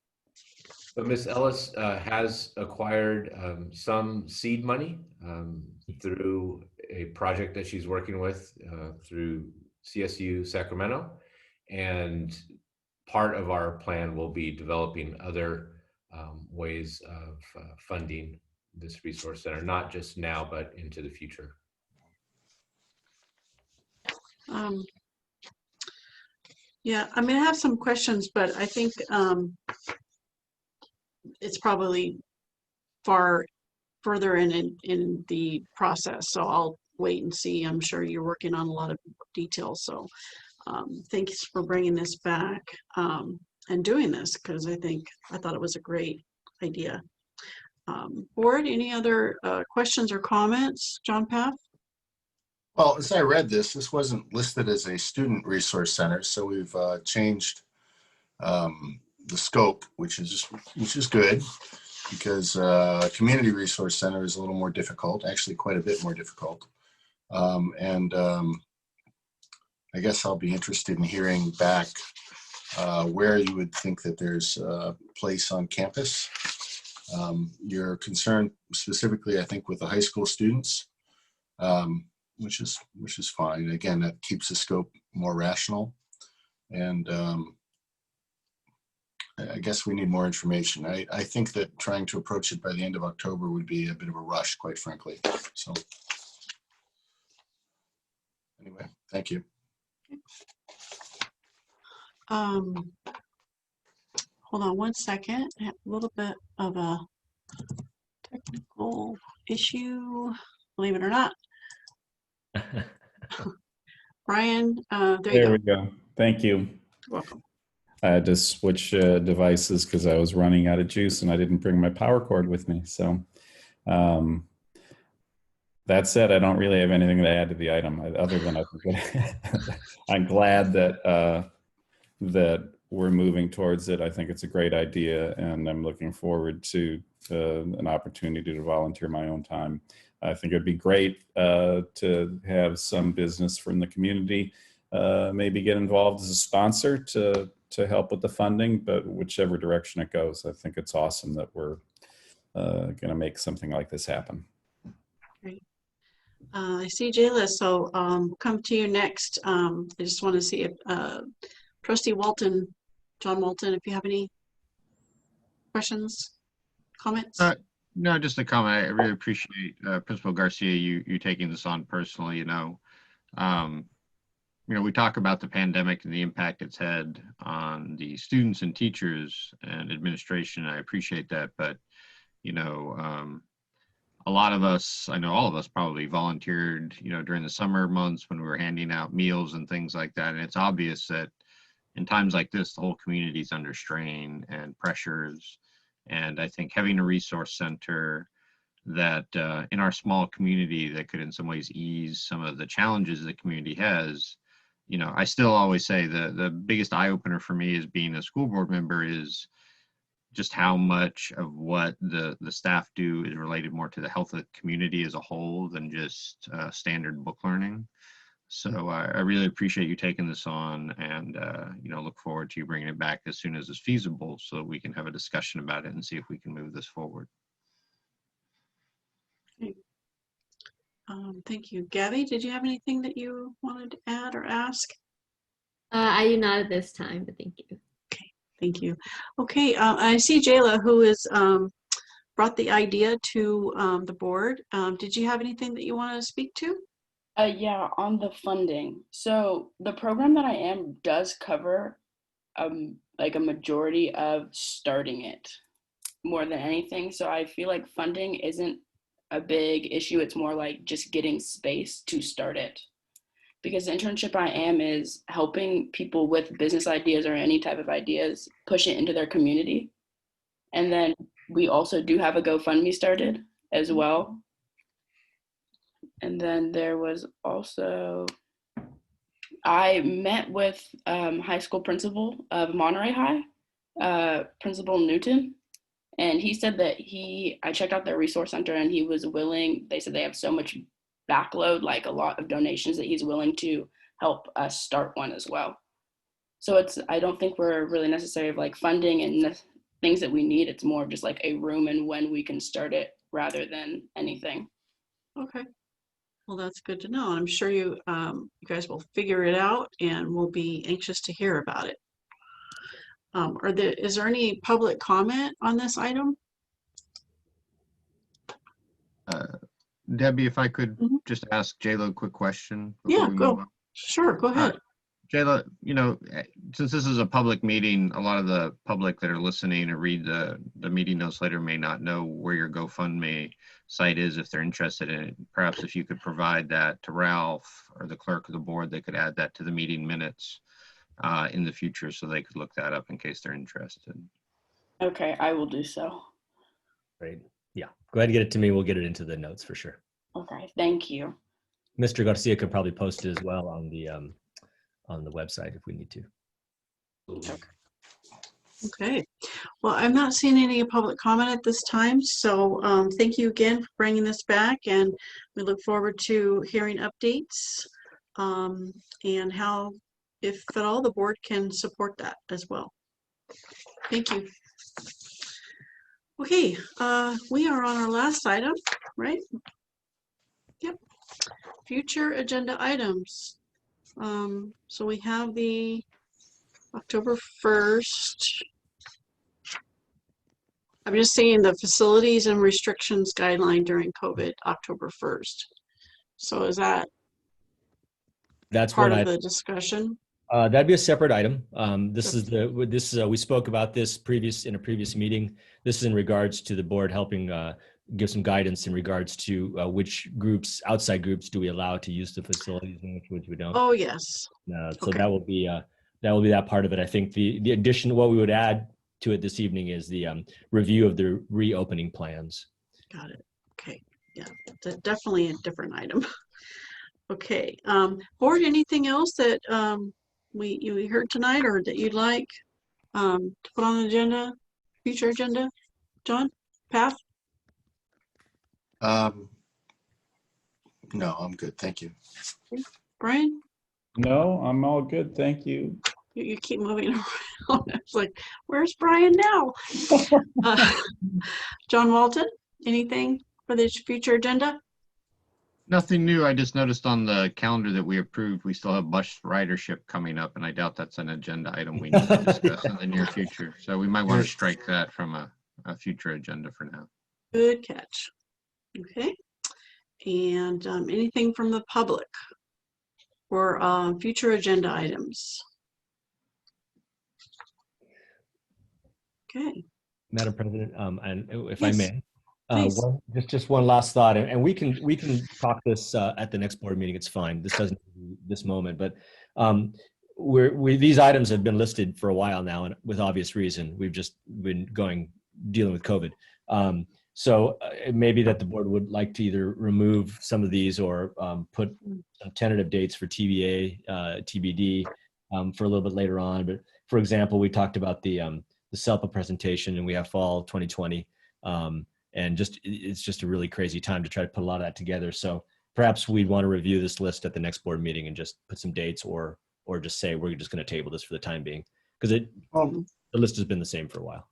But Ms. Ellis has acquired some seed money through a project that she's working with through CSU Sacramento, and part of our plan will be developing other ways of funding this resource center, not just now, but into the future. Yeah, I mean, I have some questions, but I think it's probably further in the process, so I'll wait and see. I'm sure you're working on a lot of details, so thanks for bringing this back and doing this, because I thought it was a great idea. Board, any other questions or comments? John Paff? Well, as I read this wasn't listed as a student resource center, so we've changed the scope, which is good, because community resource center is a little more difficult, actually quite a bit more difficult. I guess I'll be interested in hearing back where you would think that there's a place on campus. You're concerned specifically, I think, with the high school students, which is fine. Again, that keeps the scope more rational. And I guess we need more information. I think that trying to approach it by the end of October would be a bit of a rush, quite frankly. So anyway, thank you. Hold on one second. I have a little bit of a technical issue, believe it or not. Brian, there we go. Thank you. You're welcome. I had to switch devices because I was running out of juice and I didn't bring my power cord with me. So that said, I don't really have anything to add to the item other than I think I'm glad that that we're moving towards it. I think it's a great idea, and I'm looking forward to an opportunity to volunteer my own time. I think it'd be great to have some business from the community maybe get involved as a sponsor to help with the funding, but whichever direction it goes, I think it's awesome that we're going to make something like this happen. Great. I see Jayla, so come to you next. I just want to see if Trustee Walton, John Walton, if you have any questions, comments? No, just a comment. I really appreciate Principal Garcia, you taking this on personally. You know, we talk about the pandemic and the impact it's had on the students and teachers and administration. I appreciate that, but a lot of us, I know all of us probably volunteered, during the summer months when we were handing out meals and things like that. And it's obvious that in times like this, the whole community is under strain and pressures. And I think having a resource center that in our small community that could in some ways ease some of the challenges the community has, I still always say the biggest eye opener for me as being a school board member is just how much of what the staff do is related more to the health of the community as a whole than just standard book learning. So I really appreciate you taking this on, and look forward to you bringing it back as soon as it's feasible so that we can have a discussion about it and see if we can move this forward. Okay. Thank you. Gabby, did you have anything that you wanted to add or ask? I do not at this time, but thank you. Okay, thank you. Okay, I see Jayla, who has brought the idea to the board. Did you have anything that you want to speak to? Yeah, on the funding. So the program that I am does cover like a majority of starting it more than anything. So I feel like funding isn't a big issue. It's more like just getting space to start it. Because the internship I am is helping people with business ideas or any type of ideas push it into their community. And then we also do have a GoFundMe started as well. And then there was also, I met with high school principal of Monterey High, Principal Newton, and he said that I checked out their resource center and he was willing, they said they have so much backload, like a lot of donations, that he's willing to help us start one as well. So I don't think we're really necessary of like funding and the things that we need. It's more of just like a room and when we can start it rather than anything. Okay. Well, that's good to know. I'm sure you guys will figure it out and we'll be anxious to hear about it. Is there any public comment on this item? Debbie, if I could just ask Jayla a quick question. Yeah, go. Sure, go ahead. Jayla, since this is a public meeting, a lot of the public that are listening or read the meeting notes later may not know where your GoFundMe site is if they're interested in it. Perhaps if you could provide that to Ralph or the clerk of the board, they could add that to the meeting minutes in the future so they could look that up in case they're interested. Okay, I will do so. Great. Yeah, go ahead and get it to me. We'll get it into the notes for sure. Okay, thank you. Mr. Garcia could probably post it as well on the website if we need to. Okay. Well, I'm not seeing any public comment at this time, so thank you again for bringing this back, and we look forward to hearing updates and how, if at all, the board can support that as well. Thank you. Okay, we are on our last item, right? Yep. Future agenda items. So we have the October 1st. I'm just saying the facilities and restrictions guideline during COVID, October 1st. So is that's part of the discussion? That'd be a separate item. We spoke about this in a previous meeting. This is in regards to the board helping give some guidance in regards to which outside groups do we allow to use the facilities and which we don't. Oh, yes. So that will be that part of it. I think the addition, what we would add to it this evening is the review of the reopening plans. Got it. Okay. Yeah, definitely a different item. Okay. Board, anything else that you heard tonight or that you'd like to put on the agenda, future agenda? John, Pat? No, I'm good. Thank you. Brian? No, I'm all good. Thank you. You keep moving around. It's like, where's Brian now? John Walton, anything for this future agenda? Nothing new. I just noticed on the calendar that we approved, we still have bus ridership coming up, and I doubt that's an agenda item we need to discuss in the near future. So we might want to strike that from a future agenda for now. Good catch. Okay. And anything from the public or future agenda items? Okay. Madam President, and if Yes, I may, just one last thought, and we can talk this at the next board meeting. It's fine. This doesn't this moment, but these items have been listed for a while now, and with obvious reason. We've just been dealing with COVID. So it may be that the board would like to either remove some of these or put some tentative dates for TBA, TBD for a little bit later on. But for example, we talked about the SELPA presentation, and we have fall 2020. And it's just a really crazy time to try to put a lot of that together. So perhaps we'd want to review this list at the next board meeting and just put some dates, or just say we're just going to table this for the time being, because the list has been the same for a while.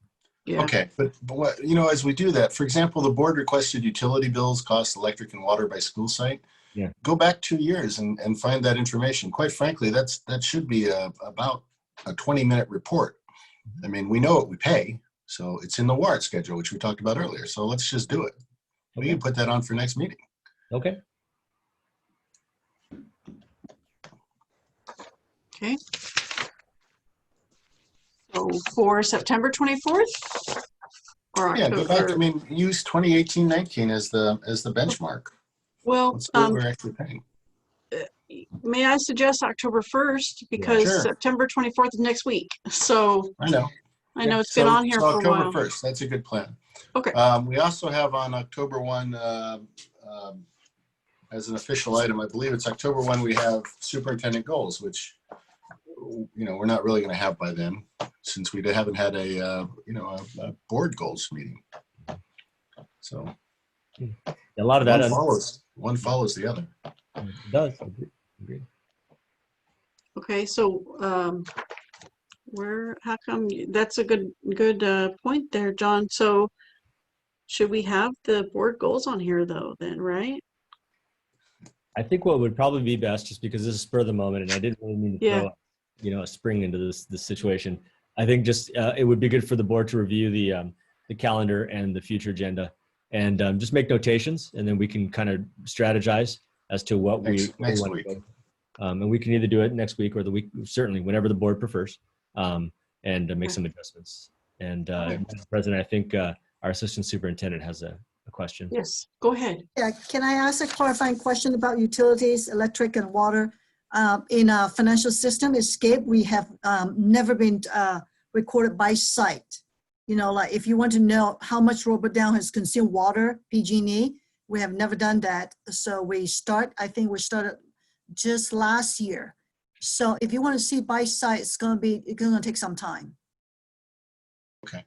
Yeah. Okay, but what, as we do that, for example, the board requested utility bills, cost electric and water by school site. Yeah. Go back 2 years and find that information. Quite frankly, that should be about a 20-minute report. I mean, we know what we pay, so it's in the warrant schedule, which we talked about earlier. So let's just do it. We can put that on for next meeting. Okay. Okay. So for September 24th or Yeah, go back. October? I mean, use 2018-19 as the benchmark. Well, Let's see what we're actually paying. may I suggest October 1st, because Sure. September 24th is next week. So I know. It's been on here so for a October while. 1st, that's a good plan. Okay. We also have on October 1, as an official item, I believe it's October 1, we have superintendent goals, which, we're not really going to have by then, since we haven't had a board goals meeting. So a lot of that one follows the other. It does. Agreed. Okay, so how come that's a good point there, John. So should we have the board goals on here though then, right? I think what would probably be best, just because this is spur of the moment and I didn't really mean to throw a spring into this situation. I think just it would be good for the board to review the calendar and the future agenda, and just make notations, and then we can kind of strategize as to what next want week. to do. And we can either do it next week or the week, certainly whenever the board prefers, and make some adjustments. And Mr. President, I think our assistant superintendent has a question. Yes, go ahead. Yeah, can I ask a clarifying question about utilities, electric and water? In a financial system, Escape, we have never been recorded by site. Like if you want to know how much Robert Down has consumed water, PG&E, we have never done that. So I think we started just last year. So if you want to see by site, it's going to take some time. Okay.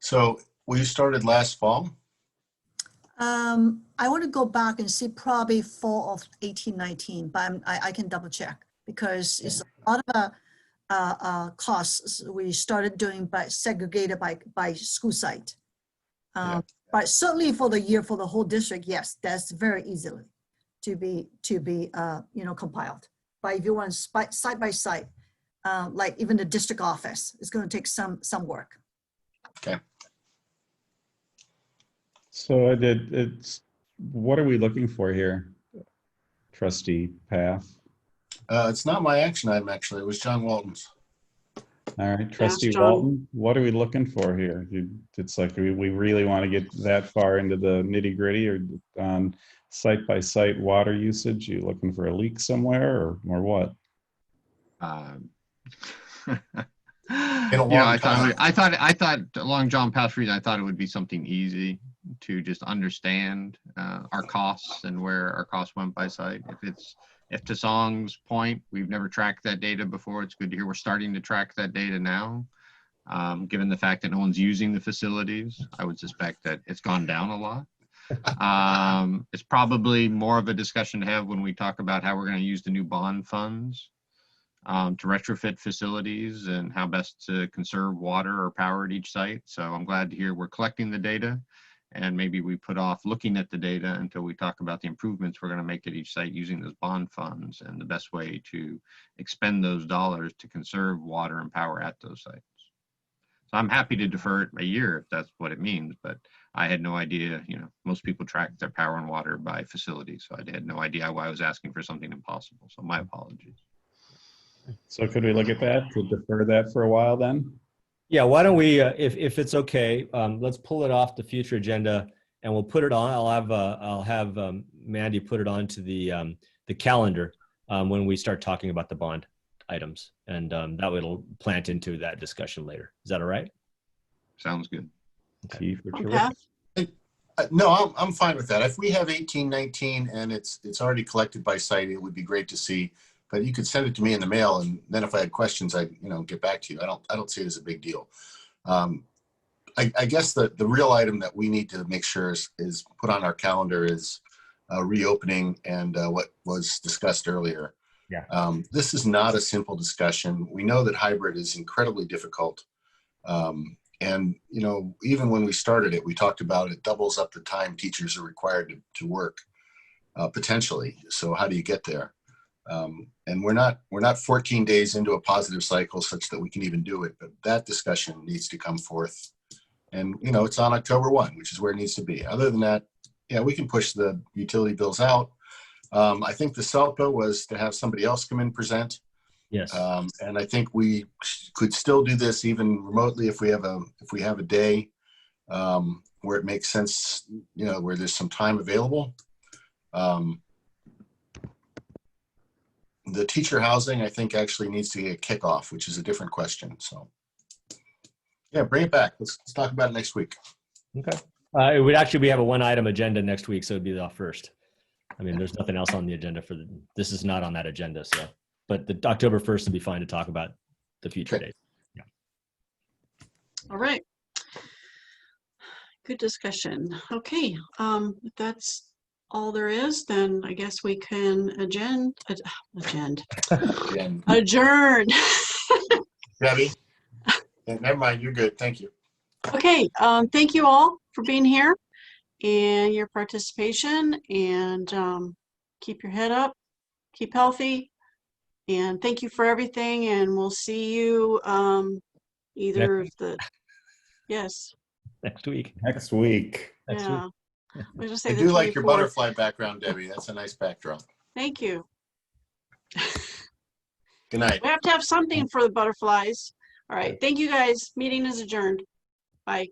So we started last fall. I want to go back and see probably fall of 18-19, but I can double check, because it's a lot of costs we started doing segregated by school site. But certainly for the whole district, yes, that's very easily to be compiled. But if you want site by site, like even the district office, it's going to take some work. Okay. So what are we looking for here, Trustee Path? It's not my action item, actually. It was John Walton's. All right, Trustee Walton, what are we looking for here? It's like we really want to get that far into the nitty gritty, or on site by site water usage? You looking for a leak somewhere, or what? I thought along John Path's reason, I thought it would be something easy to just understand our costs and where our costs went by site. If to Song's point, we've never tracked that data before, it's good to hear we're starting to track that data now. Given the fact that no one's using the facilities, I would suspect that it's gone down a lot. It's probably more of a discussion to have when we talk about how we're going to use the new bond funds to retrofit facilities and how best to conserve water or power at each site. So I'm glad to hear we're collecting the data, and maybe we put off looking at the data until we talk about the improvements we're going to make at each site using those bond funds and the best way to expend those dollars to conserve water and power at those sites. So I'm happy to defer it a year if that's what it means, but I had no idea, most people track their power and water by facility, so I had no idea why I was asking for something impossible. So my apologies. So could we look at that, to defer that for a while then? Yeah, why don't we, if it's okay, let's pull it off the future agenda, and we'll put it on. I'll have Mandy put it onto the calendar when we start talking about the bond items, and that way it'll plant into that discussion later. Is that all right? Sounds good. Okay. No, I'm fine with that. If we have 18-19 and it's already collected by site, it would be great to see. But you could send it to me in the mail, and then if I had questions, I'd get back to you. I don't see it as a big deal. I guess the real item that we need to make sure is put on our calendar is reopening and what was discussed earlier. Yeah. This is not a simple discussion. We know that hybrid is incredibly difficult. And, you know, even when we started it, we talked about it doubles up the time teachers are required to work potentially. So how do you get there? And we're not 14 days into a positive cycle such that we can even do it, but that discussion needs to come forth. And, you know, it's on October 1, which is where it needs to be. Other than that, yeah, we can push the utility bills out. I think the SELPA was to have somebody else come in and present. Yes. And I think we could still do this even remotely if we have a day where it makes sense, you know, where there's some time available. The teacher housing, I think, actually needs to get a kickoff, which is a different question. So, yeah, bring it back. Let's talk about it next week. Okay. It would actually, we have a 1-item agenda next week, so it'd be the first. I mean, there's nothing else on the agenda for this is not on that agenda. So, but the October 1st would be fine to talk about the future dates. Yeah. All right. Good discussion. Okay. If that's all there is, then I guess we can adjourn. Debbie, never mind. You're good. Thank you. Okay. Thank you all for being here and your participation, and keep your head up, keep healthy, and thank you for everything. And we'll see you either next week. Next week. Yeah. I do like your butterfly background, Debbie. That's a nice backdrop. Thank you. Good night. We have to have something for the butterflies. All right. Thank you guys. Meeting is adjourned. Bye.